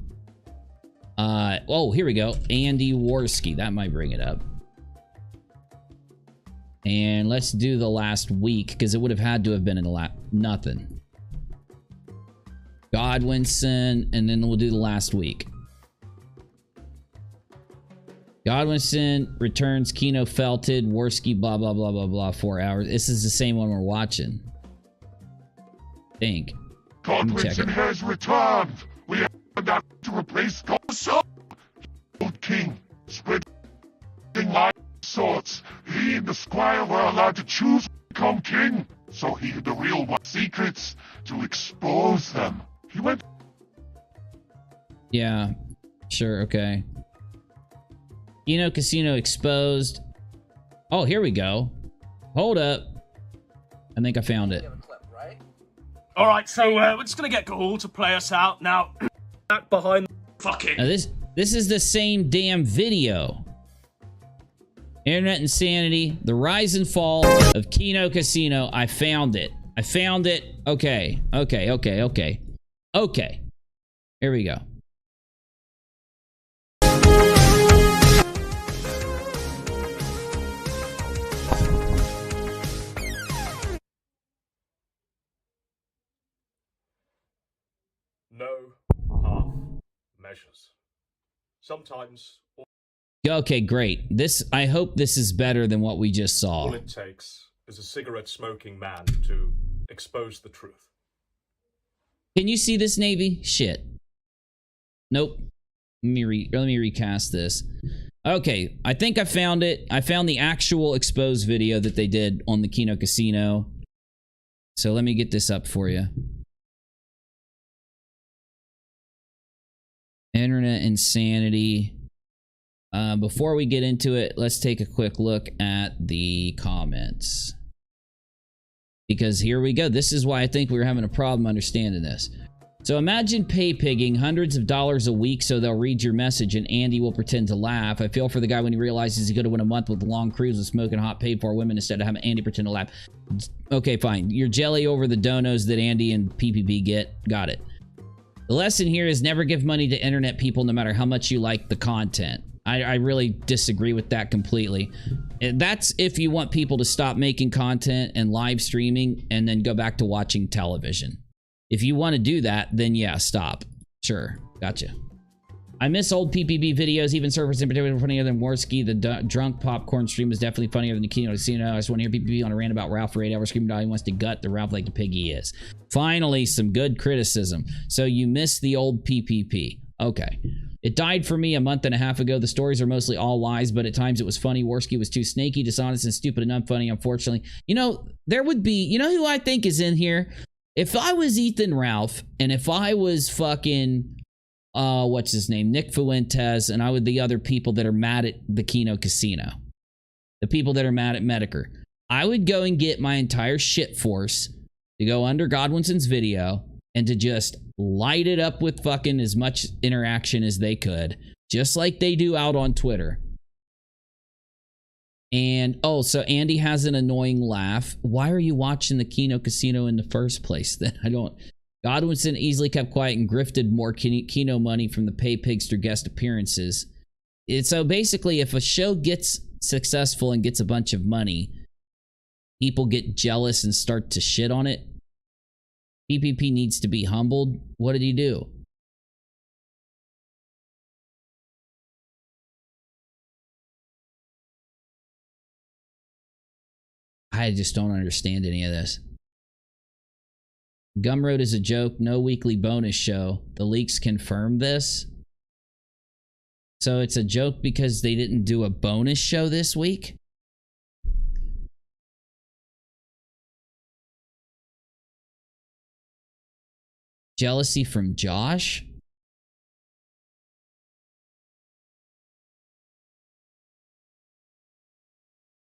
S1: Oh, here we go. Andy Worski. That might bring it up. And let's do the last week, because it would have had to have been in the nothing. Godwinson, and then we'll do the last week. Godwinson returns, Kino felted, Worski, blah, blah, blah, blah, blah, 4 hours. This is the same one we're watching. Think.
S14: Godwinson has returned. We have got to replace Godson. Old king, spreading lies of sorts. He and the squire were allowed to choose to become king. So he had the real secrets to expose them. He went.
S1: Yeah, sure, okay. Kino Casino exposed. Oh, here we go. Hold up. I think I found it.
S12: All right, so we're just gonna get Gahul to play us out now. Back behind. Fucking.
S1: Now this is the same damn video. Internet insanity, the rise and fall of Kino Casino. I found it. I found it. Okay. Okay. Here we go.
S15: No half measures. Sometimes
S1: Okay, great. I hope this is better than what we just saw.
S15: all it takes is a cigarette-smoking man to expose the truth.
S1: Can you see this, Navy? Shit. Nope. Let me recast this. Okay, I think I found it. I found the actual exposed video that they did on the Kino Casino. So let me get this up for you. Internet insanity. Before we get into it, let's take a quick look at the comments. Because here we go. This is why I think we were having a problem understanding this. So imagine pay-pigging hundreds of dollars a week so they'll read your message and Andy will pretend to laugh. I feel for the guy when he realizes he's going to win a month with long cruise and smoking hot paid-for women instead of having Andy pretend to laugh. Okay, fine. You're jelly over the donos that Andy and PPP get. Got it. The lesson here is never give money to internet people no matter how much you like the content. I really disagree with that completely. That's if you want people to stop making content and live streaming and then go back to watching television. If you want to do that, then yeah, stop. Sure, gotcha. I miss old PPB videos, even surfers in particular funnier than Worski. The drunk popcorn stream is definitely funnier than the Kino Casino. I just want to hear PPB on a rant about Ralph for 8 hours screaming out he wants to gut the Ralph like the pig he is. Finally, some good criticism. So you missed the old PPP. Okay. It died for me a month and a half ago. The stories are mostly all lies, but at times it was funny. Worski was too snaky, dishonest, and stupid and unfunny, unfortunately. You know, there would be... You know who I think is in here? If I was Ethan Ralph, and if I was fucking... what's his name? Nick Fuentes, and I would the other people that are mad at the Kino Casino. The people that are mad at Medicare. I would go and get my entire shit force to go under Godwinson's video and to just light it up with fucking as much interaction as they could, just like they do out on Twitter. And, oh, so Andy has an annoying laugh. Why are you watching the Kino Casino in the first place then? I don't... Godwinson easily kept quiet and grifted more Kino money from the pay pigs through guest appearances. So basically, if a show gets successful and gets a bunch of money, people get jealous and start to shit on it. PPP needs to be humbled. What did he do? I just don't understand any of this. Gumroad is a joke. No weekly bonus show. The leaks confirm this. So it's a joke because they didn't do a bonus show this week? Jealousy from Josh?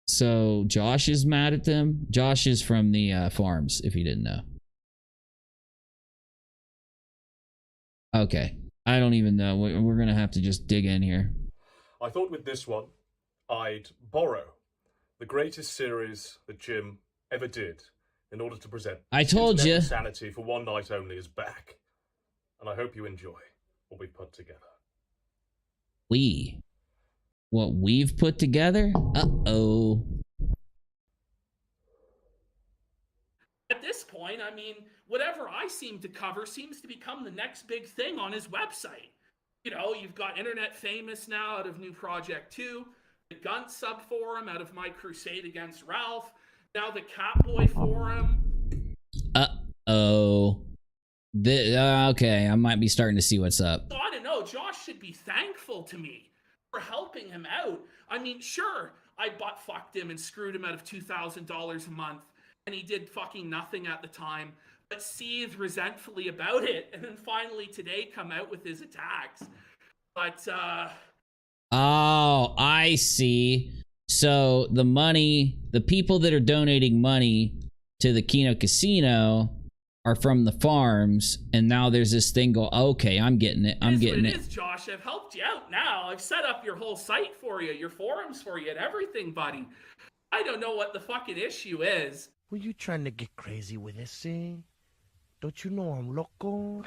S1: So Josh is mad at them? Josh is from the farms, if you didn't know. Okay. I don't even know. We're going to have to just dig in here.
S15: I thought with this one, I'd borrow the greatest series that Jim ever did in order to present.
S1: I told
S15: Internet
S1: you.
S15: Insanity for one night only is back. And I hope you enjoy what we put together.
S1: What we've put together? Uh-oh.
S16: At this point, I mean, whatever I seem to cover seems to become the next big thing on his website. You know, you've got Internet Famous now out of New Project 2, the Gunt subforum out of My Crusade Against Ralph, now the Catboy forum.
S1: Uh-oh. Okay, I might be starting to see what's up.
S16: So I don't know, Josh should be thankful to me for helping him out. I mean, sure, I butt-fucked him and screwed him out of $2,000 a month, and he did fucking nothing at the time, but seethed resentfully about it, and then finally today come out with his attacks. But,
S1: Oh, I see. So the people that are donating money to the Kino Casino are from the farms, and now there's this thing go, okay, I'm getting it. I'm getting it.
S16: It is, Josh. I've helped you out now. I've set up your whole site for you, your forums for you, and everything, buddy. I don't know what the fucking issue is.
S17: Were you trying to get crazy with this thing? Don't you know I'm loco?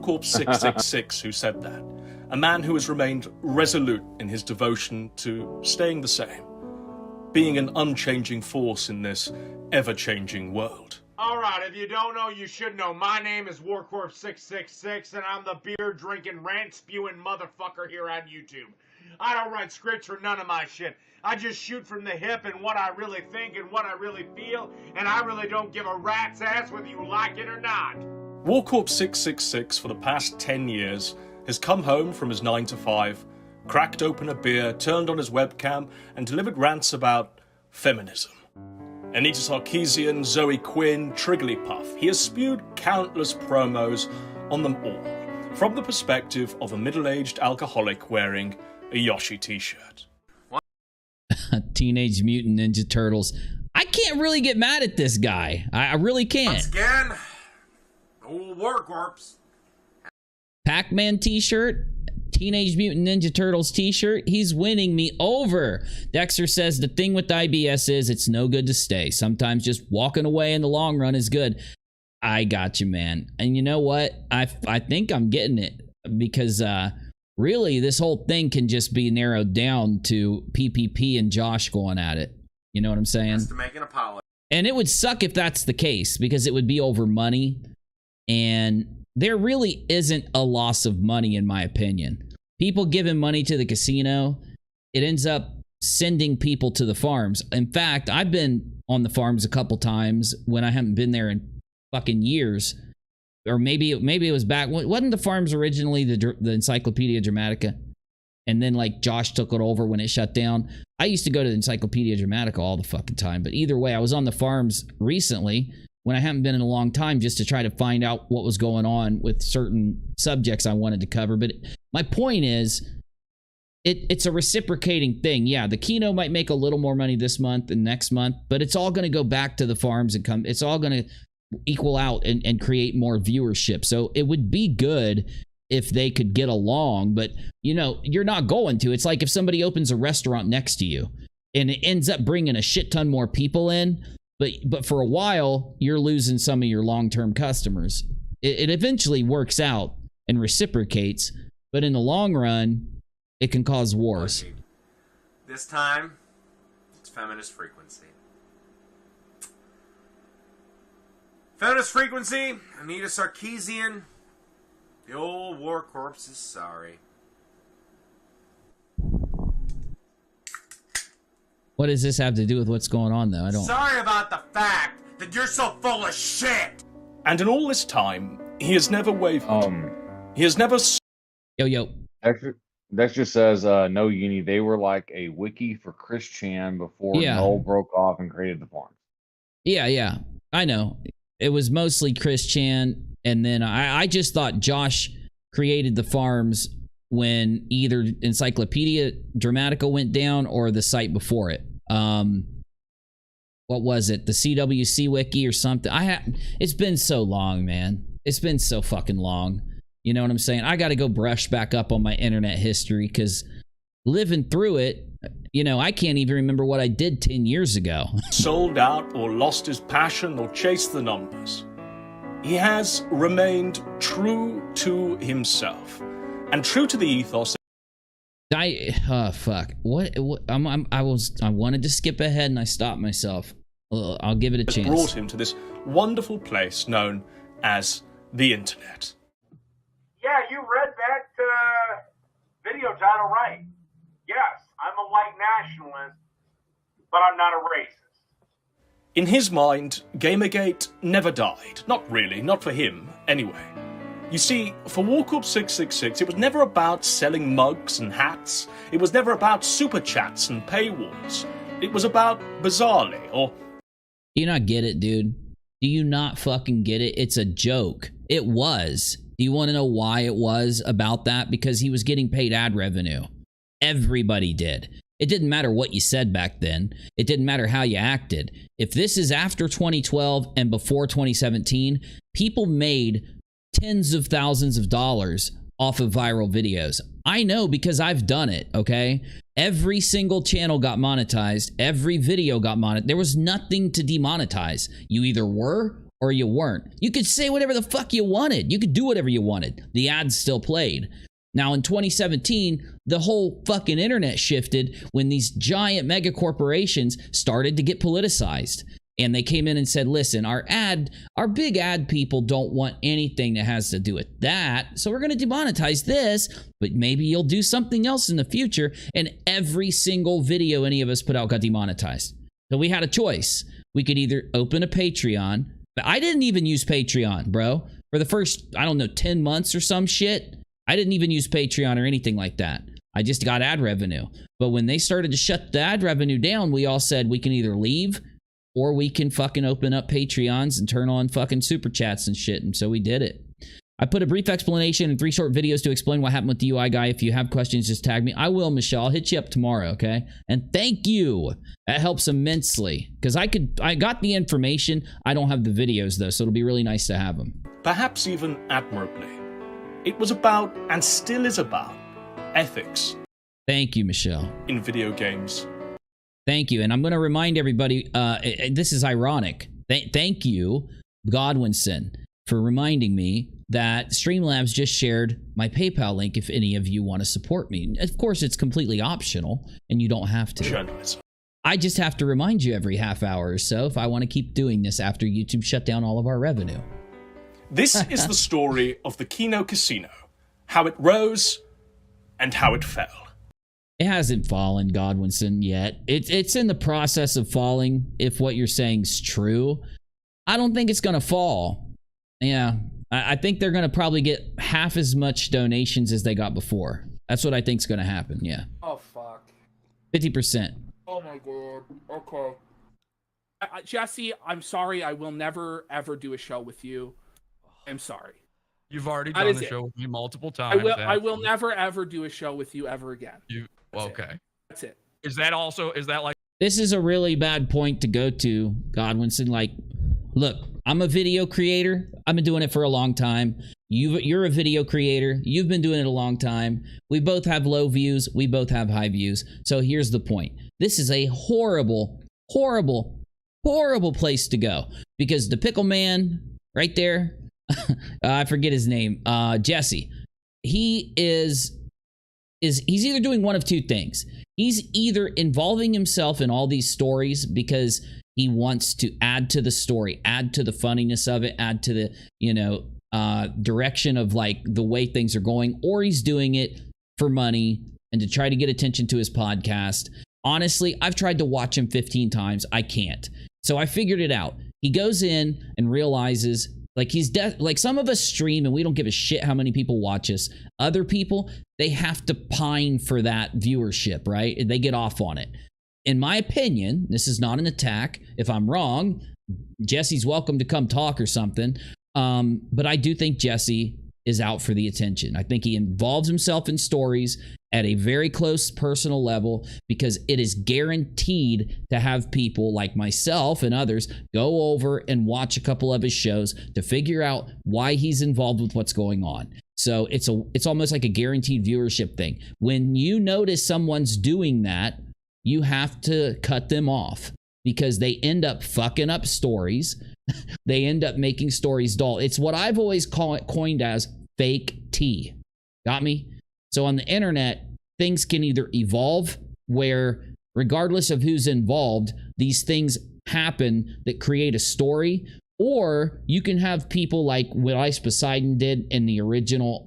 S15: Corp 666 who said that. A man who has remained resolute in his devotion to staying the same. Being an unchanging force in this ever-changing world.
S18: All right, if you don't know, you should know. My name is WarCorp666, and I'm the beer-drinking, rant-spewing motherfucker here on YouTube. I don't write scripts for none of my shit. I just shoot from the hip and what I really think and what I really feel, and I really don't give a rat's ass whether you like it or not.
S15: WarCorp 666 for the past 10 years has come home from his 9 to 5, cracked open a beer, turned on his webcam, and delivered rants about feminism. Anita Sarkeesian, Zoe Quinn, Trigglypuff. He has spewed countless promos on them all, from the perspective of a middle-aged alcoholic wearing a Yoshi t-shirt.
S1: Teenage Mutant Ninja Turtles. I can't really get mad at this guy. I really can't.
S18: Once again, old WarCorps.
S1: Pac-Man t-shirt, Teenage Mutant Ninja Turtles t-shirt, he's winning me over. Dexter says the thing with IBS is it's no good to stay. Sometimes just walking away in the long run is good. I got you, man. And you know what? I think I'm getting it because really this whole thing can just be narrowed down to PPP and Josh going at it. You know what I'm saying?
S18: Just to make an apology.
S1: And it would suck if that's the case because it would be over money. And there really isn't a loss of money, in my opinion. People giving money to the casino, it ends up sending people to the farms. In fact, I've been on the farms a couple times when I haven't been there in fucking years. Or maybe it was back. Wasn't the farms originally the Encyclopedia Dramatica? And then like Josh took it over when it shut down. I used to go to the Encyclopedia Dramatica all the fucking time. But either way, I was on the farms recently when I haven't been in a long time just to try to find out what was going on with certain subjects I wanted to cover. But my point is, it's a reciprocating thing. Yeah, the Kino might make a little more money this month and next month, but it's all going to go back to the farms and come. It's all going to equal out and create more viewership. So it would be good if they could get along, but you know, you're not going to. It's like if somebody opens a restaurant next to you and it ends up bringing a shit ton more people in, but for a while you're losing some of your long-term customers. It eventually works out and reciprocates, but in the long run, it can cause wars.
S18: This time, it's feminist frequency. Feminist frequency, Anita Sarkeesian. The old WarCorps is sorry.
S1: What does this have to do with what's going on, though? I don't.
S18: Sorry about the fact that you're so full of shit.
S15: And in all this time, he has never wavered. He has never.
S1: Yo.
S3: Dexter says, no, Uni, they were like a wiki for Chris Chan before Null broke off and created the farm.
S1: Yeah. I know. It was mostly Chris Chan, and then I just thought Josh created the farms when either Encyclopedia Dramatica went down or the site before it. What was it? The CWC wiki or something? It's been so long, man. It's been so fucking long. You know what I'm saying? I got to go brush back up on my internet history because living through it. You know, I can't even remember what I did 10 years ago.
S15: Sold out or lost his passion or chased the numbers. He has remained true to himself and true to the ethos.
S1: Fuck. What I wanted to skip ahead and I stopped myself. I'll give it a chance.
S15: Brought him to this wonderful place known as the internet.
S18: Yeah, you read that video title right. Yes, I'm a white nationalist, but I'm not a racist.
S15: In his mind, Gamergate never died. Not really, not for him, anyway. You see, for Warcorp 666, it was never about selling mugs and hats. It was never about super chats and paywalls. It was about bizarrely, or...
S1: Do you not get it, dude? Do you not fucking get it? It's a joke. It was. Do you want to know why it was about that? Because he was getting paid ad revenue. Everybody did. It didn't matter what you said back then. It didn't matter how you acted. If this is after 2012 and before 2017, people made tens of thousands of dollars off of viral videos. I know because I've done it, okay? Every single channel got monetized. Every video got monetized. There was nothing to demonetize. You either were or you weren't. You could say whatever the fuck you wanted. You could do whatever you wanted. The ads still played. Now in 2017, the whole fucking internet shifted when these giant mega corporations started to get politicized. And they came in and said, listen, our big ad people don't want anything that has to do with that. So we're going to demonetize this, but maybe you'll do something else in the future. And every single video any of us put out got demonetized. So we had a choice. We could either open a Patreon, but I didn't even use Patreon, bro. For the first, I don't know, 10 months or some shit, I didn't even use Patreon or anything like that. I just got ad revenue. But when they started to shut the ad revenue down, we all said we can either leave or we can fucking open up Patreons and turn on fucking super chats and shit. And so we did it. I put a brief explanation and 3 short videos to explain what happened with the UI guy. If you have questions, just tag me. I will, Michelle. I'll hit you up tomorrow, okay? And thank you. That helps immensely. Because I got the information. I don't have the videos, though, so it'll be really nice to have them.
S15: Perhaps even admirably. It was about, and still is about, ethics.
S1: Thank you, Michelle.
S15: In video games.
S1: Thank you. And I'm going to remind everybody, this is ironic. Thank you, Godwinson, for reminding me that Streamlabs just shared my PayPal link if any of you want to support me. Of course, it's completely optional, and you don't have to.
S15: Journalism.
S1: I just have to remind you every half hour or so if I want to keep doing this after YouTube shut down all of our revenue.
S15: This is the story of the Kino Casino. How it rose and how it fell.
S1: It hasn't fallen, Godwinson, yet. It's in the process of falling, if what you're saying is true. I don't think it's going to fall. Yeah, I think they're going to probably get half as much donations as they got before. That's what I think is going to happen, yeah.
S16: Oh, fuck.
S1: 50%.
S16: Oh, my God. Okay. Jesse, I'm sorry. I will never, ever do a show with you. I'm sorry.
S19: You've already done a show with me multiple times.
S16: I will never, ever do a show with you ever again.
S19: Okay.
S16: That's it.
S19: Is that like...
S1: This is a really bad point to go to, Godwinson. Like, look, I'm a video creator. I've been doing it for a long time. You're a video creator. You've been doing it a long time. We both have low views. We both have high views. So here's the point. This is a horrible, horrible, horrible place to go. Because the pickle man right there, I forget his name, Jesse, he's either doing one of two things. He's either involving himself in all these stories because he wants to add to the story, add to the funniness of it, add to the, direction of like the way things are going, or he's doing it for money and to try to get attention to his podcast. Honestly, I've tried to watch him 15 times. I can't. So I figured it out. He goes in and realizes like like some of us stream and we don't give a shit how many people watch us. Other people, they have to pine for that viewership, right? They get off on it. In my opinion, this is not an attack. If I'm wrong, Jesse's welcome to come talk or something. But I do think Jesse is out for the attention. I think he involves himself in stories at a very close personal level because it is guaranteed to have people like myself and others go over and watch a couple of his shows to figure out why he's involved with what's going on. So it's almost like a guaranteed viewership thing. When you notice someone's doing that, you have to cut them off because they end up fucking up stories. They end up making stories dull. It's what I've always coined as fake tea. Got me? So on the internet, things can either evolve where regardless of who's involved, these things happen that create a story, or you can have people like what Ice Poseidon did in the original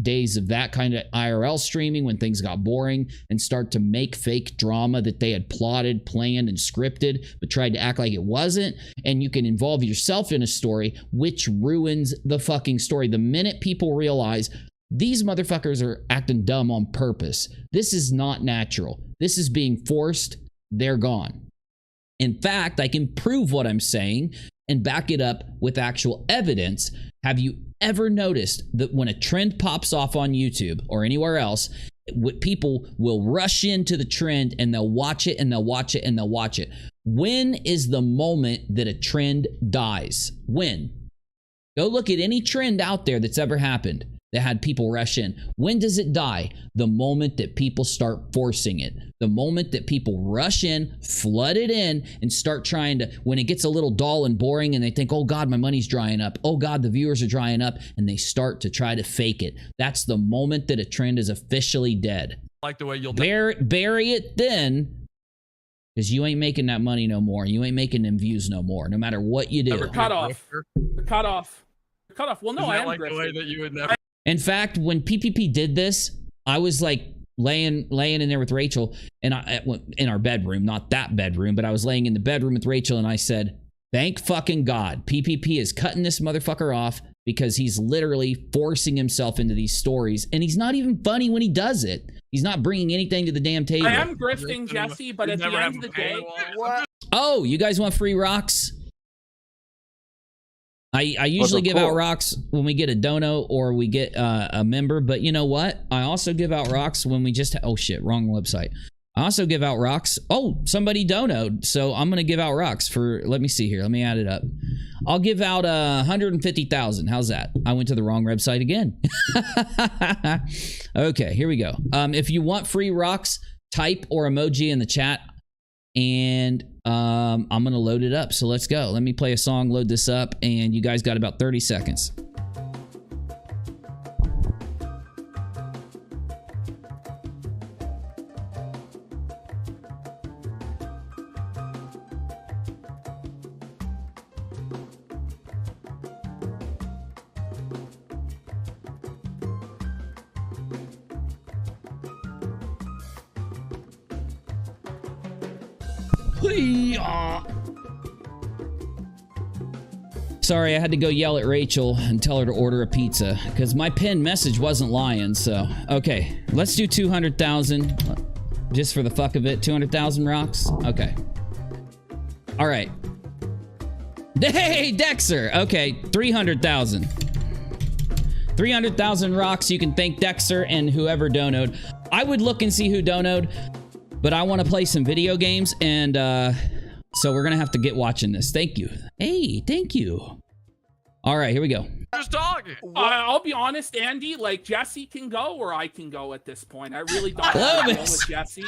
S1: days of that kind of IRL streaming when things got boring and start to make fake drama that they had plotted, planned, and scripted, but tried to act like it wasn't. And you can involve yourself in a story, which ruins the fucking story. The minute people realize these motherfuckers are acting dumb on purpose, this is not natural, this is being forced, they're gone. In fact, I can prove what I'm saying and back it up with actual evidence. Have you ever noticed that when a trend pops off on YouTube or anywhere else, people will rush into the trend and they'll watch it and they'll watch it and they'll watch it? When is the moment that a trend dies? When? Go look at any trend out there that's ever happened that had people rush in. When does it die? The moment that people start forcing it. The moment that people rush in, flood it in, and start trying to, when it gets a little dull and boring and they think, oh God, my money's drying up. Oh God, the viewers are drying up. And they start to try to fake it. That's the moment that a trend is officially dead.
S19: Like the way you'll
S1: bury it then, because you ain't making that money no more. You ain't making them views no more, no matter what you do.
S16: The cutoff. The cutoff. The cutoff. Well, no, I am
S19: like the way that you would never.
S1: In fact, when PPP did this, I was like laying in there with Rachel, and in our bedroom, not that bedroom, but I was laying in the bedroom with Rachel, and I said, thank fucking God, PPP is cutting this motherfucker off because he's literally forcing himself into these stories, and he's not even funny when he does it. He's not bringing anything to the damn table.
S16: I am grifting, Jesse, but at the end of the day,
S1: Oh, you guys want free rocks? I usually give out rocks when we get a dono or we get a member, but you know what? I also give out rocks when we just... oh shit, wrong website. I also give out rocks. Oh, somebody donoed, so I'm going to give out rocks for... let me see here. Let me add it up. I'll give out 150,000. How's that? I went to the wrong website again. Okay, here we go. If you want free rocks, type or emoji in the chat, and I'm gonna load it up. So let's go. Let me play a song, load this up, and you guys got about 30 seconds. Sorry, I had to go yell at Rachel and tell her to order a pizza because my pinned message wasn't lying. So, okay, let's do 200,000 just for the fuck of it. 200,000 rocks. Okay. All right. Hey, Dexter. Okay, 300,000. 300,000 rocks. You can thank Dexter and whoever donoed. I would look and see who donoed, but I want to play some video games, and so we're gonna have to get watching this. Thank you. Hey, thank you. All right, here we go.
S19: Just talking.
S16: I'll be honest, Andy. Like Jesse can go, or I can go at this point. I really don't want to go with Jesse.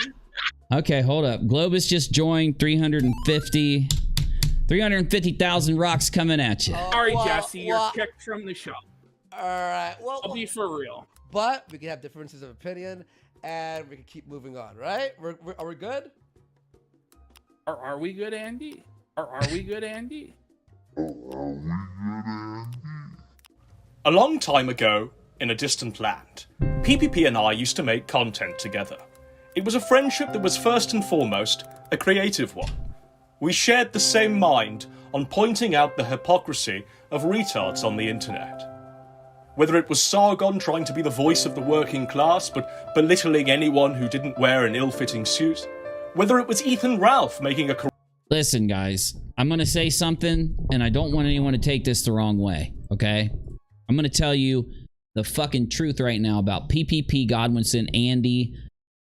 S1: Okay, hold up. Globus just joined. 350,000 rocks coming at you.
S16: Sorry, Jesse. You're kicked from the show.
S20: All right. Well,
S16: I'll be for real.
S20: But we can have differences of opinion, and we can keep moving on. Right? Are we good?
S16: Are we good, Andy? Are we good, Andy?
S15: A long time ago, in a distant land, PPP and I used to make content together. It was a friendship that was first and foremost a creative one. We shared the same mind on pointing out the hypocrisy of retards on the internet. Whether it was Sargon trying to be the voice of the working class but belittling anyone who didn't wear an ill-fitting suit, whether it was Ethan Ralph making a...
S1: Listen, guys, I'm going to say something, and I don't want anyone to take this the wrong way, okay? I'm going to tell you, the fucking truth right now about PPP, Godwinson, Andy,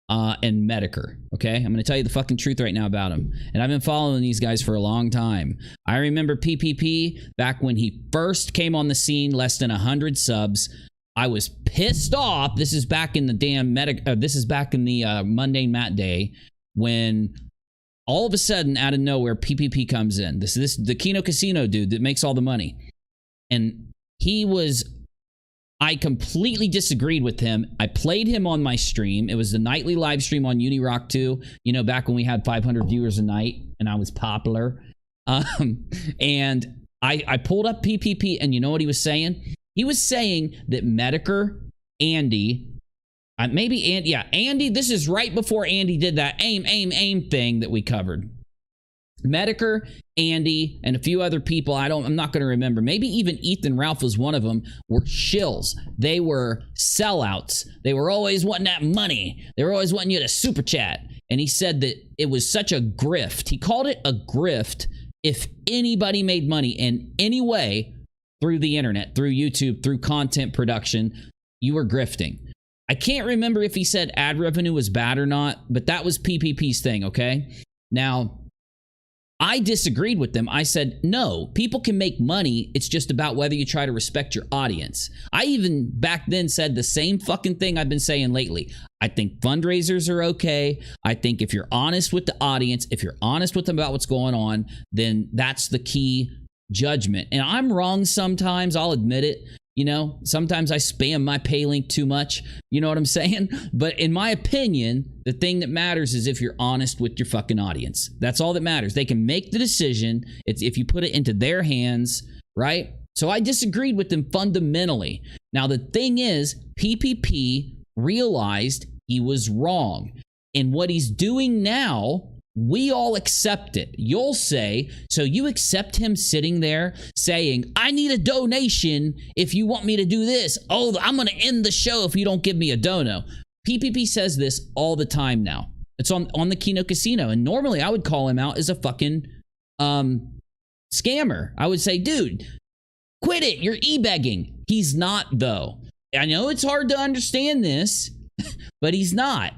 S1: and Medicare. Okay, I'm going to tell you the fucking truth right now about him. And I've been following these guys for a long time. I remember PPP back when he first came on the scene, less than 100 subs. I was pissed off. This is back in the damn this is back in the Mundane Matt day, when all of a sudden, out of nowhere, PPP comes in. This the Kino Casino dude that makes all the money, and I completely disagreed with him. I played him on my stream. It was the nightly live stream on UNIRocktv. You know, back when we had 500 viewers a night and I was popular. And I pulled up PPP, and you know what he was saying? He was saying that Medicare, Andy, Andy, this is right before Andy did that aim thing that we covered. Medicare, Andy, and a few other people, I'm not going to remember. Maybe even Ethan Ralph was one of them, were shills. They were sellouts. They were always wanting that money. They were always wanting you to super chat. And he said that it was such a grift. He called it a grift if anybody made money in any way through the internet, through YouTube, through content production, you were grifting. I can't remember if he said ad revenue was bad or not, but that was PPP's thing, okay? Now, I disagreed with them. I said, no, people can make money. It's just about whether you try to respect your audience. I even back then said the same fucking thing I've been saying lately. I think fundraisers are okay. I think if you're honest with the audience, if you're honest with them about what's going on, then that's the key judgment. And I'm wrong sometimes. I'll admit it. You know, sometimes I spam my pay link too much. You know what I'm saying? But in my opinion, the thing that matters is if you're honest with your fucking audience. That's all that matters. They can make the decision. It's if you put it into their hands, right? So I disagreed with them fundamentally. Now, the thing is, PPP realized he was wrong. And what he's doing now, we all accept it. You'll say, so you accept him sitting there saying, I need a donation if you want me to do this. Oh, I'm going to end the show if you don't give me a dono. PPP says this all the time now. It's on the Kino Casino. And normally I would call him out as a fucking scammer. I would say, dude, quit it. You're e-begging. He's not, though. I know it's hard to understand this, but he's not.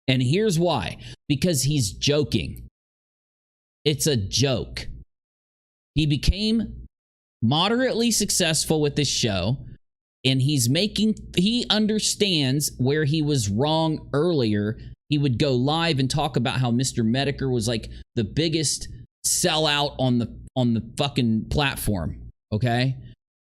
S1: And here's why. Because he's joking. It's a joke. He became moderately successful with this show, and he understands where he was wrong earlier. He would go live and talk about how Mr. Medicare was like the biggest sellout on the fucking platform, okay?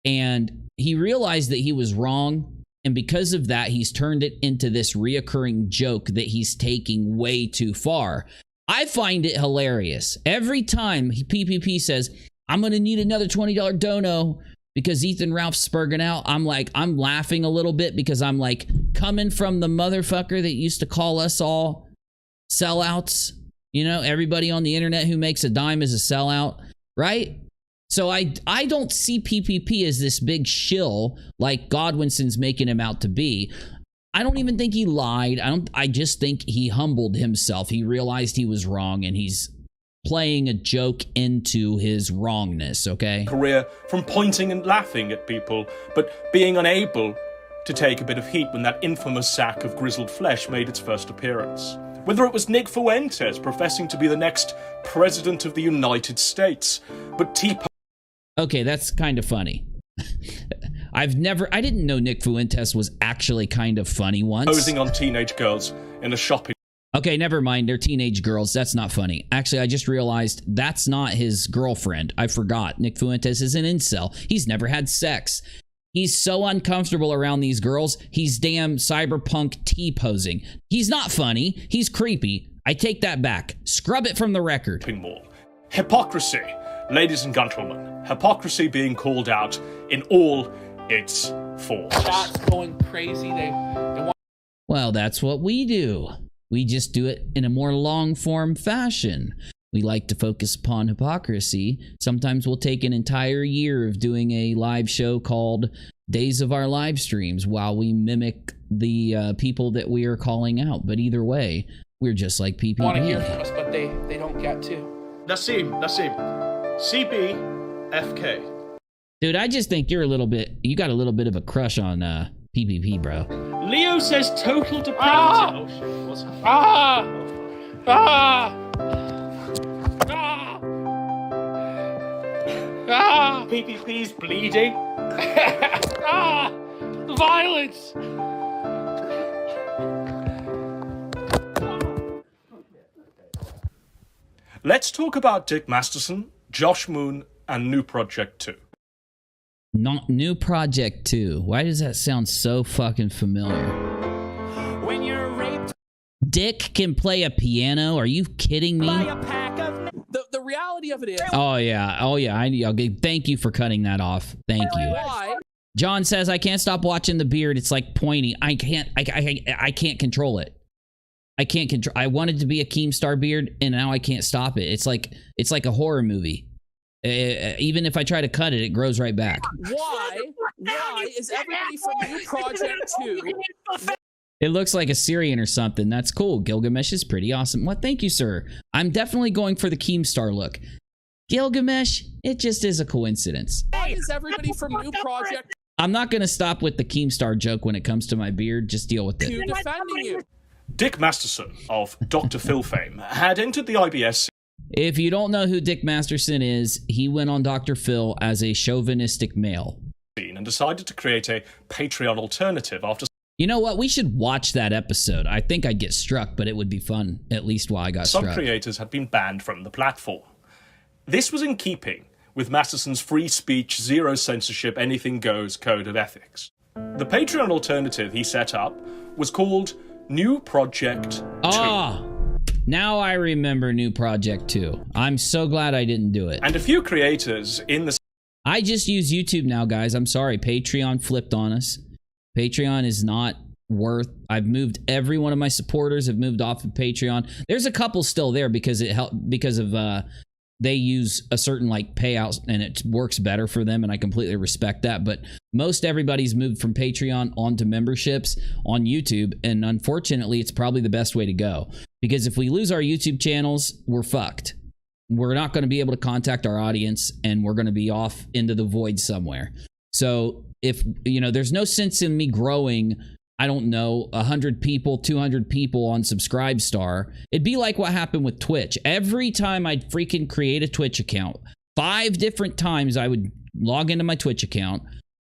S1: And he realized that he was wrong. And because of that, he's turned it into this reoccurring joke that he's taking way too far. I find it hilarious. Every time PPP says, I'm going to need another $20 dono because Ethan Ralph's spurging out, I'm laughing a little bit because I'm like, coming from the motherfucker that used to call us all sellouts. You know, everybody on the internet who makes a dime is a sellout, right? So I don't see PPP as this big shill like Godwinson's making him out to be. I don't even think he lied. I just think he humbled himself. He realized he was wrong, and he's playing a joke into his wrongness, okay?
S15: Career from pointing and laughing at people, but being unable to take a bit of heat when that infamous sack of grizzled flesh made its first appearance. Whether it was Nick Fuentes professing to be the next president of the United States, but
S1: Okay, that's kind of funny. I didn't know Nick Fuentes was actually kind of funny once.
S15: Posing on teenage girls in a shopping.
S1: Okay, never mind. They're teenage girls. That's not funny. Actually, I just realized that's not his girlfriend. I forgot. Nick Fuentes is an incel. He's never had sex. He's so uncomfortable around these girls. He's damn cyberpunk T-posing. He's not funny. He's creepy. I take that back. Scrub it from the record.
S15: Hypocrisy. Ladies and gentlemen, hypocrisy being called out in all its forms.
S16: Chat's going crazy. They want.
S1: Well, that's what we do. We just do it in a more long-form fashion. We like to focus upon hypocrisy. Sometimes we'll take an entire year of doing a live show called Days of Our Live Streams while we mimic the people that we are calling out. But either way, we're just like PPP.
S16: Want to hear from us, but they don't get to.
S15: Nassim, CBFK.
S1: Dude, I just think you got a little bit of a crush on PPP, bro.
S12: Leo says total depravity. Oh shit, what's PPP's bleeding. The violence.
S15: Let's talk about Dick Masterson, Josh Moon, and New Project 2.
S1: Not New Project 2. Why does that sound so fucking familiar?
S21: When you're raped,
S1: Dick can play a piano? Are you kidding me?
S21: by a pack of the reality of it is,
S1: Oh yeah. Okay, thank you for cutting that off. Thank you.
S21: why
S1: John says I can't stop watching the beard. It's like pointy. I can't control it. I can't control. I wanted to be a Keemstar beard, and now I can't stop it. It's like a horror movie. Even if I try to cut it, it grows right back.
S21: why is everybody from New Project 2?
S1: It looks like a Syrian or something. That's cool. Gilgamesh is pretty awesome. Well, thank you, sir. I'm definitely going for the Keemstar look. Gilgamesh, it just is a coincidence.
S21: Why is everybody from New Project
S1: I'm not going to stop with the Keemstar joke when it comes to my beard. Just deal with
S21: 2
S1: it.
S21: defending you?
S15: Dick Masterson of Dr. Phil fame had entered the IBS
S1: If you don't know who Dick Masterson is, he went on Dr. Phil as a chauvinistic male.
S15: scene and decided to create a Patreon alternative after.
S1: You know what? We should watch that episode. I think I'd get struck, but it would be fun, at least while I got
S15: Some
S1: struck.
S15: creators had been banned from the platform. This was in keeping with Masterson's free speech, zero censorship, anything goes code of ethics. The Patreon alternative he set up was called New Project 2.
S1: Ah, now I remember New Project 2. I'm so glad I didn't do it.
S15: And a few creators in the...
S1: I just use YouTube now, guys. I'm sorry. Patreon flipped on us. Patreon is not worth... I've moved every one of my supporters have moved off of Patreon. There's a couple still there because it helped because of they use a certain like payout and it works better for them, and I completely respect that. But most everybody's moved from Patreon onto memberships on YouTube, and unfortunately, it's probably the best way to go, because if we lose our YouTube channels, we're fucked. We're not going to be able to contact our audience, and we're going to be off into the void somewhere. So if, you know, there's no sense in me growing, I don't know, 100 people, 200 people on SubscribeStar. It'd be like what happened with Twitch. Every time I'd freaking create a Twitch account, 5 different times I would log into my Twitch account,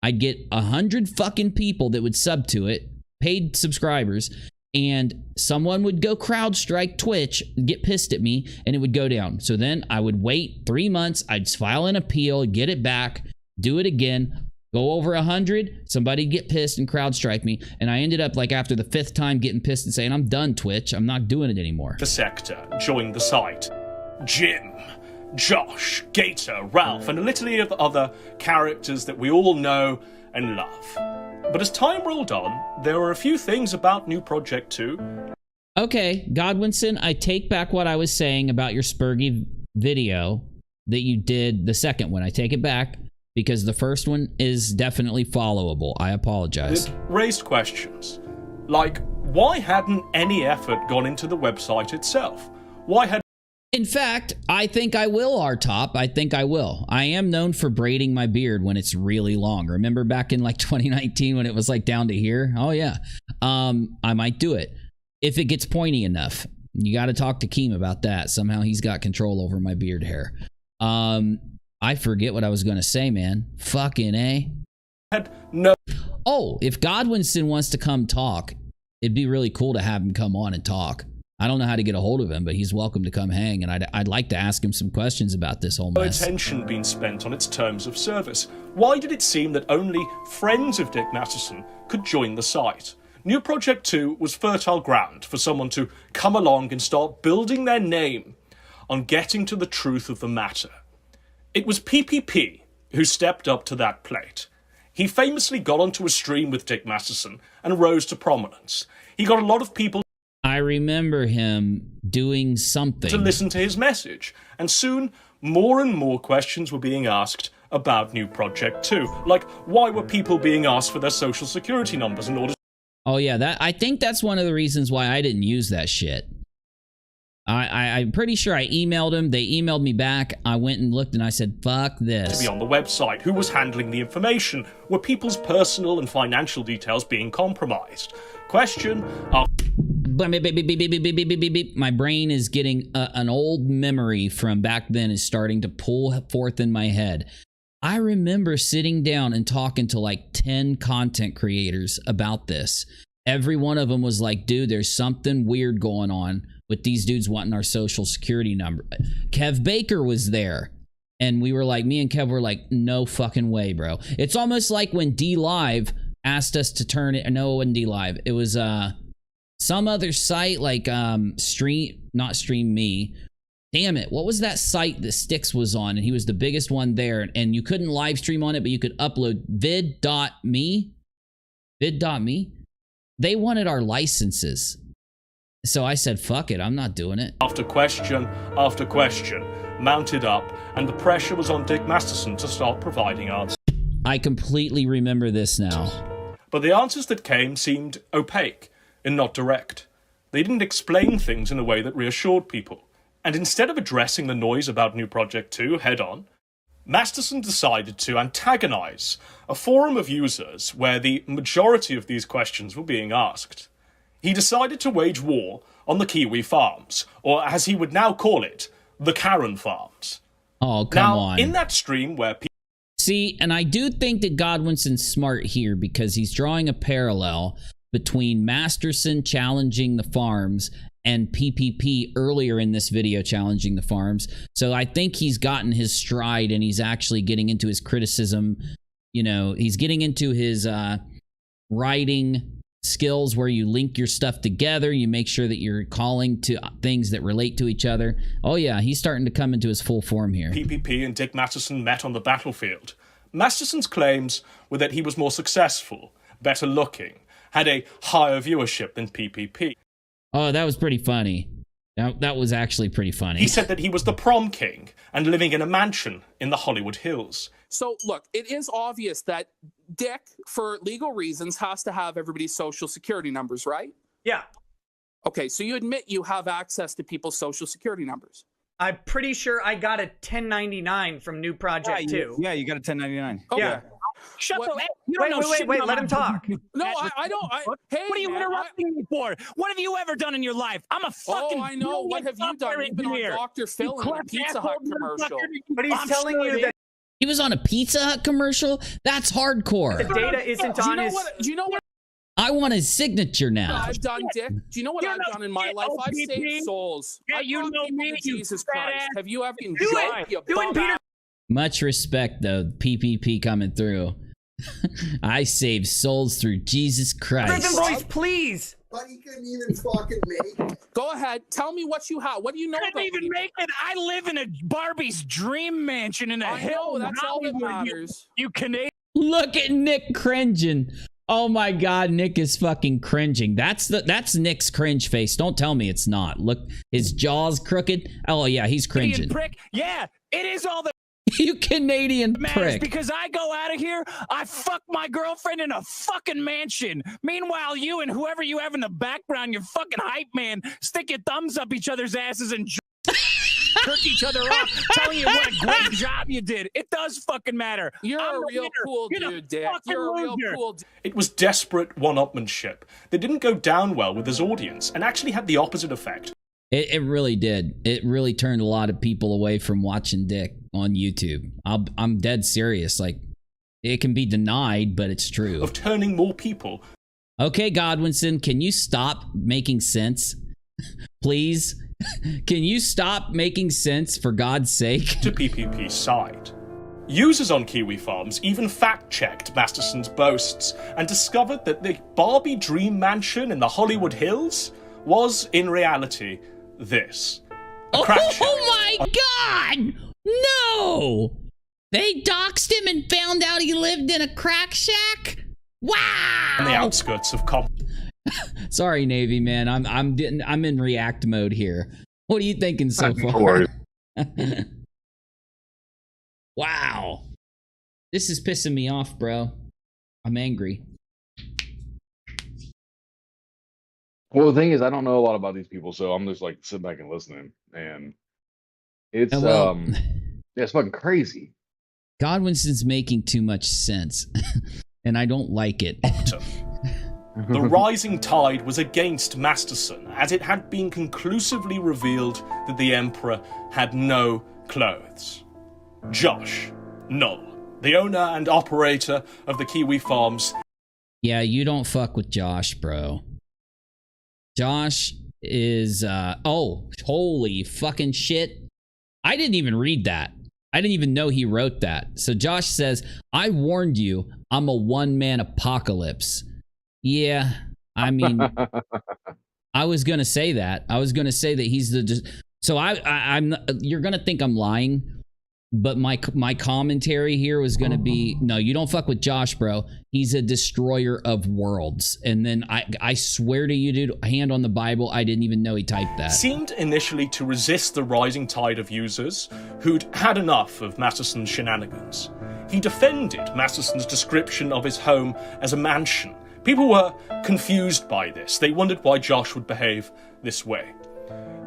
S1: I'd get 100 fucking people that would sub to it, paid subscribers, and someone would go CrowdStrike Twitch, get pissed at me, and it would go down. So then I would wait 3 months, I'd file an appeal, get it back, do it again, go over 100, somebody get pissed and CrowdStrike me, and I ended up like after the 5th time getting pissed and saying, I'm done, Twitch, I'm not doing it anymore.
S15: The sector joined the site. Jim, Josh, Gator, Ralph, and a litany of other characters that we all know and love. But as time rolled on, there were a few things about New Project 2.
S1: Okay, Godwinson, I take back what I was saying about your Spurgy video that you did, the second one. I take it back, because the first one is definitely followable. I apologize.
S15: It raised questions. Like, why hadn't any effort gone into the website itself? Why had...
S1: In fact, I think I will, R-Top. I think I will. I am known for braiding my beard when it's really long. Remember back in like 2019 when it was like down to here? Oh yeah. I might do it. If it gets pointy enough. You got to talk to Keem about that. Somehow he's got control over my beard hair. I forget what I was going to say, man. Fucking A.
S15: No.
S1: Oh, if Godwinson wants to come talk, it'd be really cool to have him come on and talk. I don't know how to get a hold of him, but he's welcome to come hang, and I'd like to ask him some questions about this whole mess.
S15: Attention being spent on its terms of service. Why did it seem that only friends of Dick Masterson could join the site? New Project 2 was fertile ground for someone to come along and start building their name on getting to the truth of the matter. It was PPP who stepped up to that plate. He famously got onto a stream with Dick Masterson and rose to prominence. He got a lot of people...
S1: I remember him doing something
S15: to listen to his message, and soon more and more questions were being asked about New Project 2. Like, why were people being asked for their social security numbers in order...
S1: Oh yeah, I think that's one of the reasons why I didn't use that shit. I'm pretty sure I emailed him. They emailed me back. I went and looked and I said, fuck this.
S15: To be on the website. Who was handling the information? Were people's personal and financial details being compromised? Question.
S1: My brain is getting an old memory from back then is starting to pull forth in my head. I remember sitting down and talking to like 10 content creators about this. Every one of them was like, dude, there's something weird going on with these dudes wanting our social security number. Kev Baker was there. And we were like, me and Kev were like, no fucking way, bro. It's almost like when D-Live asked us to turn it. No, it wasn't D-Live. It was some other site like not Stream Me. Damn it. What was that site that Styx was on? And he was the biggest one there. And you couldn't live stream on it, but you could upload vid.me. Vid.me. They wanted our licenses. So I said, fuck it, I'm not doing it.
S15: After question mounted up, and the pressure was on Dick Masterson to start providing answers.
S1: I completely remember this now.
S15: But the answers that came seemed opaque and not direct. They didn't explain things in a way that reassured people. And instead of addressing the noise about New Project 2 head-on, Masterson decided to antagonize a forum of users where the majority of these questions were being asked. He decided to wage war on the Kiwi farms, or as he would now call it, the Karen farms.
S1: Oh, come on.
S15: In that stream where people...
S1: See, and I do think that Godwinson's smart here because he's drawing a parallel between Masterson challenging the farms and PPP earlier in this video challenging the farms. So I think he's gotten his stride and he's actually getting into his criticism. You know, he's getting into his writing skills where you link your stuff together. You make sure that you're calling to things that relate to each other. Oh yeah, he's starting to come into his full form here.
S15: PPP and Dick Masterson met on the battlefield. Masterson's claims were that he was more successful, better looking, had a higher viewership than PPP.
S1: Oh, that was pretty funny. That was actually pretty funny.
S15: He said that he was the prom king and living in a mansion in the Hollywood Hills.
S2: So, look, it is obvious that Dick, for legal reasons, has to have everybody's social security numbers, right?
S22: Yeah.
S2: Okay, so you admit you have access to people's social security numbers.
S22: I'm pretty sure I got a 1099 from New Project 2.
S9: Yeah, you got a 1099.
S2: Okay.
S22: Yeah.
S23: Shut the
S22: Wait, let him talk.
S2: No, I don't. Hey,
S23: what are you interrupting me for? What have you ever done in your life? I'm a fucking.
S2: Oh, I know. What have you done? You've been on Dr. Phil in a Pizza Hut commercial.
S22: But he's telling you that
S1: he was on a Pizza Hut commercial? That's hardcore.
S22: the data isn't on his...
S2: Do you know what
S1: I want his signature now.
S2: I've done, Dick? Do you know what I've done in my life? I've saved souls.
S23: Yeah, you know me,
S2: Jesus Christ. Have you ever enjoyed
S22: Do it, Peter.
S1: Much respect, though. PPP coming through. I saved souls through Jesus Christ.
S22: Prison boys, please.
S24: But you couldn't even fucking make it.
S2: Go ahead. Tell me what you have. What do you know about
S23: even make it. I live in a Barbie's dream mansion in a hill.
S2: That's all that matters.
S23: You Canadian.
S1: Look at Nick cringing. Oh my God, Nick is fucking cringing. That's Nick's cringe face. Don't tell me it's not. Look, his jaw's crooked. Oh yeah, he's cringing.
S23: Prick. Yeah, it is all the
S1: you Canadian prick.
S23: Because I go out of here, I fuck my girlfriend in a fucking mansion. Meanwhile, you and whoever you have in the background, your fucking hype man, stick your thumbs up each other's asses and jerk each other off, telling you what a great job you did. It does fucking matter.
S2: You're a real cool dude, Dick. You're a real cool dude.
S15: It was desperate one-upmanship that didn't go down well with his audience and actually had the opposite effect.
S1: It really did. It really turned a lot of people away from watching Dick on YouTube. I'm dead serious. Like, it can be denied, but it's true.
S15: Of turning more people.
S1: Okay, Godwinson, can you stop making sense? Please? Can you stop making sense, for God's sake?
S15: To PPP's side. Users on Kiwi Farms even fact-checked Masterson's boasts and discovered that the Barbie dream mansion in the Hollywood Hills was, in reality, this. A crack shack.
S1: Oh my God! No! They doxed him and found out he lived in a crack shack? Wow!
S15: On the outskirts of
S1: Sorry, Navy man. I'm in react mode here. What are you thinking so far? Wow. This is pissing me off, bro. I'm angry.
S3: Well, the thing is, I don't know a lot about these people, so I'm just like sitting back and listening, and it's yeah, it's fucking crazy.
S1: Godwinson's making too much sense, and I don't like it.
S15: The rising tide was against Masterson, as it had been conclusively revealed that the Emperor had no clothes. Josh Null, the owner and operator of the Kiwi Farms.
S1: Yeah, you don't fuck with Josh, bro. Josh is, oh, holy fucking shit. I didn't even read that. I didn't even know he wrote that. So Josh says, I warned you, I'm a one-man apocalypse. Yeah, I mean, I was going to say that. I was going to say that he's the... So I'm you're going to think I'm lying, but my commentary here was going to be, no, you don't fuck with Josh, bro. He's a destroyer of worlds. And then I swear to you, dude, hand on the Bible, I didn't even know he typed that.
S15: Seemed initially to resist the rising tide of users who'd had enough of Masterson's shenanigans. He defended Masterson's description of his home as a mansion. People were confused by this. They wondered why Josh would behave this way.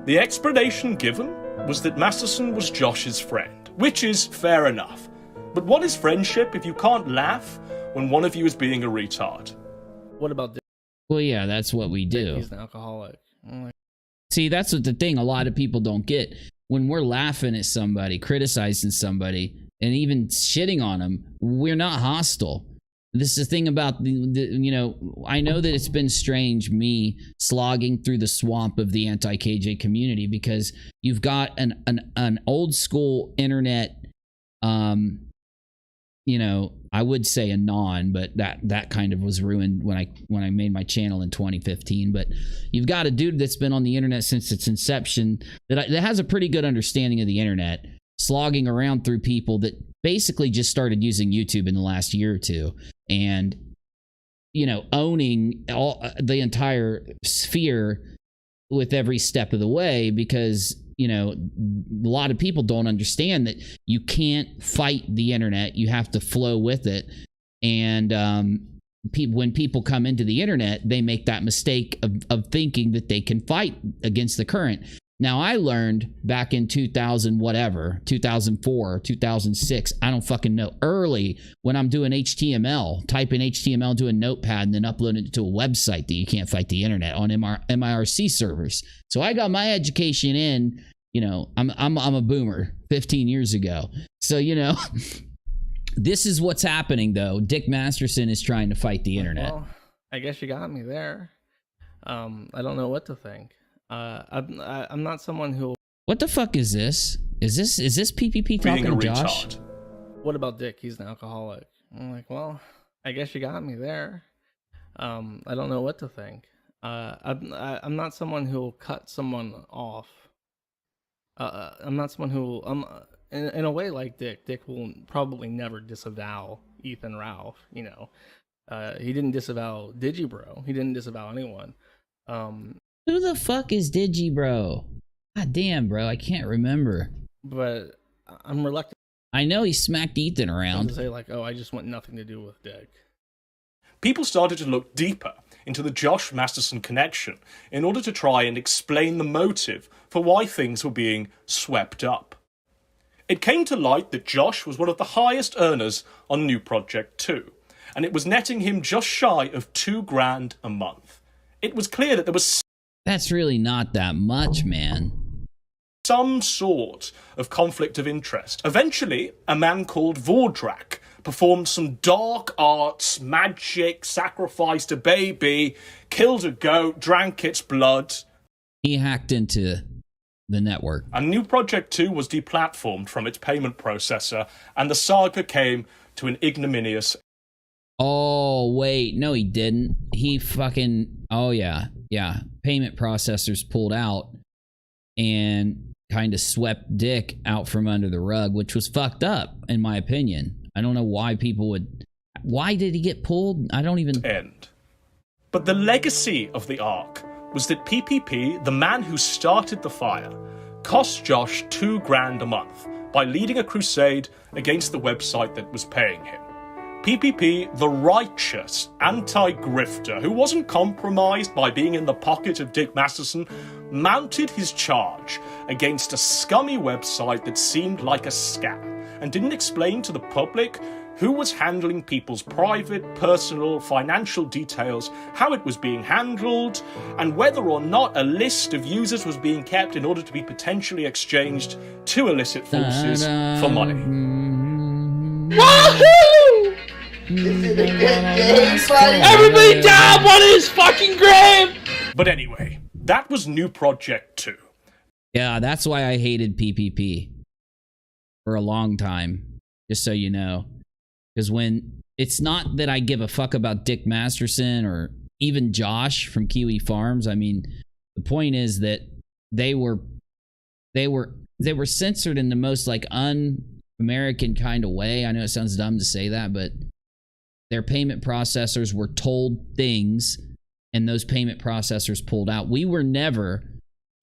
S15: The explanation given was that Masterson was Josh's friend, which is fair enough. But what is friendship if you can't laugh when one of you is being a retard?
S10: What about Dick?
S1: Well, yeah, that's what we do.
S10: He's an alcoholic.
S1: See, that's what the thing a lot of people don't get. When we're laughing at somebody, criticizing somebody, and even shitting on them, we're not hostile. This is the thing about you know, I know that it's been strange me slogging through the swamp of the anti-KJ community because you've got an old school internet, you know, I would say a non, but that kind of was ruined when I made my channel in 2015. But you've got a dude that's been on the internet since its inception that has a pretty good understanding of the internet, slogging around through people that basically just started using YouTube in the last year or two, and you know, owning the entire sphere with every step of the way, because you know, a lot of people don't understand that you can't fight the internet, you have to flow with it. And when people come into the internet, they make that mistake of thinking that they can fight against the current. Now, I learned back in 2004, 2006, I don't fucking know, early, when I'm doing HTML, typing HTML to a notepad and then uploading it to a website, that you can't fight the internet on MIRC servers. So I got my education in, you know, I'm a boomer 15 years ago. So, you know, this is what's happening, though. Dick Masterson is trying to fight the internet.
S10: Well, I guess you got me there. I don't know what to think. I'm not someone who...
S1: What the fuck is this? Is this PPP talking to Josh?
S10: What about Dick? He's an alcoholic. I'm like, well, I guess you got me there. I don't know what to think. I'm not someone who will cut someone off. I'm not someone who... in a way like Dick. Dick will probably never disavow Ethan Ralph, you know. He didn't disavow Digibro. He didn't disavow anyone.
S1: Who the fuck is Digibro? God damn, bro, I can't remember.
S10: But I'm reluctant.
S1: I know he smacked Ethan around.
S10: To say like, oh, I just want nothing to do with Dick.
S15: People started to look deeper into the Josh Masterson connection in order to try and explain the motive for why things were being swept up. It came to light that Josh was one of the highest earners on New Project 2, and it was netting him just shy of $2,000 a month. It was clear that there was...
S1: That's really not that much, man.
S15: Some sort of conflict of interest. Eventually, a man called Vordrak performed some dark arts, magic, sacrificed a baby, killed a goat, drank its blood.
S1: He hacked into the network.
S15: And New Project 2 was deplatformed from its payment processor, and the saga came to an ignominious...
S1: Oh, wait. No, he didn't. He fucking... Oh, yeah. Yeah. Payment processors pulled out and kind of swept Dick out from under the rug, which was fucked up, in my opinion. I don't know why people would... Why did he get pulled? I don't even...
S15: End. But the legacy of the Ark was that PPP, the man who started the fire, cost Josh $2,000 a month by leading a crusade against the website that was paying him. PPP, the righteous anti-grifter who wasn't compromised by being in the pocket of Dick Masterson, mounted his charge against a scummy website that seemed like a scam and didn't explain to the public who was handling people's private, personal, financial details, how it was being handled, and whether or not a list of users was being kept in order to be potentially exchanged to illicit forces for money.
S4: Wahoo! Everybody down on his fucking grave!
S15: But anyway, that was new Project 2.
S1: Yeah, that's why I hated PPP for a long time, just so you know. Because when it's not that I give a fuck about Dick Masterson or even Josh from Kiwi Farms. I mean, the point is that they were censored in the most like un-American kind of way. I know it sounds dumb to say that, but their payment processors were told things and those payment processors pulled out. We were never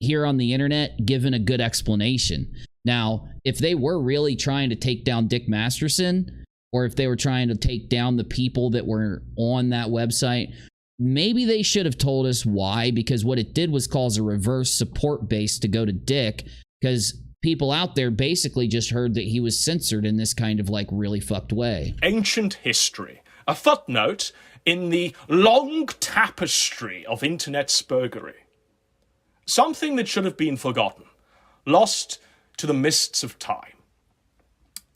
S1: here on the internet given a good explanation. Now, if they were really trying to take down Dick Masterson, or if they were trying to take down the people that were on that website, maybe they should have told us why, because what it did was cause a reverse support base to go to Dick, because people out there basically just heard that he was censored in this kind of like really fucked way.
S15: Ancient history. A footnote in the long tapestry of internet spurgery. Something that should have been forgotten. Lost to the mists of time.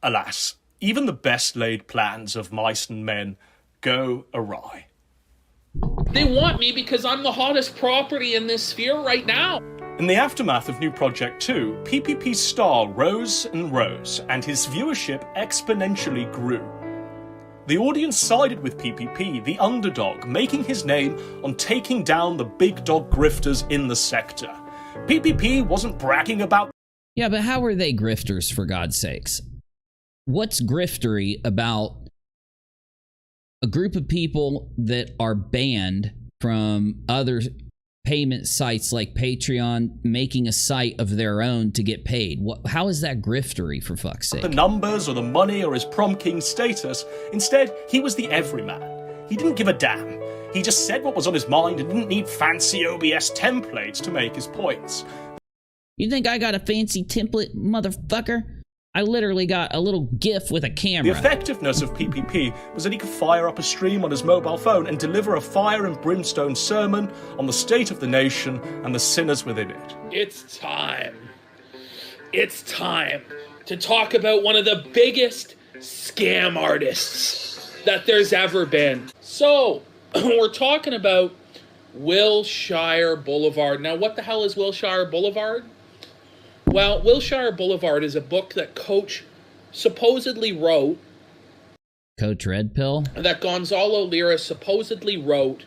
S15: Alas, even the best laid plans of mice and men go awry.
S16: They want me because I'm the hottest property in this sphere right now.
S15: In the aftermath of New Project 2, PPP's star rose and rose, and his viewership exponentially grew. The audience sided with PPP, the underdog, making his name on taking down the big dog grifters in the sector. PPP wasn't bragging about...
S1: Yeah, but how are they grifters, for God's sakes? What's griftery about a group of people that are banned from other payment sites like Patreon making a site of their own to get paid? How is that griftery, for fuck's sake?
S15: The numbers or the money or his prom king status. Instead, he was the everyman. He didn't give a damn. He just said what was on his mind and didn't need fancy OBS templates to make his points.
S1: You think I got a fancy template, motherfucker? I literally got a little GIF with a camera.
S15: The effectiveness of PPP was that he could fire up a stream on his mobile phone and deliver a fire and brimstone sermon on the state of the nation and the sinners within it.
S16: It's time. It's time to talk about one of the biggest scam artists that there's ever been. So, we're talking about Wilshire Boulevard. Now, what the hell is Wilshire Boulevard? Well, Wilshire Boulevard is a book that Coach supposedly wrote.
S1: Coach Red Pill?
S16: That Gonzalo Lira supposedly wrote.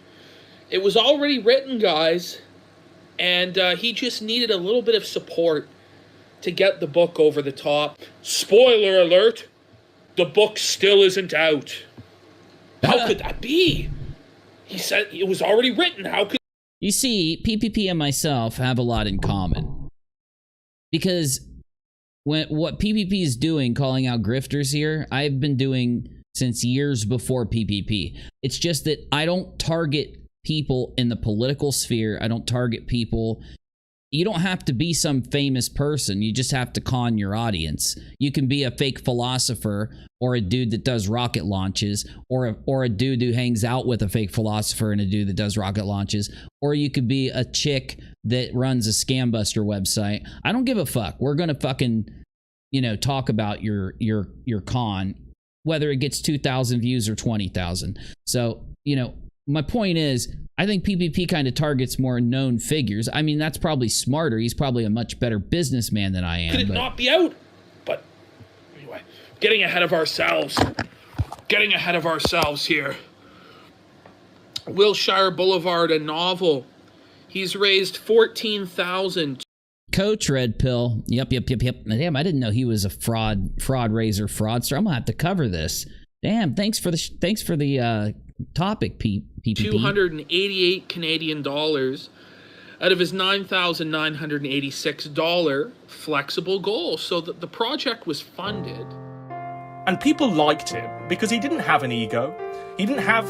S16: It was already written, guys, and he just needed a little bit of support to get the book over the top. Spoiler alert, the book still isn't out. How could that be? He said it was already written. How could...
S1: You see, PPP and myself have a lot in common. Because what PPP is doing, calling out grifters here, I've been doing since years before PPP. It's just that I don't target people in the political sphere. I don't target people. You don't have to be some famous person. You just have to con your audience. You can be a fake philosopher or a dude that does rocket launches or a dude who hangs out with a fake philosopher and a dude that does rocket launches. Or you could be a chick that runs a scambuster website. I don't give a fuck. We're going to fucking, talk about your con, whether it gets 2,000 views or 20,000. So, my point is, I think PPP kind of targets more known figures. I mean, that's probably smarter. He's probably a much better businessman than I am.
S16: Could it not be out? But anyway, getting ahead of ourselves. Getting ahead of ourselves here. Wilshire Boulevard, a novel. He's raised $14,000.
S1: Coach Red Pill. Yep. Damn, I didn't know he was a fraud raiser fraudster. I'm gonna have to cover this. Damn, thanks for the topic, PPP.
S16: 288 Canadian dollars out of his $9,986 flexible goal. So the project was funded.
S15: And people liked him because he didn't have an ego. He didn't have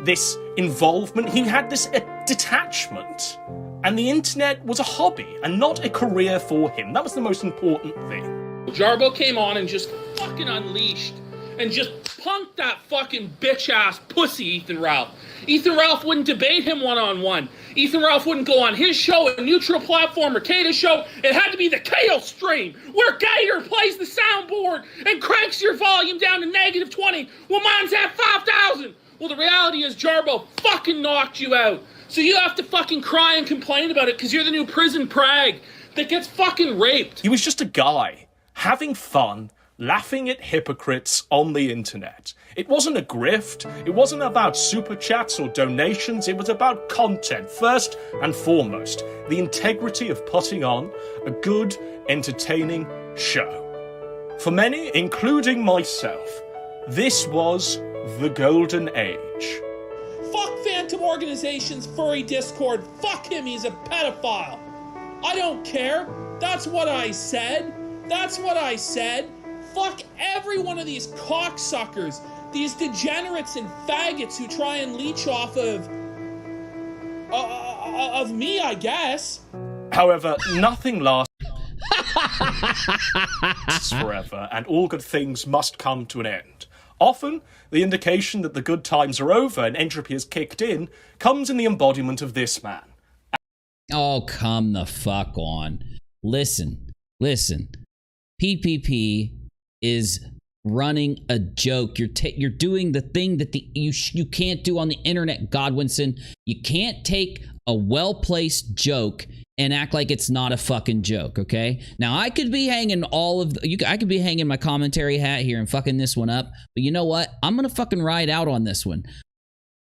S15: this involvement. He had this detachment. And the internet was a hobby and not a career for him. That was the most important thing.
S16: Jarbo came on and just fucking unleashed and just punked that fucking bitch-ass pussy Ethan Ralph. Ethan Ralph wouldn't debate him one-on-one. Ethan Ralph wouldn't go on his show, a neutral platform, or Kato's show. It had to be the Kato stream, where Gator plays the soundboard and cranks your volume down to -20. Well, mine's at 5,000. Well, the reality is Jarbo fucking knocked you out. So you have to fucking cry and complain about it because you're the new prison prag that gets fucking raped.
S15: He was just a guy having fun, laughing at hypocrites on the internet. It wasn't a grift. It wasn't about super chats or donations. It was about content, first and foremost. The integrity of putting on a good, entertaining show. For many, including myself, this was the golden age.
S16: Fuck Phantom Organization's furry Discord. Fuck him, he's a pedophile. I don't care. That's what I said. That's what I said. Fuck every one of these cocksuckers, these degenerates and faggots who try and leech off of me, I guess.
S15: However, nothing lasts forever, and all good things must come to an end. Often, the indication that the good times are over and entropy has kicked in comes in the embodiment of this man.
S1: Oh, come the fuck on. Listen. PPP is running a joke. You're doing the thing that you can't do on the internet, Godwinson. You can't take a well-placed joke and act like it's not a fucking joke, okay? Now, I could be hanging I could be hanging my commentary hat here and fucking this one up, but you know what? I'm gonna fucking ride out on this one.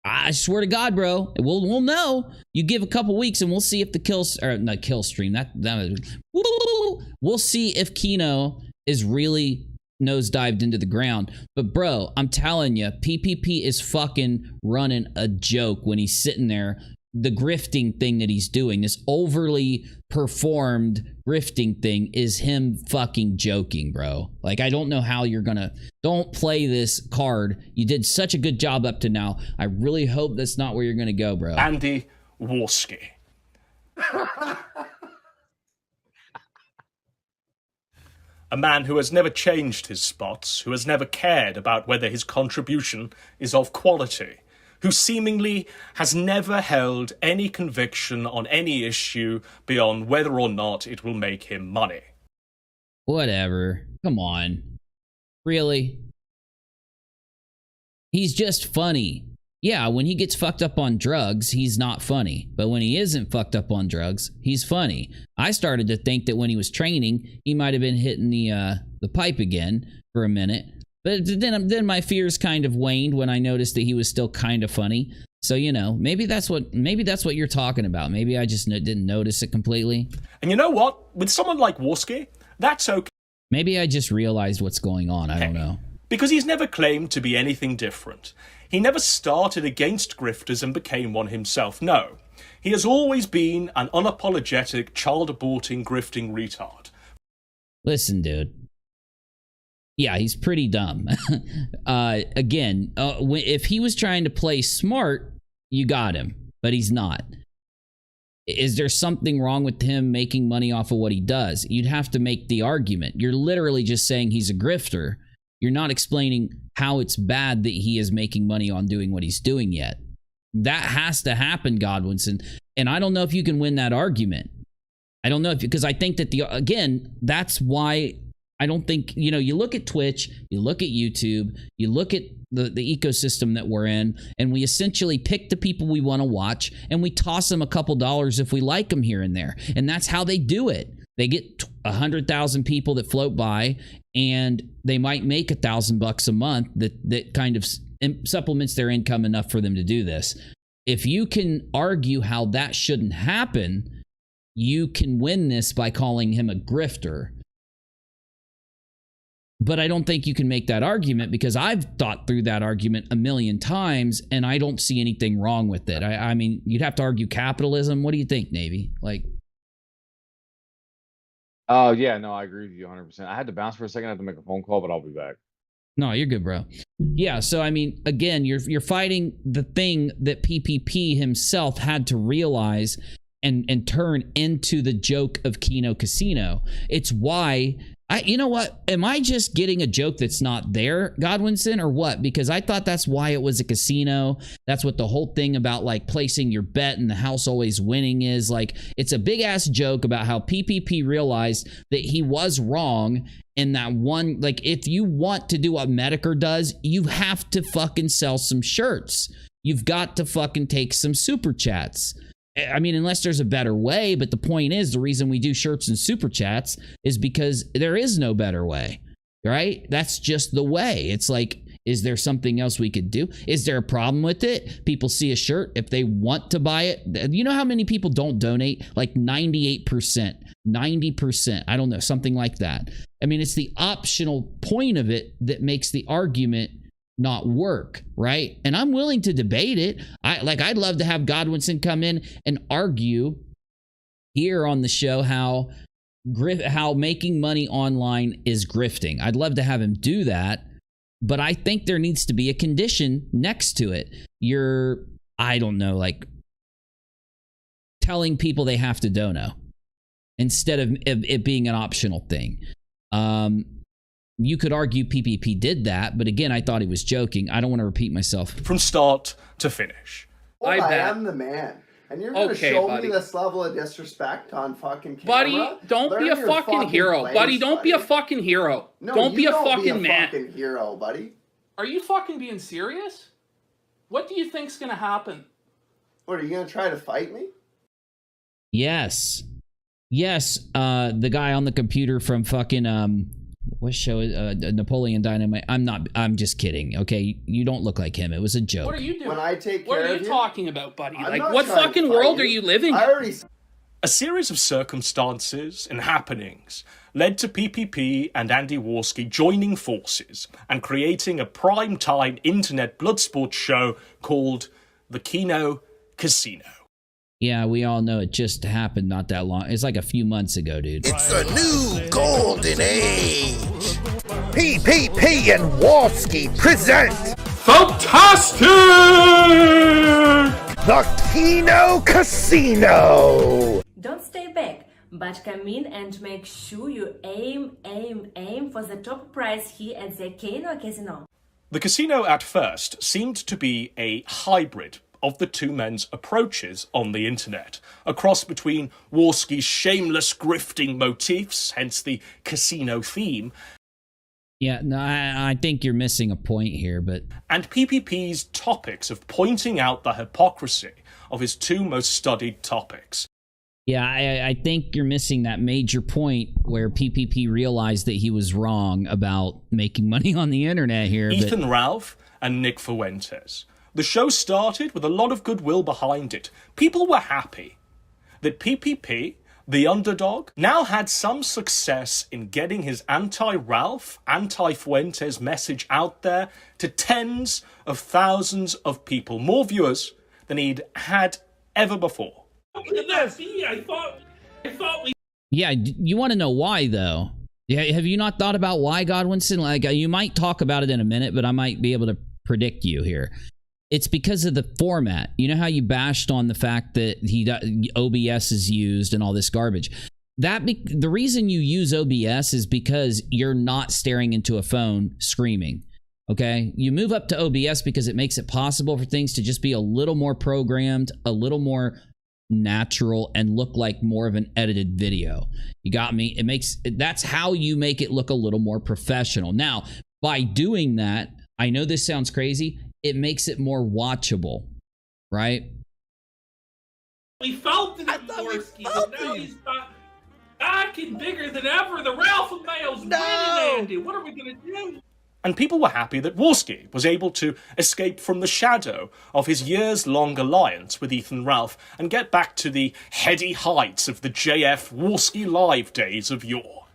S1: I swear to God, bro. We'll know. You give a couple weeks and we'll see if the kill stream. We'll see if Kino is really nosedived into the ground. But bro, I'm telling you, PPP is fucking running a joke when he's sitting there. The grifting thing that he's doing, this overly performed grifting thing, is him fucking joking, bro. Like, I don't know how you're gonna... Don't play this card. You did such a good job up to now. I really hope that's not where you're gonna go, bro.
S15: Andy Warski. A man who has never changed his spots, who has never cared about whether his contribution is of quality, who seemingly has never held any conviction on any issue beyond whether or not it will make him money.
S1: Whatever. Come on. Really? He's just funny. Yeah, when he gets fucked up on drugs, he's not funny. But when he isn't fucked up on drugs, he's funny. I started to think that when he was training, he might have been hitting the pipe again for a minute. But then my fears kind of waned when I noticed that he was still kind of funny. So, you know, maybe that's what you're talking about. Maybe I just didn't notice it completely.
S15: And you know what? With someone like Warski, that's okay.
S1: Maybe I just realized what's going on. I don't know.
S15: Because he's never claimed to be anything different. He never started against grifters and became one himself. No. He has always been an unapologetic, child-aborting, grifting retard.
S1: Listen, dude. Yeah, he's pretty dumb. Again, if he was trying to play smart, you got him, but he's not. Is there something wrong with him making money off of what he does? You'd have to make the argument. You're literally just saying he's a grifter. You're not explaining how it's bad that he is making money on doing what he's doing yet. That has to happen, Godwinson. And I don't know if you can win that argument. I don't know because I think that that's why I don't think, you look at Twitch, you look at YouTube, you look at the ecosystem that we're in, and we essentially pick the people we want to watch, and we toss them a couple dollars if we like them here and there. And that's how they do it. They get 100,000 people that float by, and they might make $1,000 a month that kind of supplements their income enough for them to do this. If you can argue how that shouldn't happen, you can win this by calling him a grifter. But I don't think you can make that argument because I've thought through that argument a million times and I don't see anything wrong with it. I mean, you'd have to argue capitalism. What do you think, Navy?
S3: Oh, yeah, no, I agree with you 100%. I had to bounce for a second. I had to make a phone call, but I'll be back.
S1: No, you're good, bro. Yeah, so I mean, again, you're fighting the thing that PPP himself had to realize and turn into the joke of Kino Casino. It's why you know what? Am I just getting a joke that's not there, Godwinson, or what? Because I thought that's why it was a casino. That's what the whole thing about like placing your bet and the house always winning is. Like, it's a big ass joke about how PPP realized that he was wrong. And that one, like, if you want to do what Medicare does, you have to fucking sell some shirts. You've got to fucking take some super chats. I mean, unless there's a better way, but the point is, the reason we do shirts and super chats is because there is no better way, right? That's just the way. It's like, is there something else we could do? Is there a problem with it? People see a shirt, if they want to buy it. You know how many people don't donate? Like 98%, 90%. I don't know, something like that. I mean, it's the optional point of it that makes the argument not work, right? And I'm willing to debate it. I'd love to have Godwinson come in and argue here on the show how making money online is grifting. I'd love to have him do that, but I think there needs to be a condition next to it. I don't know, like telling people they have to dono instead of it being an optional thing. You could argue PPP did that, but again, I thought he was joking. I don't want to repeat myself.
S15: From start to finish.
S24: I am the man. And you're going to show me this level of disrespect on fucking camera?
S16: Buddy, don't be a fucking hero. Buddy, don't be a fucking hero.
S24: No,
S16: don't be a fucking
S24: man.
S16: Fucking
S24: hero, buddy.
S16: Are you fucking being serious? What do you think's going to happen?
S24: What, are you going to try to fight me?
S1: Yes. Yes, the guy on the computer from fucking what show is Napoleon Dynamite? I'm just kidding. Okay, you don't look like him. It was a joke.
S16: What are you doing?
S24: When I take care
S16: What are
S24: of
S16: you
S24: you?
S16: talking about, buddy?
S24: I'm
S16: Like,
S24: not
S16: what
S24: trying to
S16: fucking
S24: fight
S16: world
S24: you.
S16: are you living
S24: I
S16: in?
S24: already.
S15: A series of circumstances and happenings led to PPP and Andy Warski joining forces and creating a prime-time internet bloodsport show called the Kino Casino.
S1: Yeah, we all know it just happened not that long. It's like a few months ago, dude.
S17: It's a new golden age. PPP and Warski present
S19: Fantastic!
S17: the Kino Casino.
S5: Don't stay back, but come in and make sure you aim for the top prize here at the Kino Casino.
S15: The casino at first seemed to be a hybrid of the two men's approaches on the internet, a cross between Warski's shameless grifting motifs, hence the casino theme.
S1: Yeah, no, I think you're missing a point here, but...
S15: And PPP's topics of pointing out the hypocrisy of his two most studied topics.
S1: Yeah, I think you're missing that major point where PPP realized that he was wrong about making money on the internet here.
S15: Ethan Ralph and Nick Fuentes. The show started with a lot of goodwill behind it. People were happy that PPP, the underdog, now had some success in getting his anti-Ralph, anti-Fuentes message out there to tens of thousands of people, more viewers than he'd had ever before.
S16: I thought we...
S1: Yeah, you want to know why, though? Yeah, have you not thought about why, Godwinson? Like, you might talk about it in a minute, but I might be able to predict you here. It's because of the format. You know how you bashed on the fact that OBS is used and all this garbage? The reason you use OBS is because you're not staring into a phone screaming. Okay? You move up to OBS because it makes it possible for things to just be a little more programmed, a little more natural, and look like more of an edited video. You got me? That's how you make it look a little more professional. Now, by doing that, I know this sounds crazy, it makes it more watchable, right?
S16: We felt it in Morski, but now he's back and bigger than ever. The Ralph and Mayo's winning, Andy. What are we going to do?
S15: And people were happy that Warski was able to escape from the shadow of his years-long alliance with Ethan Ralph and get back to the heady heights of the JF Warski Live days of yore.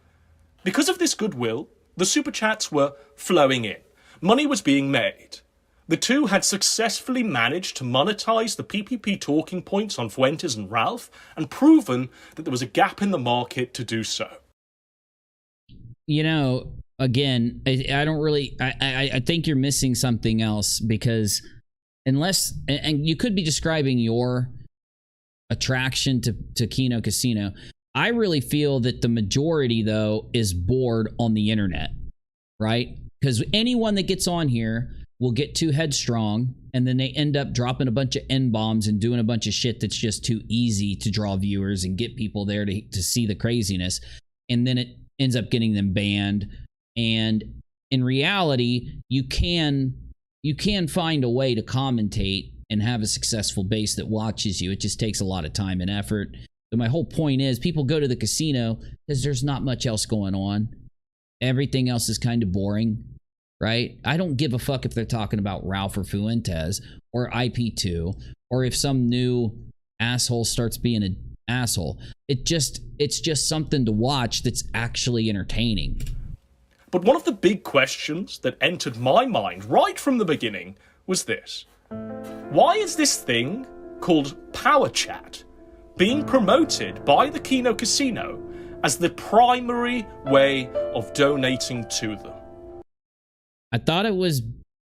S15: Because of this goodwill, the super chats were flowing in. Money was being made. The two had successfully managed to monetize the PPP talking points on Fuentes and Ralph and proven that there was a gap in the market to do so.
S1: You know, again, I don't really, I think you're missing something else, because unless, and you could be describing your attraction to Kino Casino. I really feel that the majority, though, is bored on the internet, right? Because anyone that gets on here will get too headstrong, and then they end up dropping a bunch of N-bombs and doing a bunch of shit that's just too easy to draw viewers and get people there to see the craziness. And then it ends up getting them banned. And in reality, you can find a way to commentate and have a successful base that watches you. It just takes a lot of time and effort. So my whole point is, people go to the casino because there's not much else going on. Everything else is kind of boring, right? I don't give a fuck if they're talking about Ralph or Fuentes or IP2, or if some new asshole starts being an asshole. It's just something to watch that's actually entertaining.
S15: But one of the big questions that entered my mind right from the beginning was this. Why is this thing called Power Chat being promoted by the Kino Casino as the primary way of donating to them?
S1: I thought it was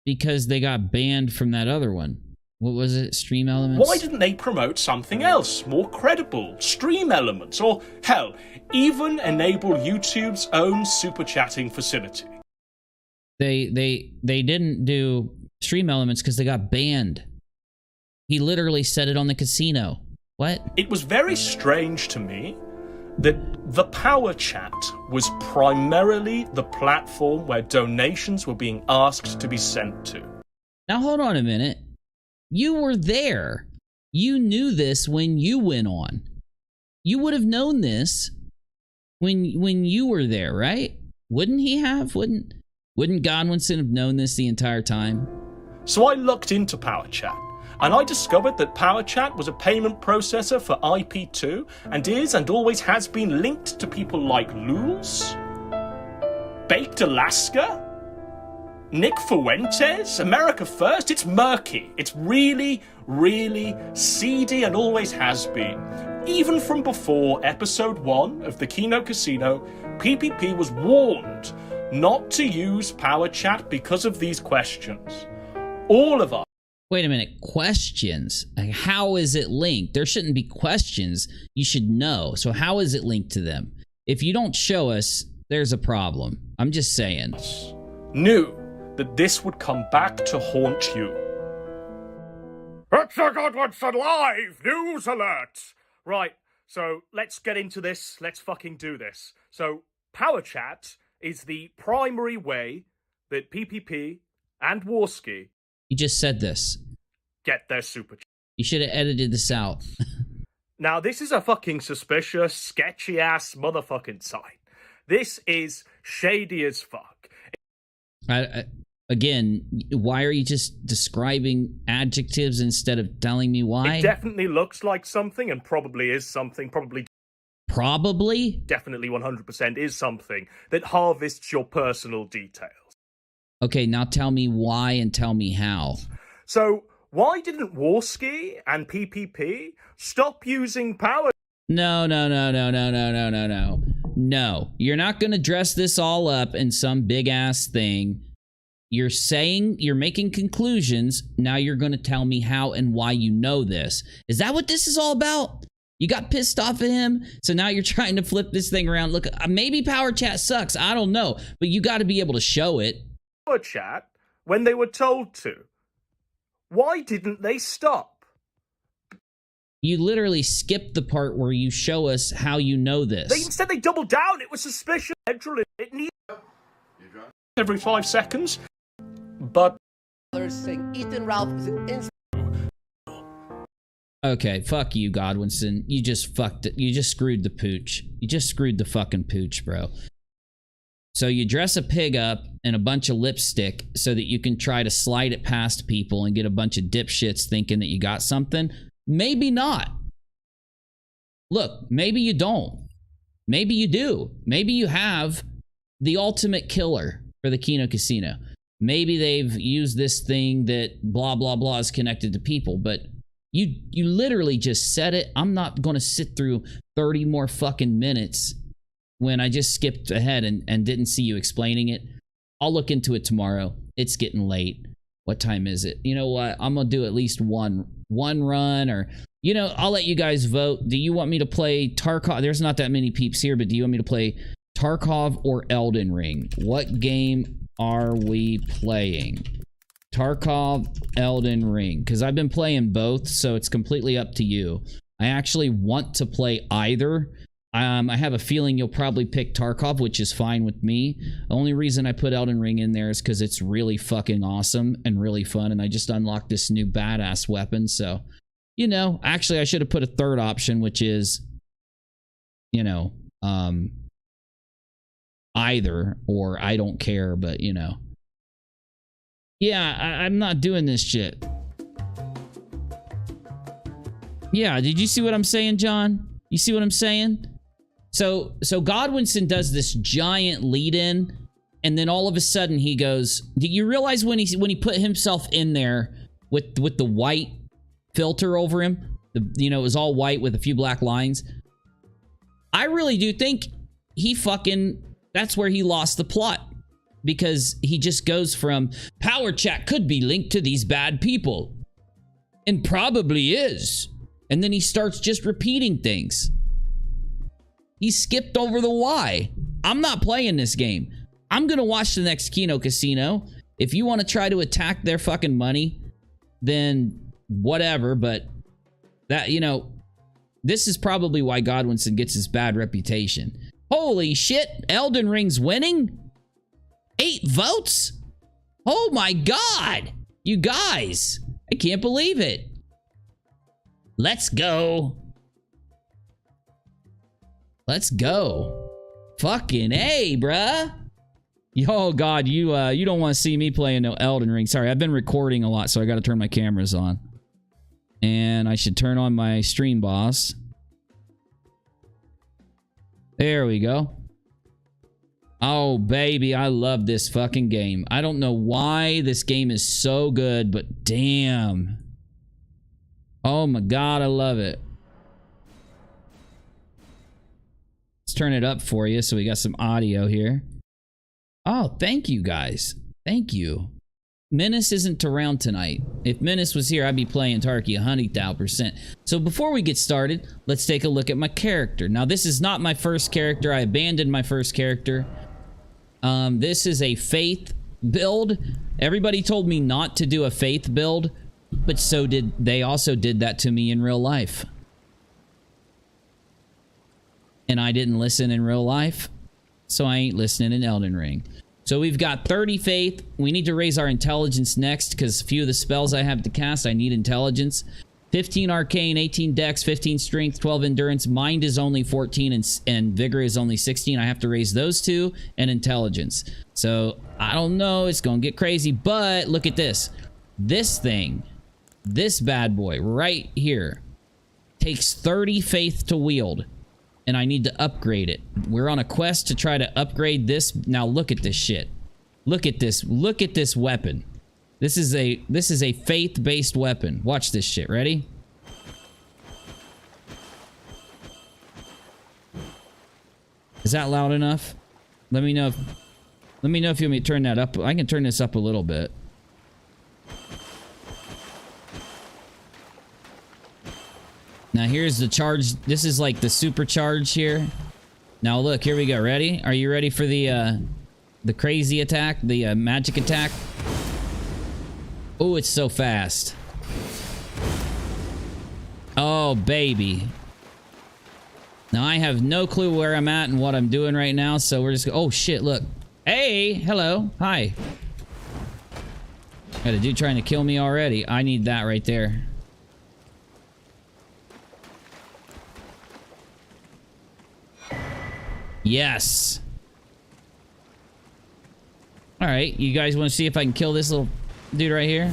S1: because they got banned from that other one. What was it? Stream Elements?
S15: Why didn't they promote something else, more credible? Stream Elements, or hell, even enable YouTube's own super chatting facility?
S1: They didn't do Stream Elements because they got banned. He literally said it on the casino. What?
S15: It was very strange to me that the Power Chat was primarily the platform where donations were being asked to be sent to.
S1: Now hold on a minute. You were there. You knew this when you went on. You would have known this when you were there, right? Wouldn't he have? Wouldn't Godwinson have known this the entire time?
S15: So I looked into Power Chat, and I discovered that Power Chat was a payment processor for IP2 and is and always has been linked to people like Lulz, Baked Alaska, Nick Fuentes, America First. It's murky. It's really, really seedy and always has been. Even from before episode 1 of the Kino Casino, PPP was warned not to use Power Chat because of these questions. All of us.
S1: Wait a minute. Questions? Like, how is it linked? There shouldn't be questions. You should know. So how is it linked to them? If you don't show us, there's a problem. I'm just saying.
S15: Knew that this would come back to haunt you.
S12: It's a Godwinson Live News Alert! Right, so let's get into this. Let's fucking do this. So, Power Chat is the primary way that PPP and Warski...
S1: You just said this.
S12: ...get their super chat.
S1: You should have edited this out.
S12: Now, this is a fucking suspicious, sketchy-ass motherfucking site. This is shady as fuck.
S1: Again, why are you just describing adjectives instead of telling me why?
S12: It definitely looks like something and probably is something.
S1: Probably?
S12: Definitely 100% is something that harvests your personal details.
S1: Okay, now tell me why and tell me how.
S12: So, why didn't Warski and PPP stop using Power?
S1: No. No, you're not going to dress this all up in some big-ass thing. You're saying, you're making conclusions. Now you're going to tell me how and why you know this. Is that what this is all about? You got pissed off at him, so now you're trying to flip this thing around. Look, maybe Power Chat sucks. I don't know. But you got to be able to show it.
S12: Power Chat, when they were told to. Why didn't they stop?
S1: You literally skipped the part where you show us how you know this.
S12: Instead they doubled down. It was suspicious. It needed
S15: every 5 seconds. But
S20: others saying Ethan Ralph is an
S1: okay, fuck you, Godwinson. You just fucked it. You just screwed the pooch. You just screwed the fucking pooch, bro. So you dress a pig up in a bunch of lipstick so that you can try to slide it past people and get a bunch of dipshits thinking that you got something. Maybe not. Look, maybe you don't. Maybe you do. Maybe you have the ultimate killer for the Kino Casino. Maybe they've used this thing that blah, blah, blah is connected to people, but you literally just said it. I'm not going to sit through 30 more fucking minutes when I just skipped ahead and didn't see you explaining it. I'll look into it tomorrow. It's getting late. What time is it? You know what? I'm gonna do at least one run, or you know, I'll let you guys vote. Do you want me to play Tarkov? There's not that many peeps here, but do you want me to play Tarkov or Elden Ring? What game are we playing? Tarkov, Elden Ring, because I've been playing both, so it's completely up to you. I actually want to play either. I have a feeling you'll probably pick Tarkov, which is fine with me. The only reason I put Elden Ring in there is because it's really fucking awesome and really fun, and I just unlocked this new badass weapon, so, you know, actually I should have put a third option, which is, you know, either, or I don't care, but, you know. Yeah, I'm not doing this shit. Yeah, did you see what I'm saying, John? You see what I'm saying? So Godwinson does this giant lead-in, and then all of a sudden he goes, do you realize when he put himself in there with the white filter over him? You know, it was all white with a few black lines. I really do think that's where he lost the plot. Because he just goes from, power chat could be linked to these bad people. And probably is. And then he starts just repeating things. He skipped over the why. I'm not playing this game. I'm gonna watch the next Kino Casino. If you want to try to attack their fucking money, then whatever, but that, you know, this is probably why Godwinson gets his bad reputation. Holy shit, Elden Ring's winning? 8 votes? Oh my god! You guys, I can't believe it. Let's go. Let's go. Fucking A, bruh. Oh god, you don't want to see me playing no Elden Ring. Sorry, I've been recording a lot, so I gotta turn my cameras on. And I should turn on my stream boss. There we go. Oh, baby, I love this fucking game. I don't know why this game is so good, but damn. Oh my god, I love it. Let's turn it up for you so we got some audio here. Oh, thank you guys. Thank you. Menace isn't around tonight. If Menace was here, I'd be playing Tarky 100,000%. So before we get started, let's take a look at my character. Now, this is not my first character. I abandoned my first character. This is a faith build. Everybody told me not to do a faith build, but they also did that to me in real life. And I didn't listen in real life, so I ain't listening in Elden Ring. So we've got 30 faith. We need to raise our intelligence next, because a few of the spells I have to cast, I need intelligence. 15 arcane, 18 dex, 15 strength, 12 endurance. Mind is only 14 and vigor is only 16. I have to raise those two and intelligence. So I don't know, it's gonna get crazy, but look at this. This thing, this bad boy right here, takes 30 faith to wield, and I need to upgrade it. We're on a quest to try to upgrade this. Now look at this shit. Look at this. Look at this weapon. This is a faith-based weapon. Watch this shit. Ready? Is that loud enough? Let me know if you want me to turn that up. I can turn this up a little bit. Now here's the charge. This is like the supercharge here. Now look, here we go. Ready? Are you ready for the crazy attack? The magic attack? Oh, it's so fast. Oh, baby. Now, I have no clue where I'm at and what I'm doing right now, so we're just... Oh, shit, look. Hey, hello. Hi. Got a dude trying to kill me already. I need that right there. Yes. All right, you guys want to see if I can kill this little... dude right here?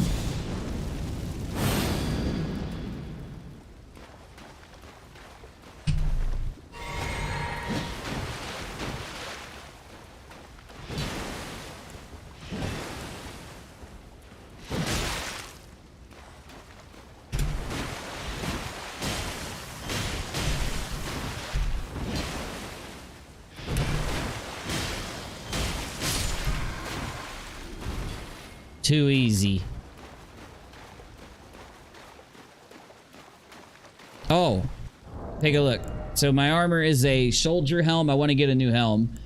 S1: Too easy. Oh, take a look. So my armor is a soldier helm. I want to get a new helm.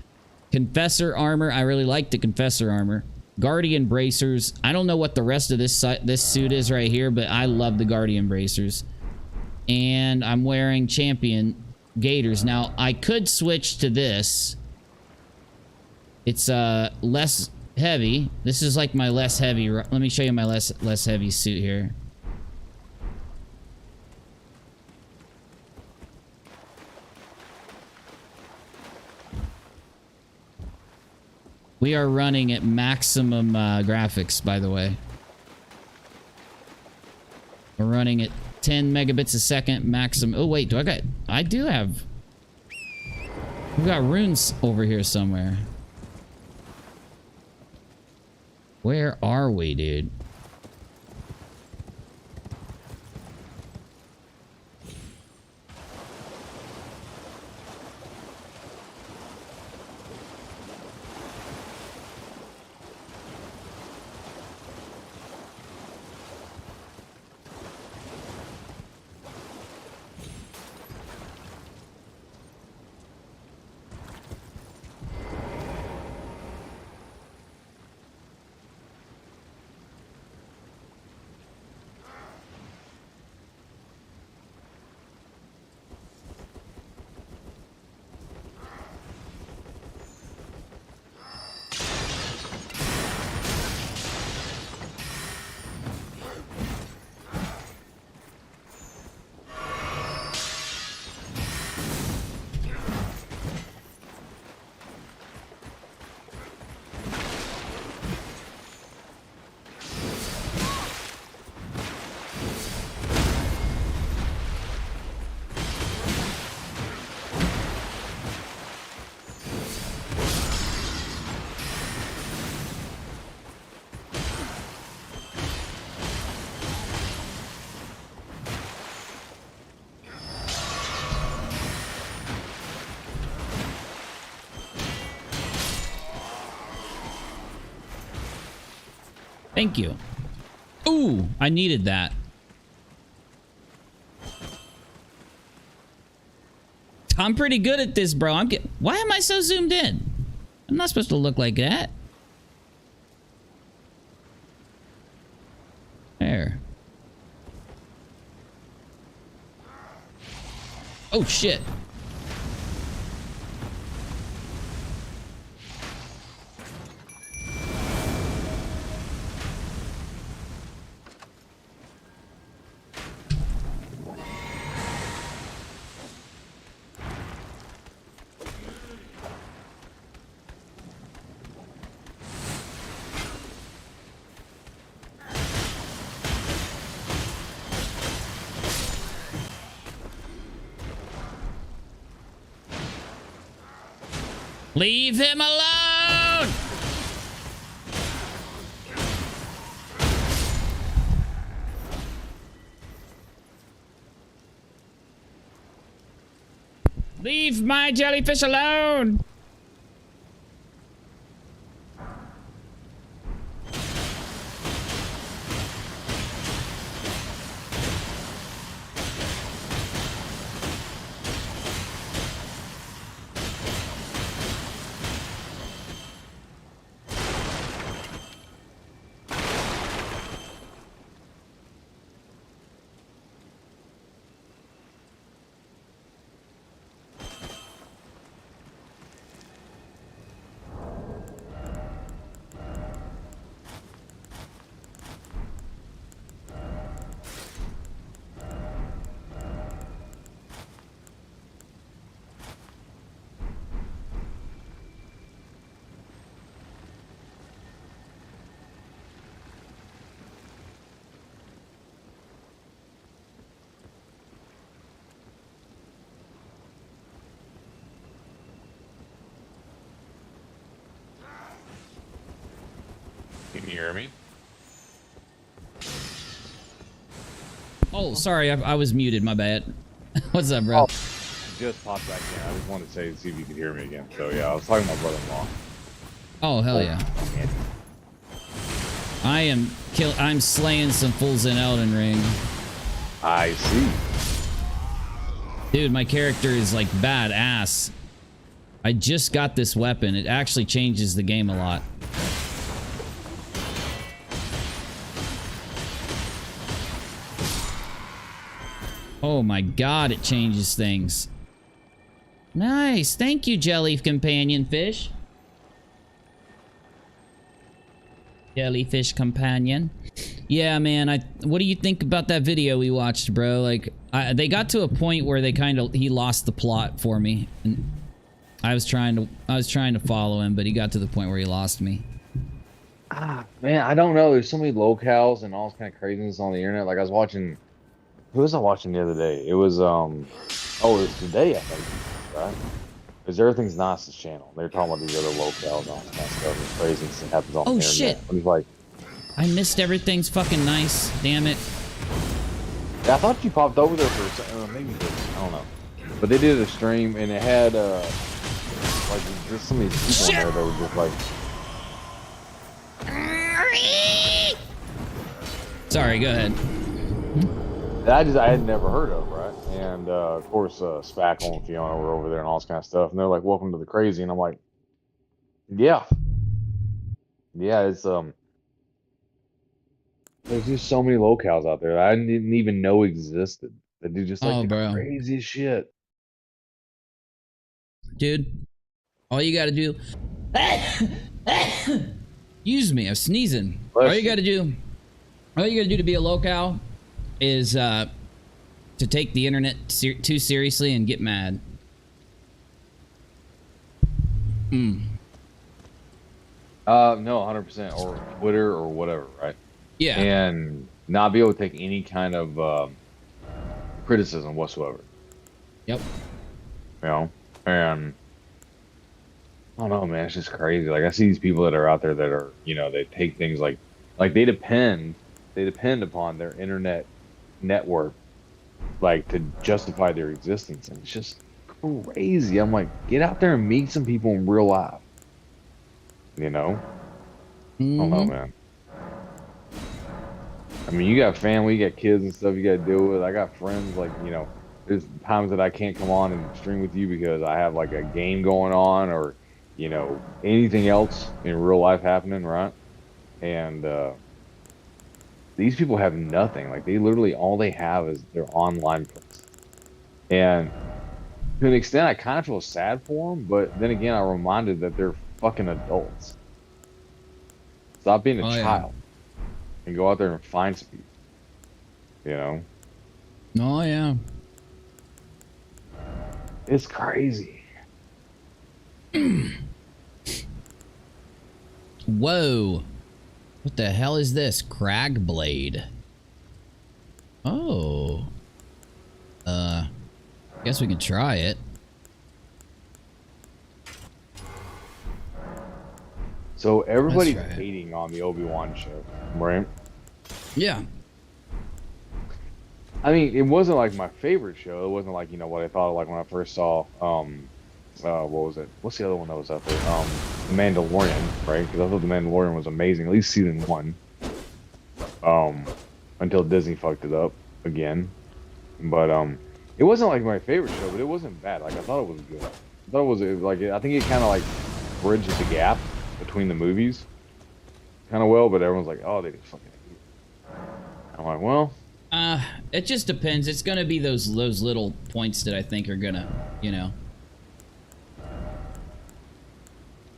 S1: Confessor armor. I really like the Confessor armor. Guardian bracers. I don't know what the rest of this suit is right here, but I love the Guardian bracers. And I'm wearing champion gaiters. Now, I could switch to this. It's less heavy. This is like my less heavy. Let me show you my less heavy suit here. We are running at maximum graphics, by the way. We're running at 10 megabits a second maximum. Oh, wait, I do have... We've got runes over here somewhere. Where are we, dude? Thank you. Ooh, I needed that. I'm pretty good at this, bro. Why am I so zoomed in? I'm not supposed to look like that. There. Oh, shit. Leave him alone! Leave my jellyfish alone!
S6: Can you hear me?
S1: Oh, sorry, I was muted. My bad. What's up, bro?
S6: Just popped back in. I just wanted to say, see if you could hear me again. So yeah, I was talking to my brother-in-law.
S1: Oh, hell yeah. I'm slaying some fools in Elden Ring.
S6: I see.
S1: Dude, my character is like badass. I just got this weapon. It actually changes the game a lot. Oh my god, it changes things. Nice. Thank you, Jelly Companion Fish. Jellyfish Companion. Yeah, man, what do you think about that video we watched, bro? Like, they got to a point where he lost the plot for me. And I was trying to follow him, but he got to the point where he lost me.
S3: Man, I don't know. There's so many locales and all this kind of craziness on the internet. Like I was watching, who was I watching the other day? It was, oh, it was today, I think, right? Because Everything's Nice's channel. They're talking about these other locales and all this kind of stuff. And craziness that happens on the internet.
S1: Shit.
S3: And he's like,
S1: I missed Everything's fucking Nice. Damn it.
S3: Yeah, I thought you popped over there for a second. Maybe you did. I don't know. But they did a stream and it had, like, just so many people in there that were just like...
S1: Sorry, go ahead.
S3: That I had never heard of, right? And of course, Spackle and Fiona were over there and all this kind of stuff. And they're like, "Welcome to the crazy," and I'm like, "Yeah, it's there's just so many locales out there that I didn't even know existed. That do just like the craziest shit,
S1: dude. All you gotta do, excuse me, I'm sneezing. All you gotta do to be a locale is to take the internet too seriously and get mad.
S3: No, 100%, or Twitter or whatever, right?
S1: Yeah.
S3: And not be able to take any kind of criticism whatsoever.
S1: Yep.
S3: You know, and I don't know, man, it's just crazy. Like I see these people that are out there that are, you know, they take things like they depend upon their internet network, like, to justify their existence, and it's just crazy. I'm like, get out there and meet some people in real life, you know? I don't know, man. I mean, you got family, you got kids and stuff you got to deal with. I got friends, like, you know, there's times that I can't come on and stream with you because I have like a game going on, or, you know, anything else in real life happening, right? And these people have nothing. Like, they literally, all they have is their online presence. And to an extent, I kind of feel sad for them, but then again, I'm reminded that they're fucking adults. Stop being a child and go out there and find some people. You know?
S1: Oh, yeah.
S3: It's crazy.
S1: Whoa. What the hell is this? Crag Blade. Oh. Guess we can try it.
S3: So everybody's hating on the Obi-Wan show, right?
S1: Yeah.
S3: I mean, it wasn't like my favorite show. It wasn't like, you know, what I thought of, like when I first saw, what was it? What's the other one that was out there? The Mandalorian, right? Because I thought The Mandalorian was amazing, at least season 1. Until Disney fucked it up again. But, it wasn't like my favorite show, but it wasn't bad. Like, I thought it was good. I thought it was, like, I think it kind of, like, bridged the gap between the movies kind of well, but everyone's like, oh, they just fucking hate it. I'm like, well...
S1: it just depends. It's gonna be those little points that I think are gonna, you know,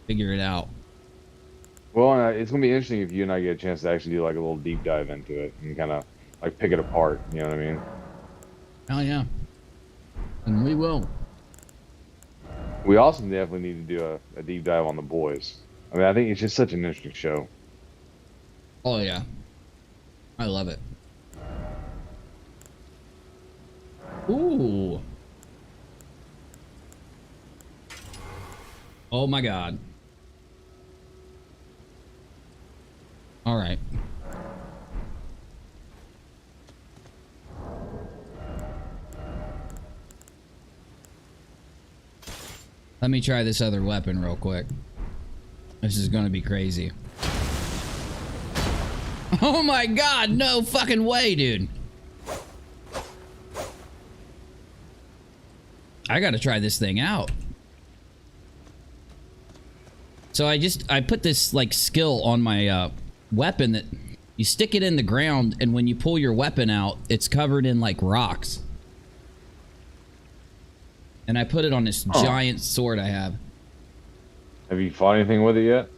S1: figure it out.
S3: Well, it's gonna be interesting if you and I get a chance to actually do like a little deep dive into it and kind of like pick it apart. You know what I mean?
S1: Hell yeah. And we will.
S3: We also definitely need to do a deep dive on The Boys. I mean, I think it's just such an interesting show.
S1: Oh yeah, I love it. Ooh. Oh my god. All right. Let me try this other weapon real quick. This is gonna be crazy. Oh my god, no fucking way, dude. I gotta try this thing out. So I put this like skill on my weapon that you stick it in the ground, and when you pull your weapon out, it's covered in like rocks. And I put it on this giant sword I have.
S6: Have you fought anything with it yet?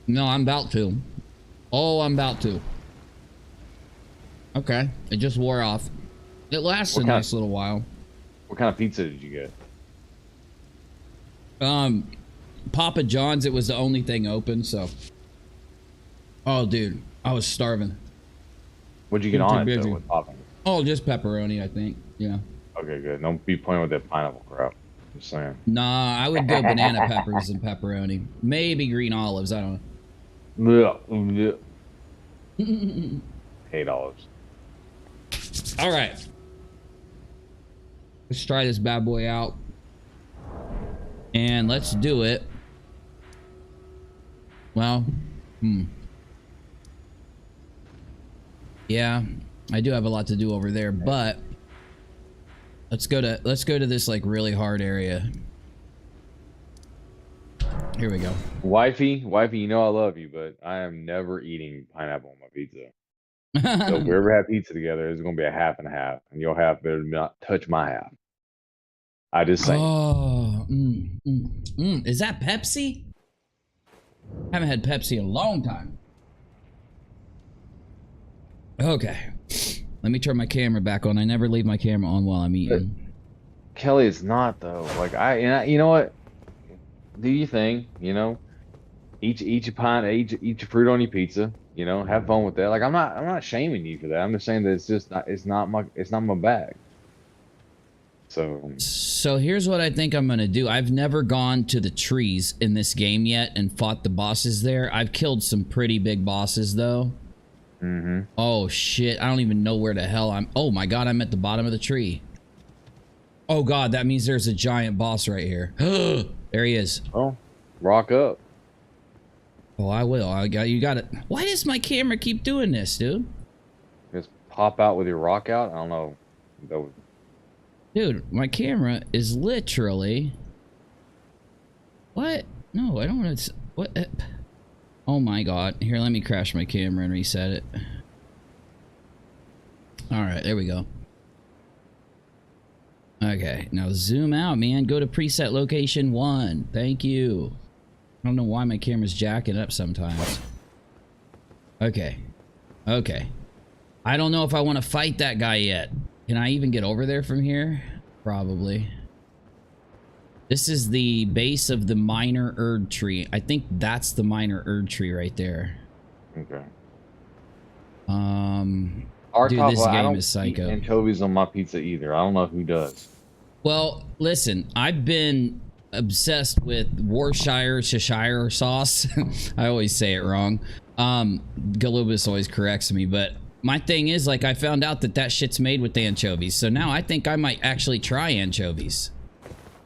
S1: No, I'm about to. Oh, I'm about to. Okay, it just wore off. It lasts a nice little while.
S6: What kind of pizza did you get?
S1: Papa John's. It was the only thing open, so. Oh, dude, I was starving.
S6: What'd you get on it though, with Papa?
S1: Oh, just pepperoni, I think. Yeah.
S6: Okay, good. Don't be playing with that pineapple crap. Just saying.
S1: Nah, I would go banana peppers and pepperoni. Maybe green olives. I don't know.
S6: Hate olives.
S1: All right. Let's try this bad boy out. And let's do it. Well, yeah, I do have a lot to do over there, but let's go to this like really hard area. Here we go.
S6: Wifey, you know I love you, but I am never eating pineapple on my pizza. So if we ever have pizza together, it's gonna be a half and a half, and your half better not touch my half. I just say.
S1: Oh, is that Pepsi? Haven't had Pepsi in a long time. Okay, let me turn my camera back on. I never leave my camera on while I'm eating.
S6: Kelly, it's not though. Like you know what? Do your thing. You know, eat your fruit on your pizza. You know, have fun with that. Like I'm not shaming you for that. I'm just saying that it's not my bag. So
S1: here's what I think I'm gonna do. I've never gone to the trees in this game yet and fought the bosses there. I've killed some pretty big bosses though. Oh shit, I don't even know where the hell I'm. Oh my god, I'm at the bottom of the tree. Oh god, that means there's a giant boss right here. There he is.
S6: Oh, rock up.
S1: Oh, I will. You got it. Why does my camera keep doing this, dude?
S6: Just pop out with your rock out. I don't know.
S1: Dude, my camera is literally. What? No, I don't want to. What? Oh my god. Here, let me crash my camera and reset it. Alright, there we go. Okay, now zoom out, man. Go to preset location 1. Thank you. I don't know why my camera's jacking up sometimes. Okay. Okay. I don't know if I want to fight that guy yet. Can I even get over there from here? Probably. This is the base of the minor Erd tree. I think that's the minor Erd tree right there.
S6: Okay.
S1: Dude, this game is psycho.
S6: Eat anchovies on my pizza either. I don't know who does.
S1: Well, listen, I've been obsessed with Cheshire sauce. I always say it wrong. Galubis always corrects me, but my thing is, like, I found out that shit's made with anchovies, so now I think I might actually try anchovies.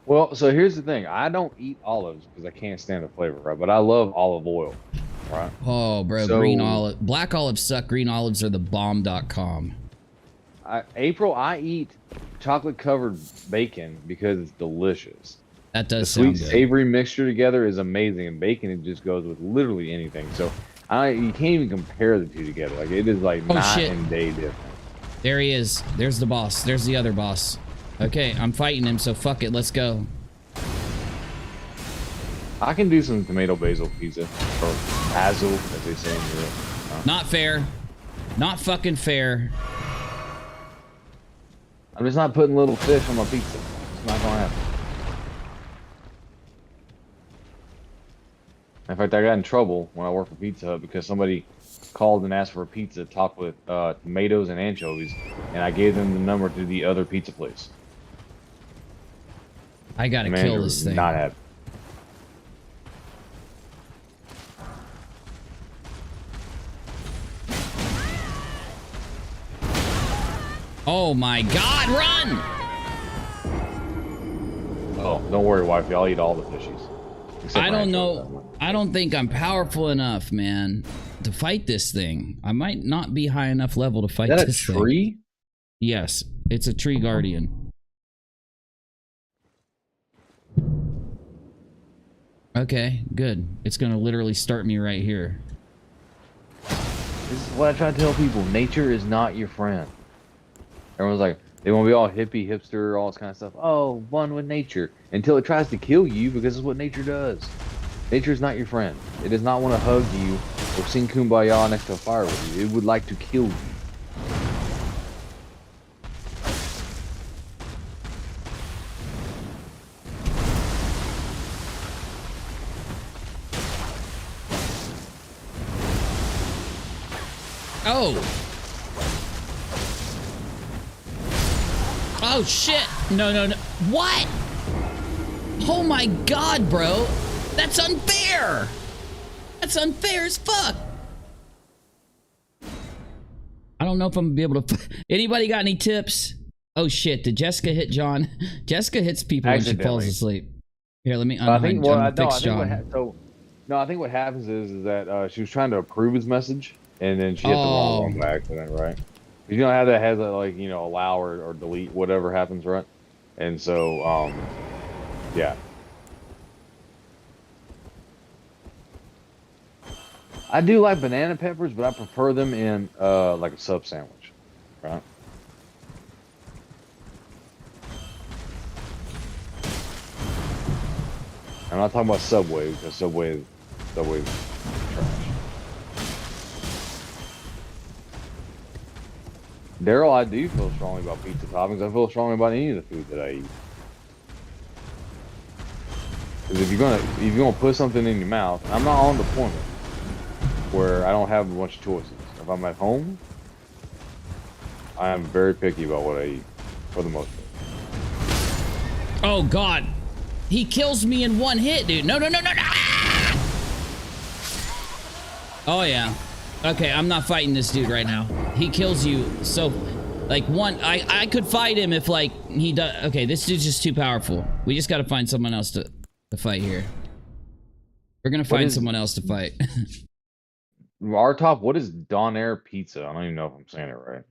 S6: Well, so here's the thing. I don't eat olives because I can't stand the flavor, right? But I love olive oil, right?
S1: Oh, bro, green olive. Black olives suck. Green olives are the bomb.com.
S6: April, I eat chocolate-covered bacon because it's delicious.
S1: That does
S6: sound good.
S1: The sweet,
S6: savory mixture together is amazing, and bacon, it just goes with literally anything. So you can't even compare the two together. Like, it is like night and day different.
S1: There he is. There's the boss. There's the other boss. Okay, I'm fighting him, so fuck it. Let's go.
S6: I can do some tomato basil pizza, or basil, as they say in Europe.
S1: Not fair. Not fucking fair.
S6: I'm just not putting little fish on my pizza. It's not gonna happen. In fact, I got in trouble when I worked for Pizza Hut because somebody called and asked for a pizza topped with tomatoes and anchovies, and I gave them the number to the other pizza place.
S1: I gotta kill this thing.
S6: Not happy.
S1: Oh my god, run!
S6: Oh, don't worry, wifey. I'll eat all the fishies.
S1: I don't know. I don't think I'm powerful enough, man, to fight this thing. I might not be high enough level to fight
S6: Is that
S1: this
S6: a tree?
S1: thing. Yes, it's a tree guardian. Okay, good. It's gonna literally start me right here.
S6: This is what I try to tell people. Nature is not your friend. Everyone's like, they want to be all hippie, hipster, all this kind of stuff. Oh, one with nature. Until it tries to kill you, because it's what nature does. Nature is not your friend. It does not want to hug you or sing kumbaya next to a fire with you. It would like to kill you.
S1: Oh! Oh shit! No, no, no. What? Oh my god, bro! That's unfair! That's unfair as fuck! I don't know if I'm gonna be able to... Anybody got any tips? Oh shit, did Jessica hit John? Jessica hits people when she falls asleep. Here, let me unhide John. Fix John.
S6: I think what happens is that she was trying to approve his message, and then she hit the wrong one by accident, right? You know how that has a, like, you know, allow or delete, whatever happens, right? And so, yeah. I do like banana peppers, but I prefer them in, like a sub sandwich, right? I'm not talking about Subway, because Subway is trash. Daryl, I do feel strongly about pizza toppings. I feel strongly about any of the food that I eat. Because if you're gonna put something in your mouth, I'm not on deployment where I don't have a bunch of choices. If I'm at home, I am very picky about what I eat, for the most part.
S1: Oh god, he kills me in one hit, dude. No, no, no, no, no! Oh yeah. Okay, I'm not fighting this dude right now. He kills you so, like, I could fight him if, like, he does. Okay, this dude's just too powerful. We just gotta find someone else to fight here. We're gonna find someone else to fight.
S6: Our top, what is Donair Pizza? I don't even know if I'm saying it right.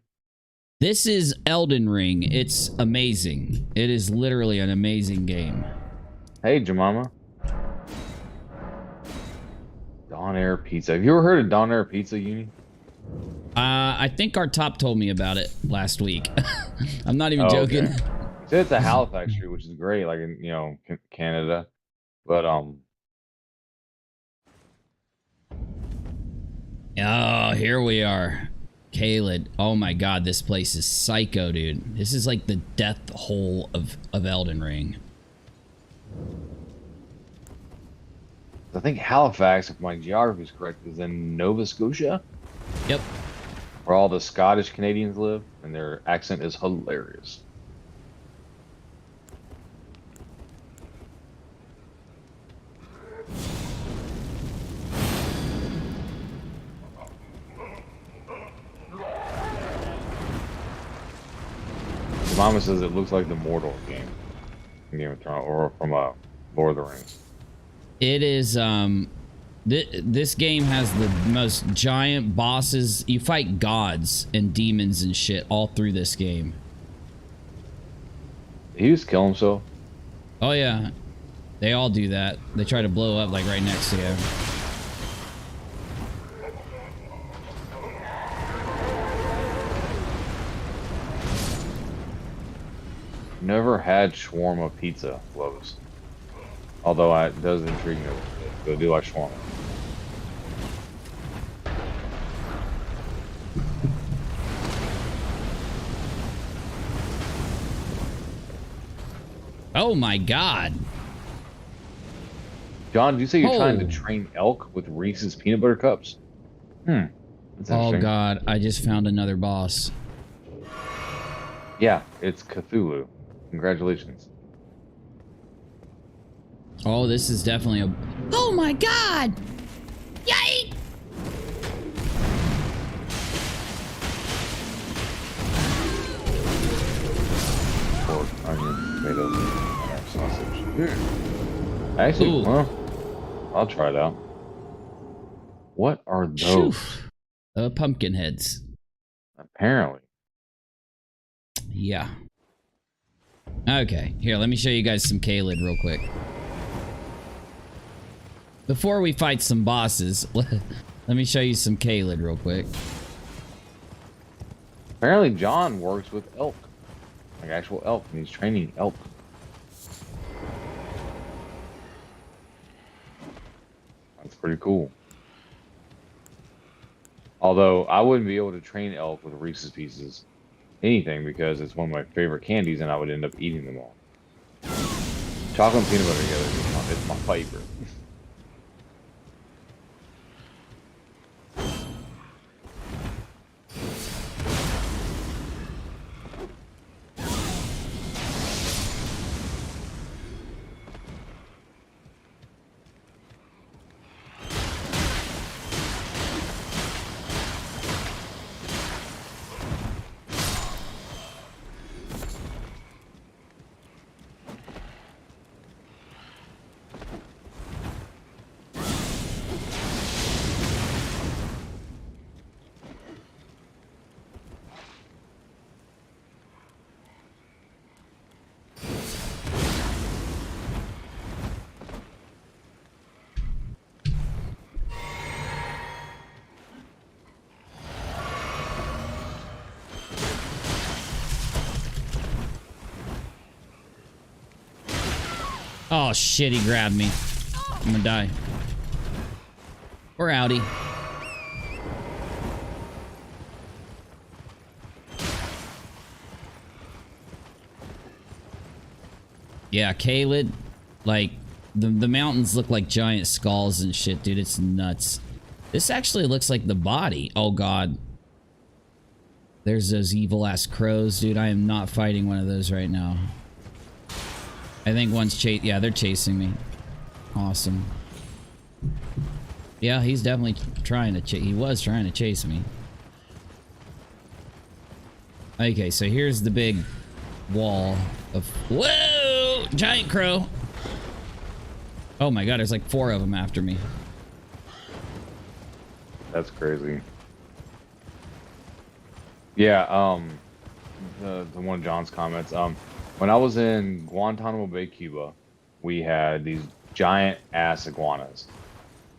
S1: This is Elden Ring. It's amazing. It is literally an amazing game.
S6: Hey, Jemima. Donair Pizza. Have you ever heard of Donair Pizza, Uni?
S1: I think our top told me about it last week. I'm not even joking.
S6: Okay. So it's a Halifax street, which is great, like in, you know, Canada. But
S1: oh, here we are. Kaled. Oh my god, this place is psycho, dude. This is like the death hole of Elden Ring.
S6: I think Halifax, if my geography is correct, is in Nova Scotia.
S1: Yep.
S6: Where all the Scottish Canadians live, and their accent is hilarious. Mama says it looks like the Mordor game, Game of Thrones, or from Lord of the Rings.
S1: It is, this game has the most giant bosses. You fight gods and demons and shit all through this game.
S6: He used to kill himself.
S1: Oh yeah, they all do that. They try to blow up like right next to you.
S6: Never had shawarma pizza, Lowe's. Although it does intrigue me, but I do like shawarma.
S1: Oh my god.
S6: John, did you say you're trying to train elk with Reese's peanut butter cups? That's
S1: oh god, I just found another boss.
S6: Yeah, it's Cthulhu. Congratulations.
S1: Oh, this is definitely a... Oh my god! Yay!
S6: Pork, onion, tomatoes, and sausage. Actually, well, I'll try it out. What are those?
S1: Pumpkin heads.
S6: Apparently.
S1: Yeah. Okay, here, let me show you guys some Kaled real quick. Before we fight some bosses, let me show you some Kaled real quick.
S6: Apparently John works with elk. Like actual elk, and he's training elk. That's pretty cool. Although I wouldn't be able to train elk with Reese's Pieces anything because it's one of my favorite candies and I would end up eating them all. Chocolate and peanut butter together is my favorite.
S1: Oh shit, he grabbed me. I'm gonna die. We're outie. Yeah, Kaled, like, the mountains look like giant skulls and shit, dude. It's nuts. This actually looks like the body. Oh god. There's those evil-ass crows, dude. I am not fighting one of those right now. I think one's yeah, they're chasing me. Awesome. Yeah, he's definitely trying to he was trying to chase me. Okay, so here's the big wall of... Whoa! Giant crow! Oh my god, there's like 4 of them after me.
S6: That's crazy. Yeah, the one of John's comments. When I was in Guantanamo Bay, Cuba, we had these giant ass iguanas.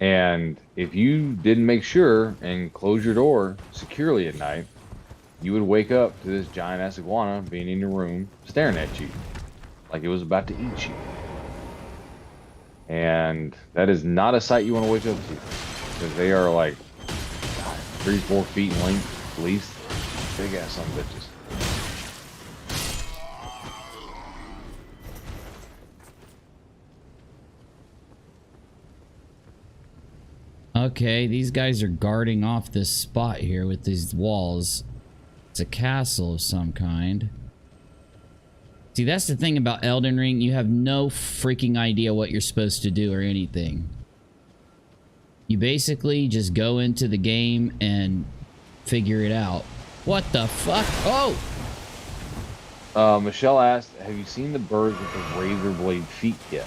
S6: And if you didn't make sure and close your door securely at night, you would wake up to this giant ass iguana being in your room staring at you like it was about to eat you. And that is not a sight you want to wake up to, because they are like 3-4 feet in length at least. Big ass son of bitches.
S1: Okay, these guys are guarding off this spot here with these walls. It's a castle of some kind. See, that's the thing about Elden Ring. You have no freaking idea what you're supposed to do or anything. You basically just go into the game and figure it out. What the fuck? Oh!
S6: Michelle asked, have you seen the birds with the razor blade feet yet?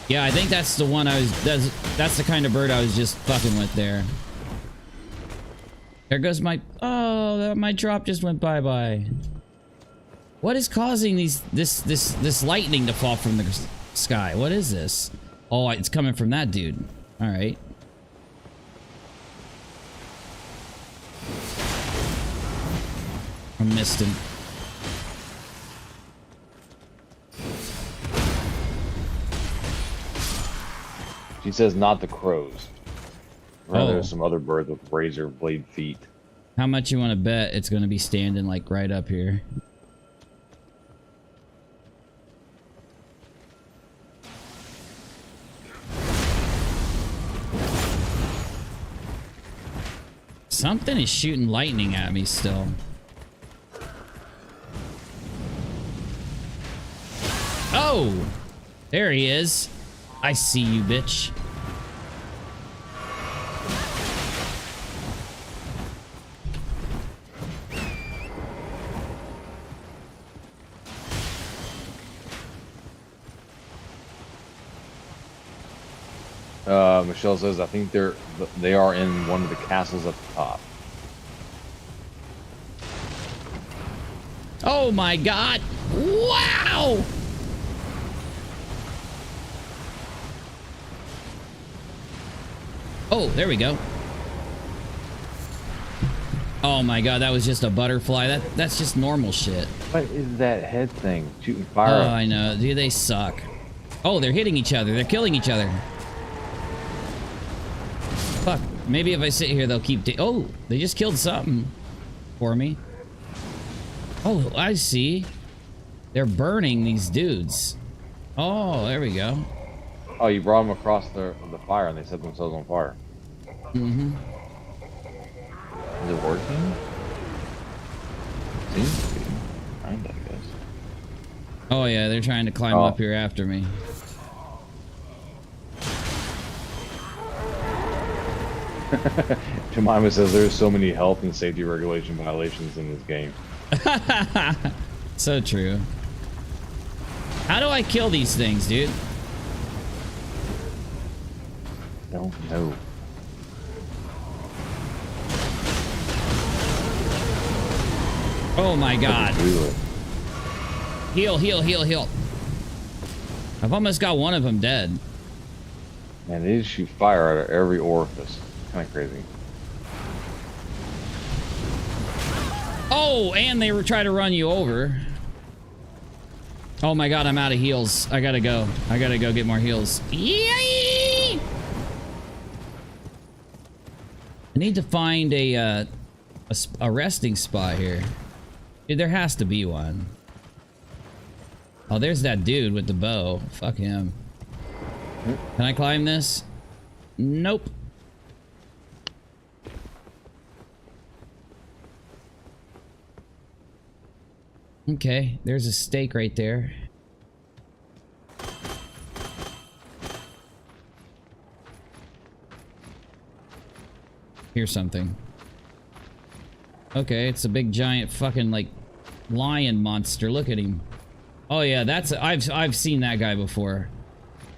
S1: Yeah, I think that's the one I was... That's the kind of bird I was just fucking with there. There goes my... Oh, my drop just went bye-bye. What is causing this lightning to fall from the sky? What is this? Oh, it's coming from that dude. Alright. I missed him.
S6: She says not the crows. Rather,
S1: Oh.
S6: some other birds with razor blade feet.
S1: How much you want to bet it's going to be standing like right up here? Something is shooting lightning at me still. Oh! There he is. I see you, bitch.
S6: Michelle says, I think they are in one of the castles at the top.
S1: Oh my god! Wow! Oh, there we go. Oh my god, that was just a butterfly. That's just normal shit.
S6: What is that head thing shooting fire?
S1: Oh, I know. Dude, they suck. Oh, they're hitting each other. They're killing each other. Fuck. Maybe if I sit here, they'll keep... Oh, they just killed something for me. Oh, I see. They're burning these dudes. Oh, there we go.
S6: Oh, you brought them across the fire and they set themselves on fire.
S1: Mm-hmm.
S6: Is it working? Seems to be. I guess.
S1: Oh yeah, they're trying to climb up here after me.
S6: Jemima says there's so many health and safety regulation violations in this game.
S1: So true. How do I kill these things, dude?
S6: Don't know.
S1: Oh my god. Heal, heal, heal, heal. I've almost got one of them dead.
S6: Man, they just shoot fire out of every orifice. Kind of crazy.
S1: Oh, and they were trying to run you over. Oh my god, I'm out of heals. I gotta go. I gotta go get more heals. Yay! I need to find a resting spot here. Dude, there has to be one. Oh, there's that dude with the bow. Fuck him. Can I climb this? Nope. Okay, there's a stake right there. Here's something. Okay, it's a big giant fucking like lion monster. Look at him. Oh yeah, that's I've seen that guy before.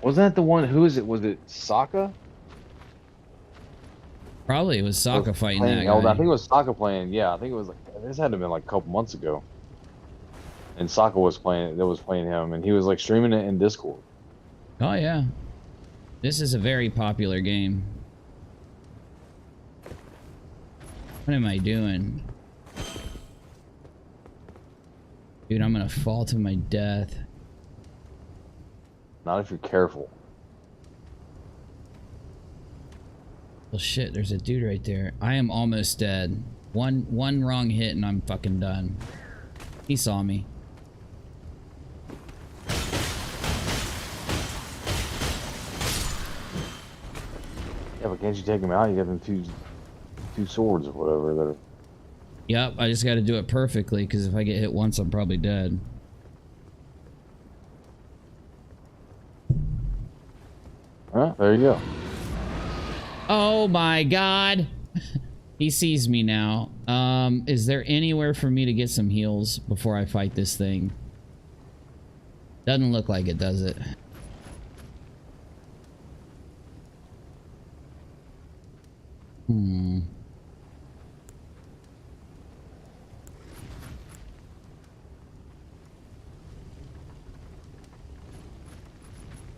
S6: Wasn't that the one? Who is it? Was it Sokka?
S1: Probably it was Sokka fighting that guy.
S6: I think it was Sokka playing. Yeah, I think it was like this had to have been like a couple months ago. And Sokka was playing. That was playing him, and he was like streaming it in Discord.
S1: Oh yeah, this is a very popular game. What am I doing? Dude, I'm gonna fall to my death.
S6: Not if you're careful.
S1: Well, shit, there's a dude right there. I am almost dead. One wrong hit and I'm fucking done. He saw me.
S6: Yeah, but can't you take him out? You got them two swords or whatever that are...
S1: Yep, I just got to do it perfectly because if I get hit once, I'm probably dead.
S6: Huh? There you go.
S1: Oh my god. He sees me now. Is there anywhere for me to get some heals before I fight this thing? Doesn't look like it, does it?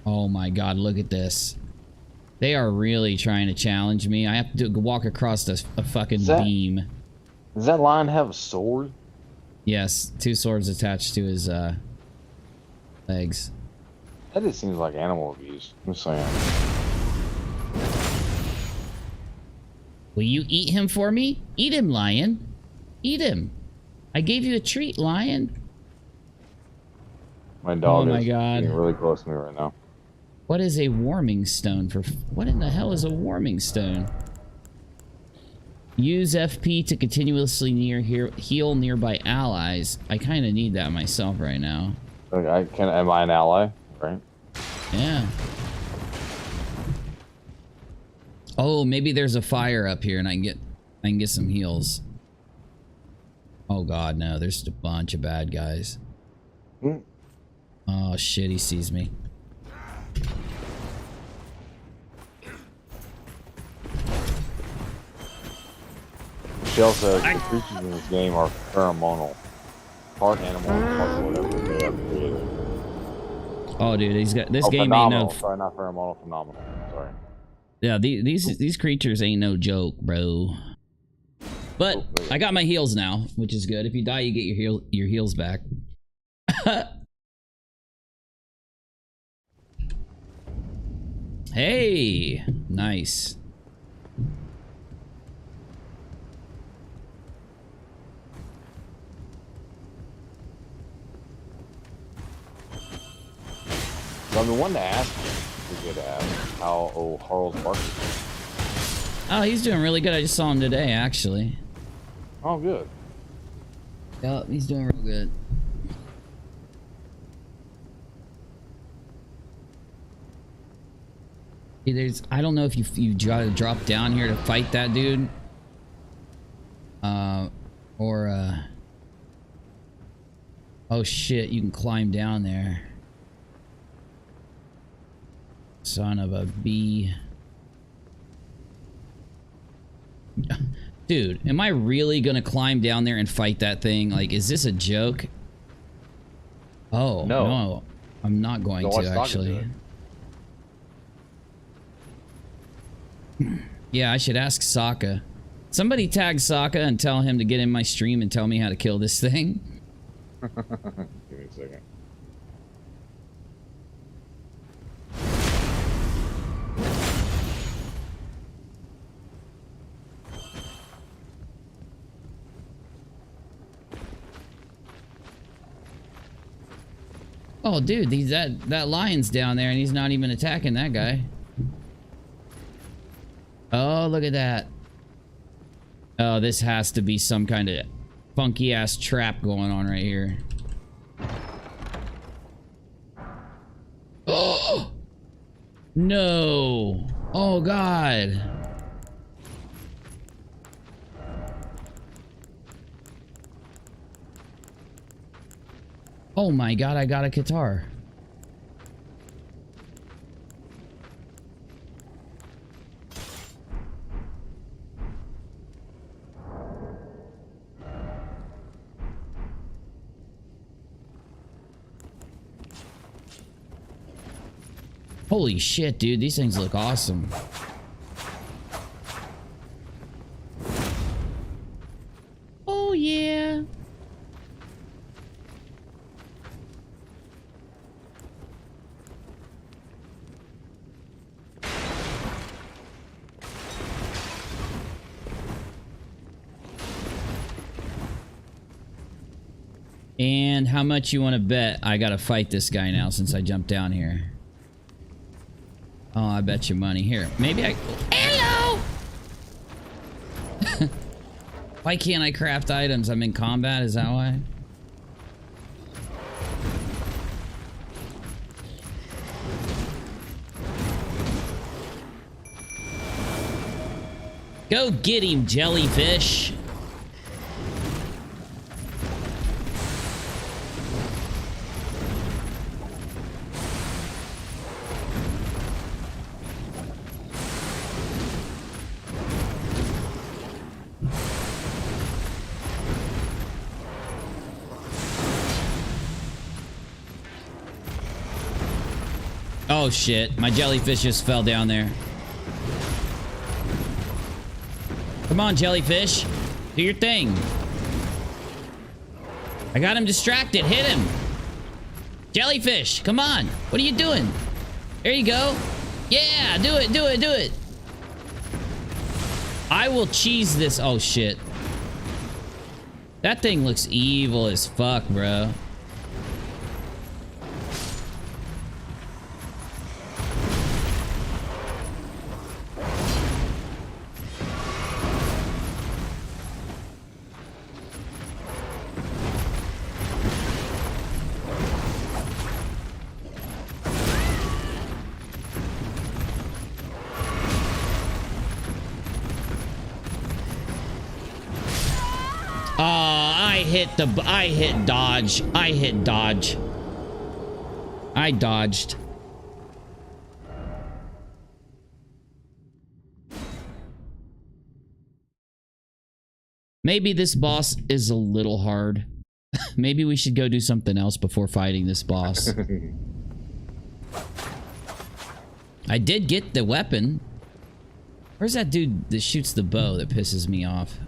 S1: Oh my god, look at this. They are really trying to challenge me. I have to walk across a fucking beam.
S6: Does that lion have a sword?
S1: Yes, 2 swords attached to his legs.
S6: That just seems like animal abuse. I'm just saying.
S1: Will you eat him for me? Eat him, lion. Eat him. I gave you a treat, lion.
S6: My dog
S1: is
S6: getting really close to me right now.
S1: What is a warming stone for? What in the hell is a warming stone? Use FP to continuously heal nearby allies. I kind of need that myself right now.
S6: Okay, am I an ally? Right?
S1: Yeah. Oh, maybe there's a fire up here and I can get some heals. Oh god, no, there's a bunch of bad guys. Oh shit, he sees me.
S6: Michelle says the creatures in this game are pheromonal. Part animal, part whatever they have created.
S1: Oh, dude, he's got this game
S6: phenomenal.
S1: ain't no.
S6: Sorry, not pheromonal, phenomenal. Sorry.
S1: Yeah, these creatures ain't no joke, bro. But I got my heals now, which is good. If you die, you get your heals back. Hey, nice.
S6: So I've been wanting to ask you, how Harl's Barker.
S1: Oh, he's doing really good. I just saw him today, actually.
S6: Oh, good.
S1: Yep, he's doing real good. I don't know if you try to drop down here to fight that dude. Oh shit, you can climb down there. Son of a bee. Dude, am I really gonna climb down there and fight that thing? Like, is this a joke? Oh, no. I'm not going to, actually. Yeah, I should ask Sokka. Somebody tag Sokka and tell him to get in my stream and tell me how to kill this thing.
S6: Give me a second.
S1: Oh, dude, that lion's down there and he's not even attacking that guy. Oh, look at that. Oh, this has to be some kind of funky ass trap going on right here. Oh no. Oh god. Oh my god, I got a guitar. Holy shit, dude, these things look awesome. Oh yeah. And how much you want to bet I gotta fight this guy now since I jumped down here? Oh, I bet you money. Here, maybe I... Hello! Why can't I craft items? I'm in combat, is that why? Go get him, jellyfish! Oh shit, my jellyfish just fell down there. Come on, jellyfish. Do your thing. I got him distracted. Hit him. Jellyfish, come on. What are you doing? There you go. Yeah, do it, do it, do it. I will cheese this. Oh shit. That thing looks evil as fuck, bro. I hit dodge. I hit dodge. I dodged. Maybe this boss is a little hard. Maybe we should go do something else before fighting this boss. I did get the weapon. Where's that dude that shoots the bow that pisses me off?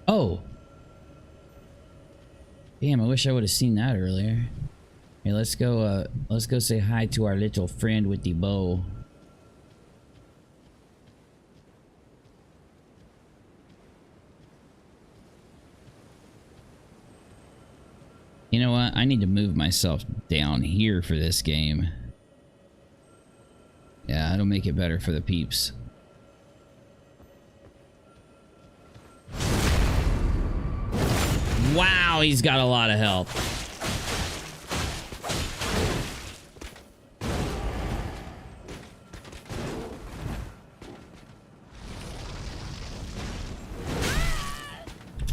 S1: Oh. Damn, I wish I would have seen that earlier. Hey, let's go say hi to our little friend with the bow. You know what? I need to move myself down here for this game. Yeah, it'll make it better for the peeps. Wow, he's got a lot of help.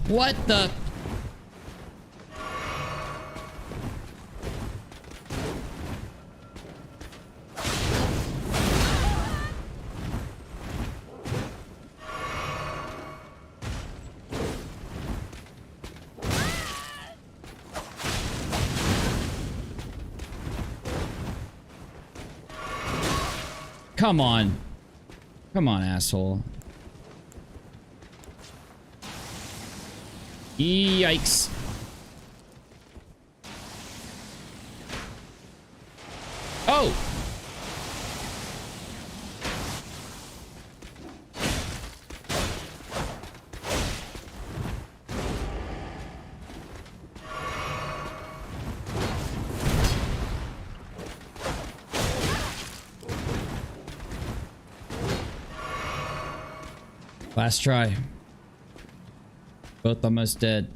S1: What the? Come on. Come on, asshole. Yikes. Oh! Last try. Both almost dead.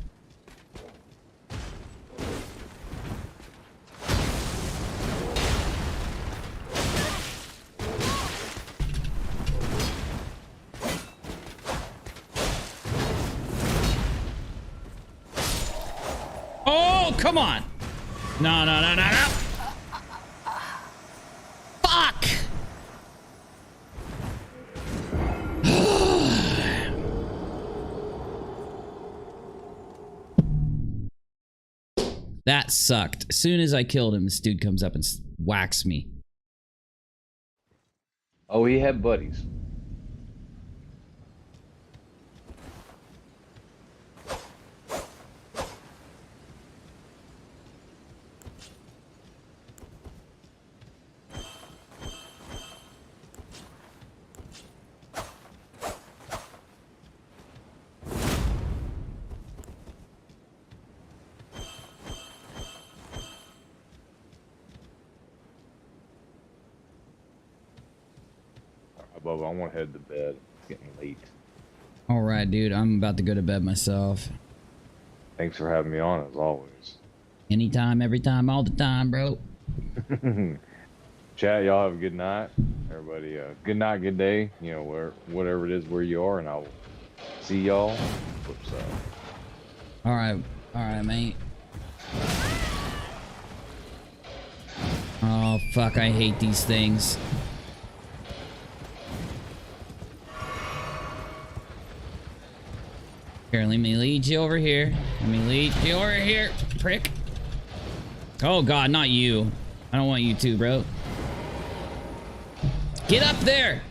S1: Oh, come on. No, no, no, no, no. Fuck. That sucked. As soon as I killed him, this dude comes up and whacks me.
S6: Oh, he had buddies. Bubba, I want to head to bed. It's getting late.
S1: All right, dude. I'm about to go to bed myself.
S6: Thanks for having me on, as always.
S1: Anytime, every time, all the time, bro.
S6: Chat, y'all have a good night. Everybody, good night, good day. You know, whatever it is where you are, and I'll see y'all flip side.
S1: All right, mate. Oh, fuck, I hate these things. Here, let me lead you over here. Let me lead you over here, prick. Oh, God, not you. I don't want you to, bro. Get up there!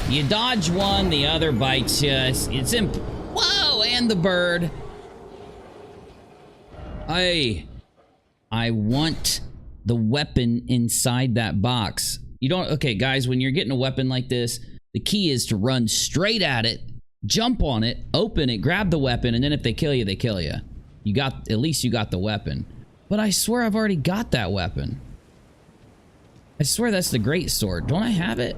S1: You dodge one, the other bites you. It's whoa, and the bird. I want the weapon inside that box. You don't, okay, guys, when you're getting a weapon like this, the key is to run straight at it, jump on it, open it, grab the weapon, and then if they kill you, they kill you. At least you got the weapon. But I swear I've already got that weapon. I swear that's the great sword. Don't I have it?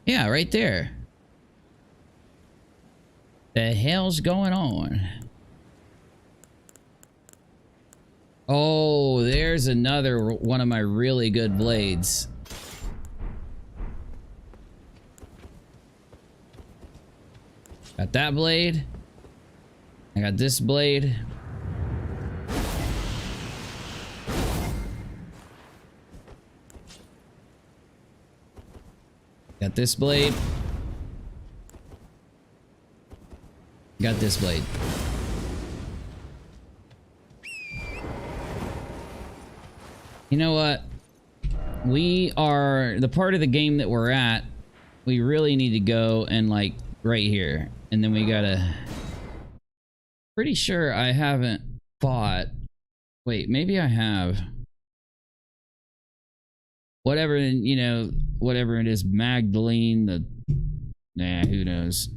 S1: Yeah, right there. The hell's going on? Oh, there's another one of my really good blades. Got that blade. I got this blade. Got this blade. Got this blade. You know what? We are the part of the game that we're at. We really need to go and like right here. And then we gotta... Pretty sure I haven't fought. Wait, maybe I have. Whatever, you know, whatever it is, Magdalene, the... Nah, who knows?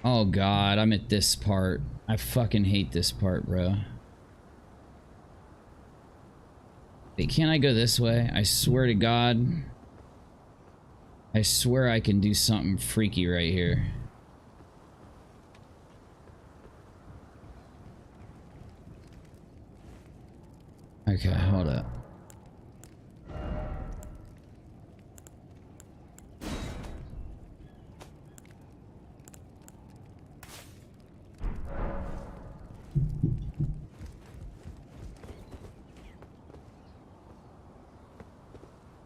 S1: Oh god, I'm at this part. I fucking hate this part, bro. Wait, can't I go this way? I swear to god. I swear I can do something freaky right here. Okay, hold up.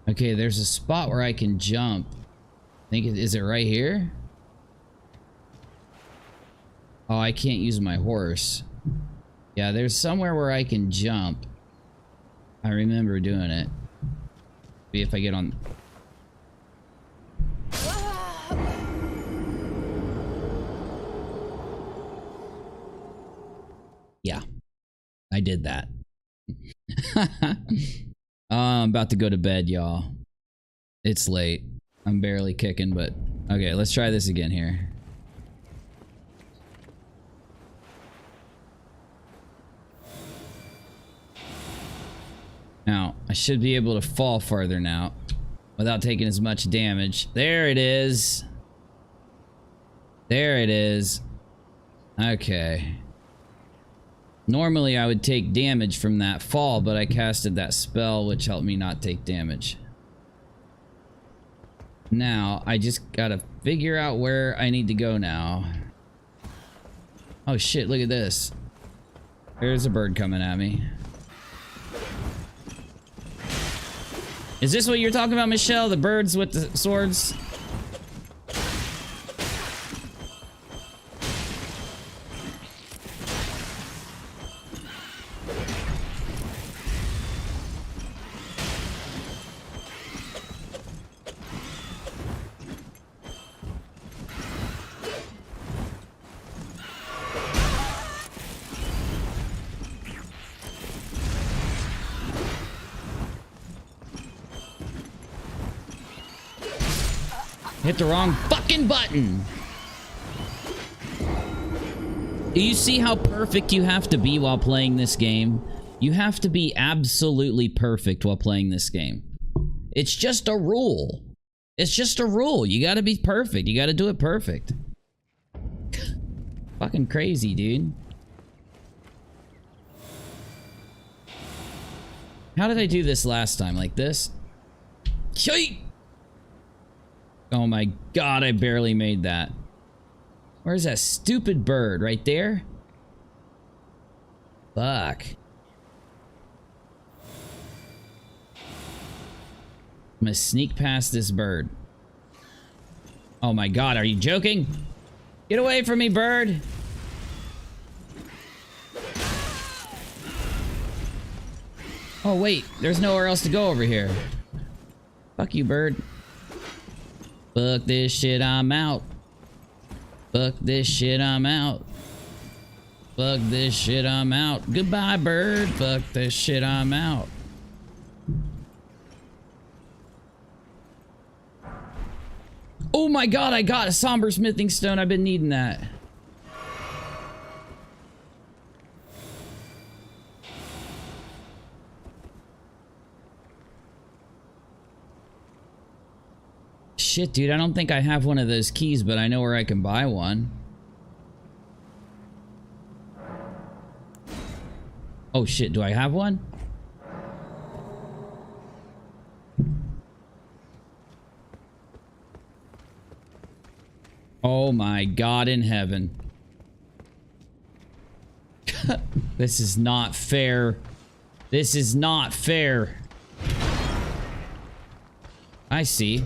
S1: Okay, there's a spot where I can jump. I think is it right here? Oh, I can't use my horse. Yeah, there's somewhere where I can jump. I remember doing it. Maybe if I get on... Yeah, I did that. I'm about to go to bed, y'all. It's late. I'm barely kicking, but... Okay, let's try this again here. Now, I should be able to fall farther now without taking as much damage. There it is. There it is. Okay. Normally, I would take damage from that fall, but I casted that spell, which helped me not take damage. Now, I just gotta figure out where I need to go now. Oh shit, look at this. There's a bird coming at me. Is this what you're talking about, Michelle? The birds with the swords? Hit the wrong fucking button. Do you see how perfect you have to be while playing this game? You have to be absolutely perfect while playing this game. It's just a rule. It's just a rule. You gotta be perfect. You gotta do it perfect. Fucking crazy, dude. How did I do this last time? Like this? Yoink! Oh my god, I barely made that. Where's that stupid bird? Right there? Fuck. I'm gonna sneak past this bird. Oh my god, are you joking? Get away from me, bird! Oh wait, there's nowhere else to go over here. Fuck you, bird. Fuck this shit, I'm out. Fuck this shit, I'm out. Fuck this shit, I'm out. Goodbye, bird. Fuck this shit, I'm out. Oh my god, I got a somber smithing stone. I've been needing that. Shit, dude, I don't think I have one of those keys, but I know where I can buy one. Oh shit, do I have one? Oh my God in heaven. This is not fair. This is not fair. I see.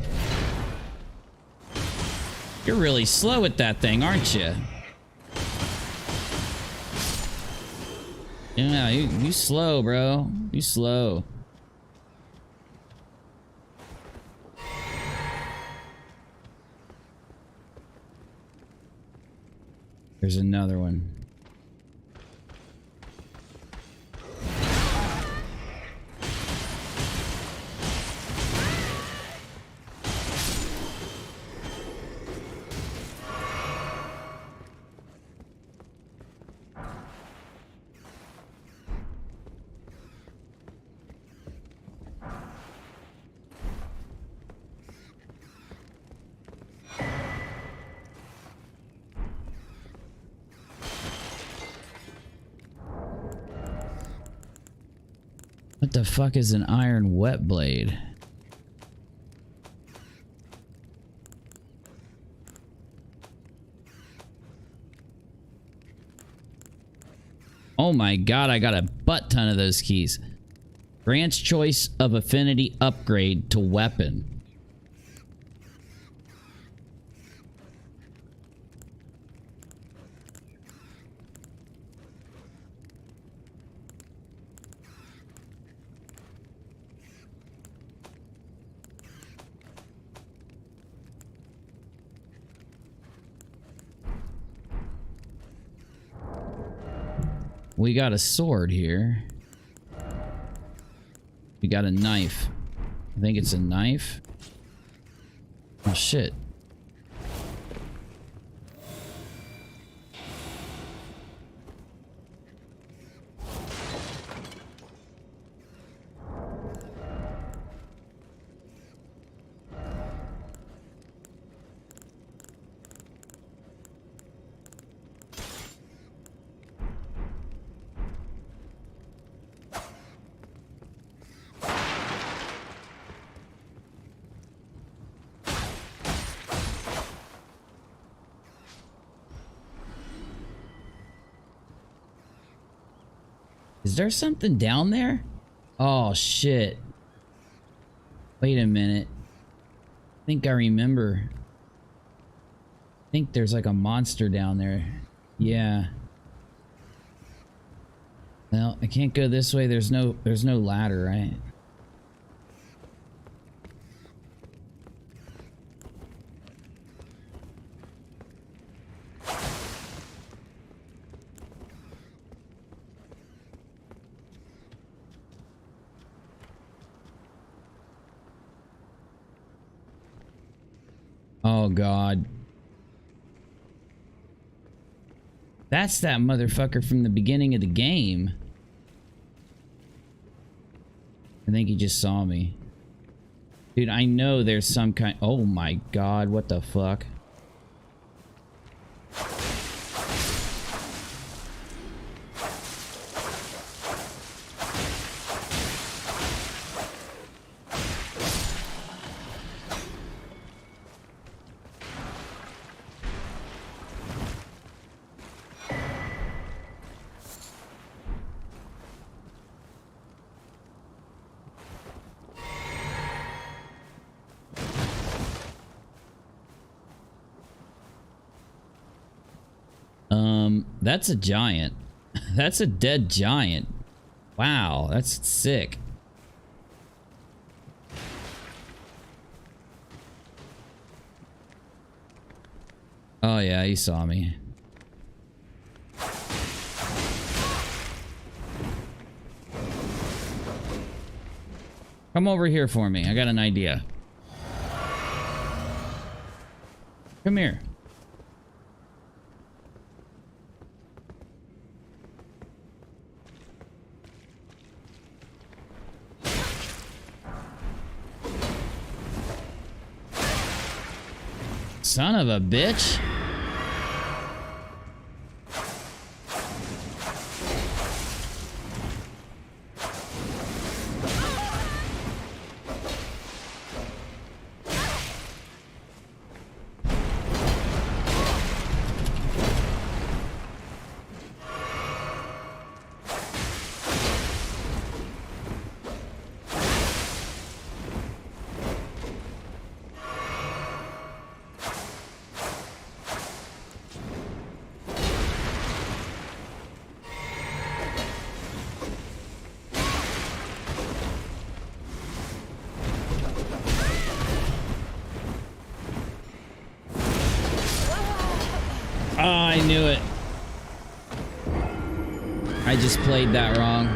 S1: You're really slow at that thing, aren't you? Yeah, you slow, bro. You slow. There's another one. What the fuck is an iron wet blade? Oh my God, I got a butt ton of those keys. Grants choice of affinity upgrade to weapon. We got a sword here. We got a knife. I think it's a knife. Oh shit. Is there something down there? Oh shit. Wait a minute. I think I remember. I think there's like a monster down there. Yeah. Well, I can't go this way. There's no ladder, right? Oh God. That's that motherfucker from the beginning of the game. I think he just saw me. Dude, I know there's some kind... Oh my God, what the fuck? That's a giant. That's a dead giant. Wow, that's sick. Oh yeah, he saw me. Come over here for me. I got an idea. Come here. Son of a bitch. knew it. I just played that wrong.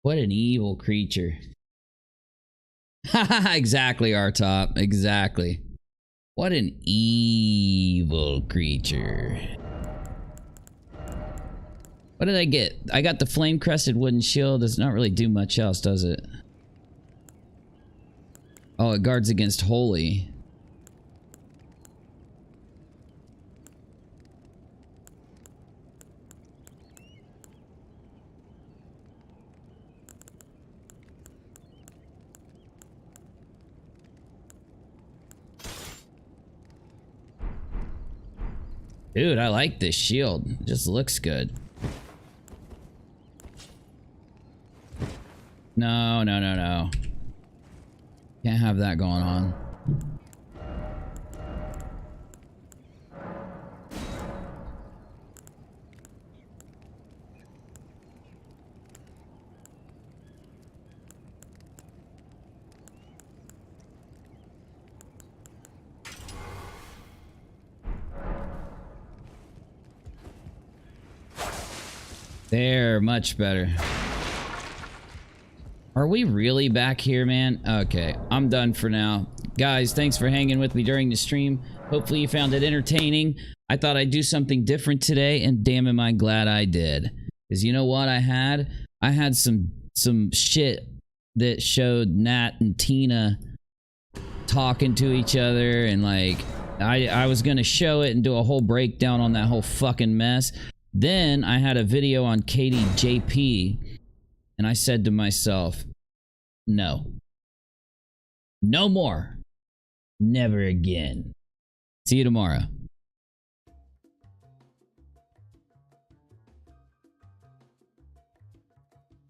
S1: What an evil creature. Haha, exactly, R-Top. Exactly. What an evil creature. What did I get? I got the flame-crested wooden shield. Does not really do much else, does it? Oh, it guards against holy. Dude, I like this shield. It just looks good. No, no, no, no. Can't have that going on. There, much better. Are we really back here, man? Okay, I'm done for now. Guys, thanks for hanging with me during the stream. Hopefully you found it entertaining. I thought I'd do something different today, and damn am I glad I did. Because you know what I had? I had some shit that showed Nat and Tina talking to each other, and like, I was gonna show it and do a whole breakdown on that whole fucking mess. Then I had a video on Katie JP, and I said to myself, no. No more. Never again. See you tomorrow.